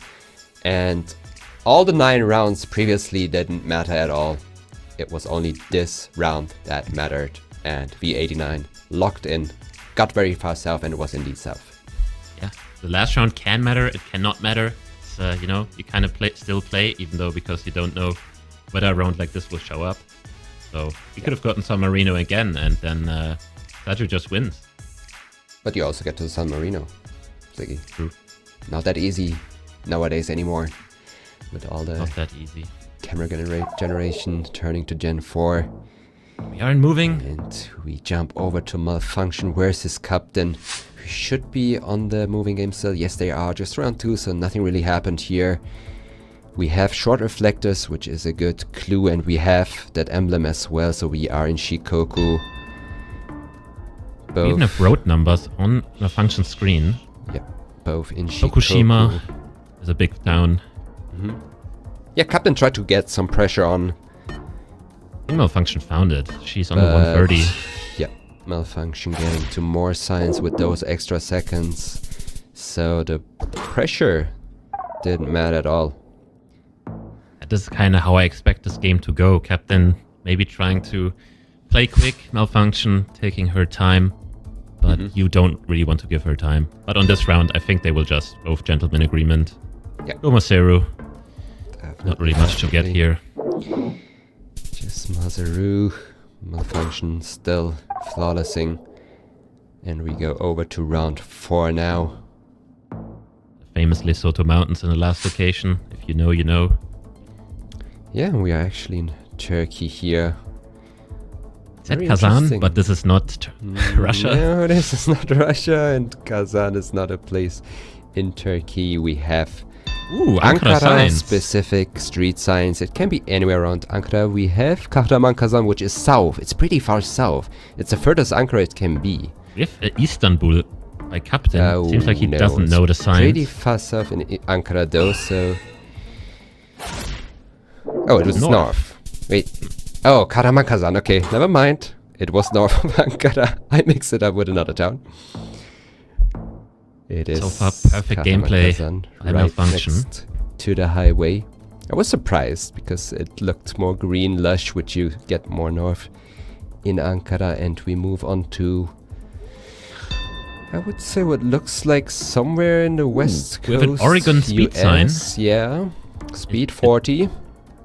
and all the 9 rounds previously didn't matter at all. It was only this round that mattered, and V89 locked in, got very far south, and it was indeed south. Yeah, the last round can matter, it cannot matter. It's, you know, you kind of still play, even though because you don't know whether a round like this will show up. So you could have gotten San Marino again, and then Saztu just wins. But you also get to San Marino, Ziggy. True. Not that easy nowadays anymore. With all the not that easy. Camera generation turning to Gen 4. We are moving. And we jump over to Malfunction. Where's his captain? Who should be on the moving game still. Yes, they are. Just round 2, so nothing really happened here. We have short reflectors, which is a good clue. And we have that emblem as well, so we are in Shikoku. We even have road numbers on the function screen. Yeah, both in Shikoku. Fukushima is a big town. Yeah, Captain tried to get some pressure on. I think Malfunction found it. She's on the 130. Yeah, Malfunction getting to more science with those extra seconds. So the pressure didn't matter at all. This is kind of how I expect this game to go. Captain maybe trying to play quick, Malfunction taking her time. But you don't really want to give her time. But on this round, I think they will just both gentleman agreement. Yeah. Go Maseru. Not really much to get here. Just Maseru. Malfunction still flawlessing. And we go over to round 4 now. The famous Lesotho Mountains in the last location. If you know, you know. Yeah, we are actually in Turkey here. It's at Kazan, but this is not Russia. No, this is not Russia, and Kazan is not a place in Turkey. We have Ankara specific street signs. It can be anywhere around Ankara. We have Kahraman Kazan, which is south. It's pretty far south. It's the furthest Ankara it can be. We have Istanbul by Captain. Seems like he doesn't know the signs. Pretty far south in Ankara though, so... Oh, it was north. Wait. Oh, Kahraman Kazan. Okay, never mind. It was north of Ankara. I mixed it up with another town. It is so far perfect gameplay. Right Malfunction next to the highway. I was surprised because it looked more green, lush, which you get more north in Ankara, and we move on to, I would say, what looks like somewhere in the west coast. We have an Oregon speed sign. Yeah. Speed 40.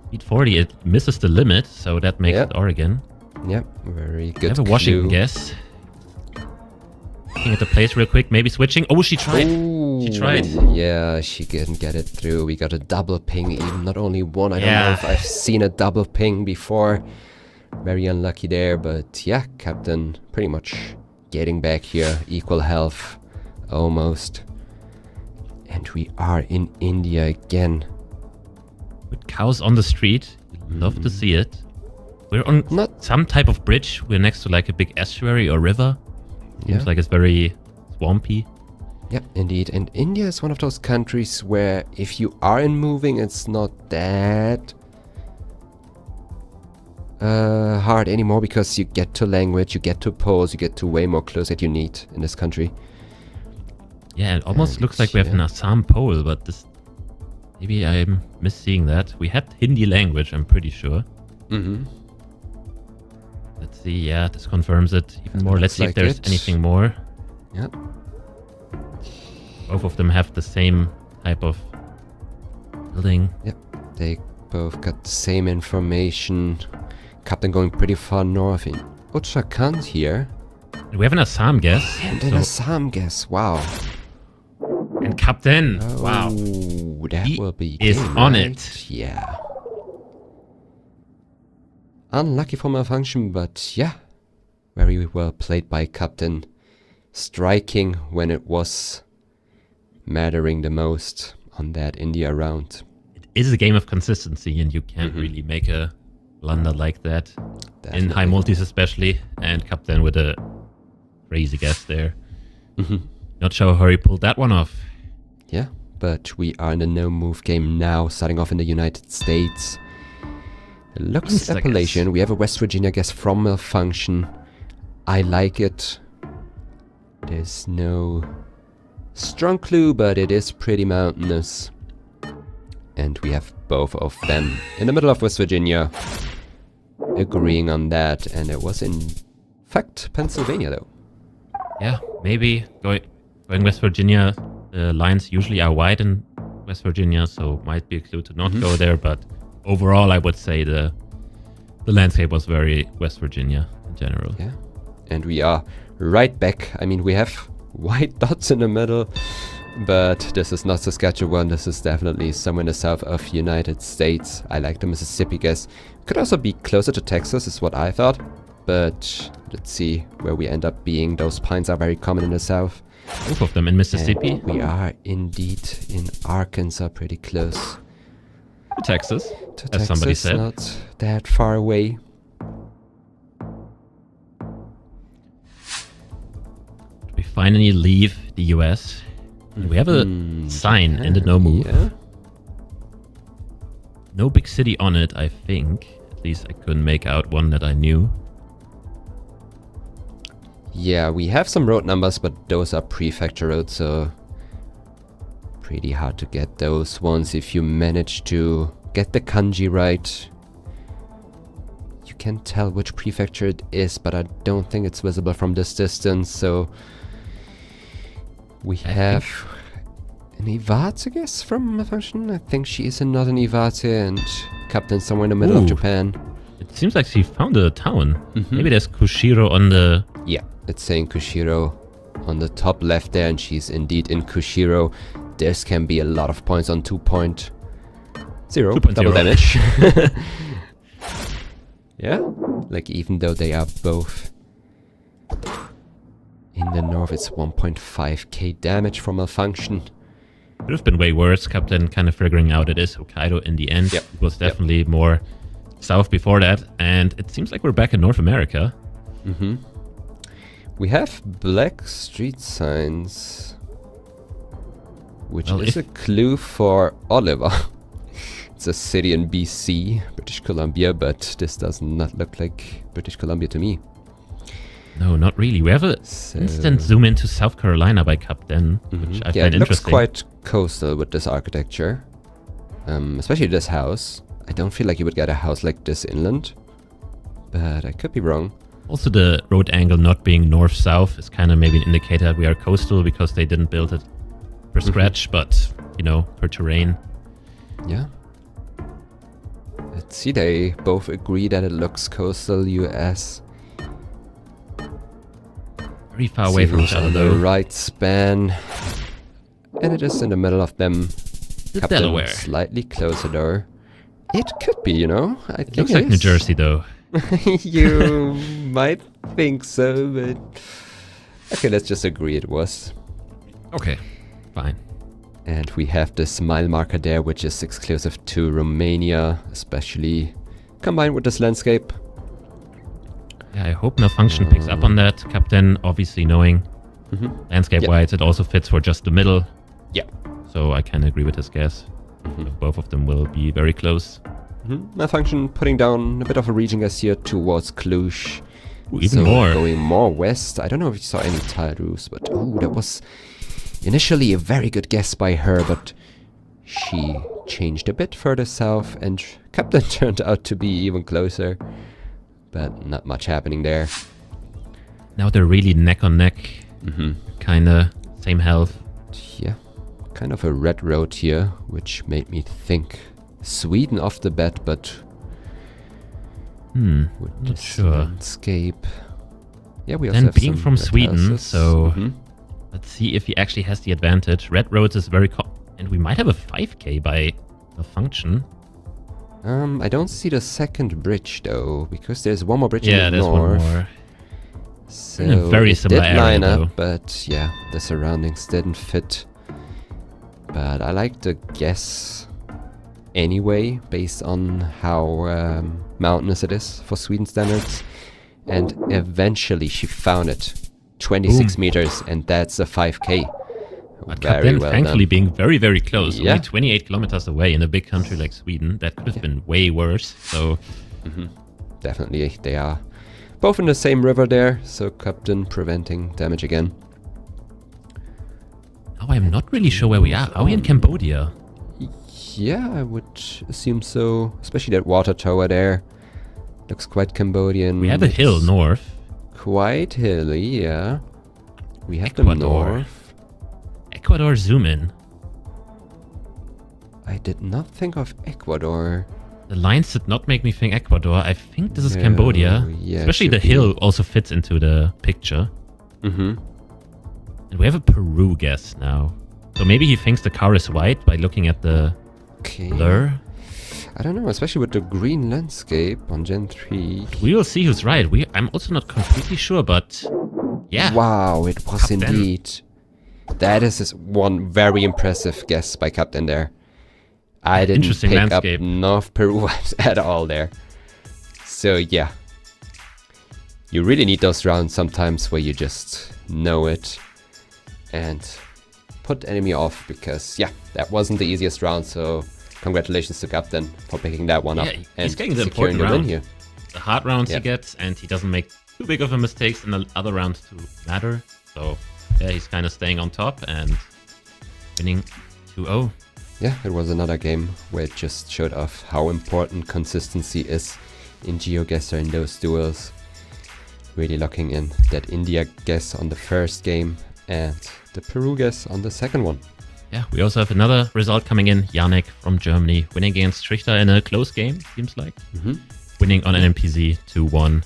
Speed 40, it misses the limit, so that makes Yep. it Oregon. Yep, very good. I have a Washington guess. Looking at the place real quick, maybe switching. Oh, she tried. She tried. Yeah, she didn't get it through. We got a double ping, even not only one. I don't know if I've seen a double ping before. Very unlucky there, but yeah, Captain pretty much getting back here. Equal health, almost. And we are in India again. With cows on the street. Love to see it. We're on some type of bridge. We're next to like a big estuary or river. Seems like it's very swampy. Yep, indeed. And India is one of those countries where if you are in moving, it's not that hard anymore, because you get to language, you get to pose, you get to way more clothes that you need in this country. Yeah, it almost looks like we have an Assam pole, but this... Maybe I'm misseeing that. We had Hindi language, I'm pretty sure. Mm-hmm. Let's see, yeah, this confirms it even more. Let's see if there's anything more. Yep. Both of them have the same type of building. Yep, they both got the same information. Captain going pretty far north in Uttarakhand here. We have an Assam guess. And an Assam guess, wow. And Captain, wow. That will be is on it. Yeah. Unlucky for Malfunction, but yeah. Very well played by Captain. Striking when it was mattering the most on that India round. It is a game of consistency, and you can't really make a blunder like that. Definitely. In high multis especially, and Captain with a crazy guess there. Not sure how he pulled that one off. Yeah, but we are in the no-move game now, starting off in the United States. It looks Appalachian. We have a West Virginia guess from Malfunction. I like it. There's no strong clue, but it is pretty mountainous. And we have both of them in the middle of West Virginia agreeing on that. And it was in fact Pennsylvania though. Yeah, maybe going West Virginia. The lines usually are wide in West Virginia, so might be a clue to not go there. But overall, I would say the landscape was very West Virginia in general. Yeah, and we are right back. I mean, we have white dots in the middle, but this is not Saskatchewan. This is definitely somewhere in the south of United States. I like the Mississippi guess. Could also be closer to Texas, is what I thought. But let's see where we end up being. Those pines are very common in the south. Both of them in Mississippi. And we are indeed in Arkansas, pretty close. To Texas, to as somebody said. Not that far away. We finally leave the US. And we have a sign in the no move. Yeah. No big city on it, I think. At least I couldn't make out one that I knew. Yeah, we have some road numbers, but those are prefecture roads, so pretty hard to get those ones. If you manage to get the kanji right, you can tell which prefecture it is, but I don't think it's visible from this distance. So we have an Iwate, I guess, from Malfunction. I think she is not an Iwate, and Captain somewhere in the middle of Japan. It seems like she found a town. Maybe there's Kushiro on the... Yeah, it's saying Kushiro on the top left there, and she's indeed in Kushiro. This can be a lot of points on 2.0. Double damage. Yeah, like even though they are both in the north, it's 1.5k damage from Malfunction. Could have been way worse. Captain kind of figuring out it is Hokkaido in the end. It was definitely more south before that, and it seems like we're back in North America. We have black street signs, which is a clue for Oliver. It's a city in BC, British Columbia, but this does not look like British Columbia to me. No, not really. We have a instant zoom into South Carolina by Captain, which I find interesting. It looks quite coastal with this architecture, especially this house. I don't feel like you would get a house like this inland, but I could be wrong. Also, the road angle not being north-south is kind of maybe an indicator that we are coastal because they didn't build it per scratch, but, you know, per terrain. Yeah, See, they both agree that it looks coastal US. Very far away from each other, on the though. right span. And it is in the middle of them. The Captain Delaware. Slightly closer though. It could be, you know. I think Looks it like New is. Jersey, though. You might think so, but... Okay, let's just agree it was. Okay, fine. And we have this mile marker there, which is exclusive to Romania, especially combined with this landscape. Yeah, I hope Malfunction picks up on that. Captain, obviously knowing landscape-wise, it also fits for just the middle. Yeah. So I can agree with his guess. So both of them will be very close. Malfunction putting down a bit of a region guess here towards Cluj. Ooh, even So more. going more west. I don't know if you saw any tiled roofs, but oh, that was initially a very good guess by her, but she changed a bit further south, and Captain turned out to be even closer. But not much happening there. Now they're really neck on neck. Kinda same health. Yeah, kind of a red road here, which made me think Sweden off the bat, but with Not this sure. landscape. Yeah, we also Then have being some from red Sweden, houses. so let's see if he actually has the advantage. Red roads is very and we might have a 5k by a function. I don't see the second bridge though, because there's one more bridge in Yeah, the there's north. one more. So In a very it similar did area, line up, though. but yeah, the surroundings didn't fit. But I like the guess anyway, based on how mountainous it is for Sweden standards. And eventually she found it. 26 meters, and that's a 5k. But Very Captain, well thankfully, done. being very, very close. Yeah. Only 28 kilometers away in a big country like Sweden. That could have been way worse. So Definitely, they are both in the same river there, so Captain preventing damage again. now I'm not really sure where we are. Are we in Cambodia? Yeah, I would assume so. Especially that water tower there. Looks quite Cambodian. We have a hill It's north. Quite hilly, yeah. We have the Ecuador. north. Ecuador, zoom in. I did not think of Ecuador. The lines did not make me think Ecuador. I think this is No, Cambodia. yeah, Especially the should be. hill also fits into the picture. And we have a Peru guess now. So maybe he thinks the car is white by looking at the Okay. blur. I don't know, especially with the green landscape on Gen 3. We will see who's right. I'm also not completely sure, but yeah. Wow, it was Captain. indeed. That is one very impressive guess by Captain there. I didn't Interesting pick landscape. up North Peru at all there. So yeah. You really need those rounds sometimes where you just know it and put enemy off, because yeah, that wasn't the easiest round, so congratulations to Captain for picking that one up Yeah, he's and getting the securing important the win round. here. The hard rounds Yeah. he gets, and he doesn't make too big of a mistakes in the other rounds to matter. So yeah, he's kind of staying on top and winning 2-0. Yeah, it was another game where it just showed off how important consistency is in GeoGuessr in those duels. Really locking in that India guess on the first game and the Peru guess on the second one. Yeah, we also have another result coming in. Janek from Germany winning against Trisha in a close game, seems like. Winning on an NPZ 2-1.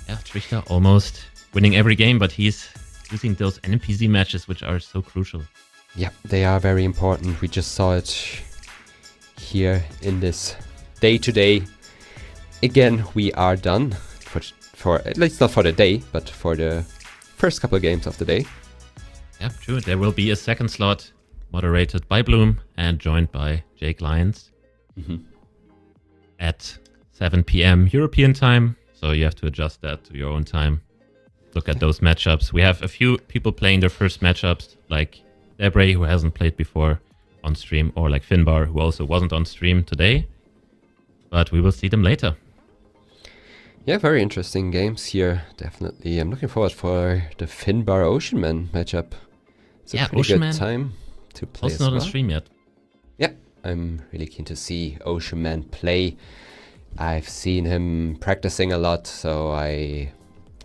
Yeah, Trisha almost winning every game, but he's losing those NPZ matches, which are so crucial. Yeah, they are very important. We just saw it here in this day-to-day. Again, we are done for at least not for the day, but for the first couple of games of the day. Yeah, true. There will be a second slot moderated by Bloom and joined by Jake Lyons at 7 p.m. European time. So you have to adjust that to your own time. Look at those matchups. We have a few people playing their first matchups, like Debray, who hasn't played before on stream, or like Finbar, who also wasn't on stream today. But we will see them later. Yeah, very interesting games here, definitely. I'm looking forward for the Finbar Oceanman matchup. It's a Yeah, pretty Oceanman good time to play Also as not well. on stream yet. Yeah, I'm really keen to see Oceanman play. I've seen him practicing a lot, so I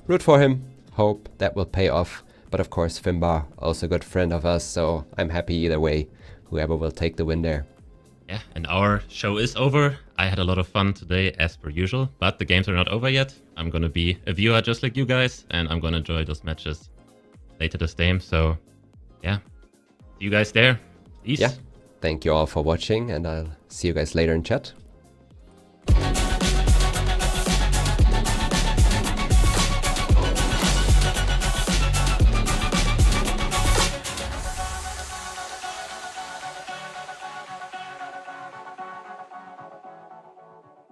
root for him. Hope that will pay off. But of course, Finbar, also a good friend of us, so I'm happy either way, whoever will take the win there. Yeah, and our show is over. I had a lot of fun today, as per usual, but the games are not over yet. I'm gonna be a viewer just like you guys, and I'm gonna enjoy those matches later this game. So, yeah, see you guys there. Peace. Yeah, thank you all for watching, and I'll see you guys later in chat.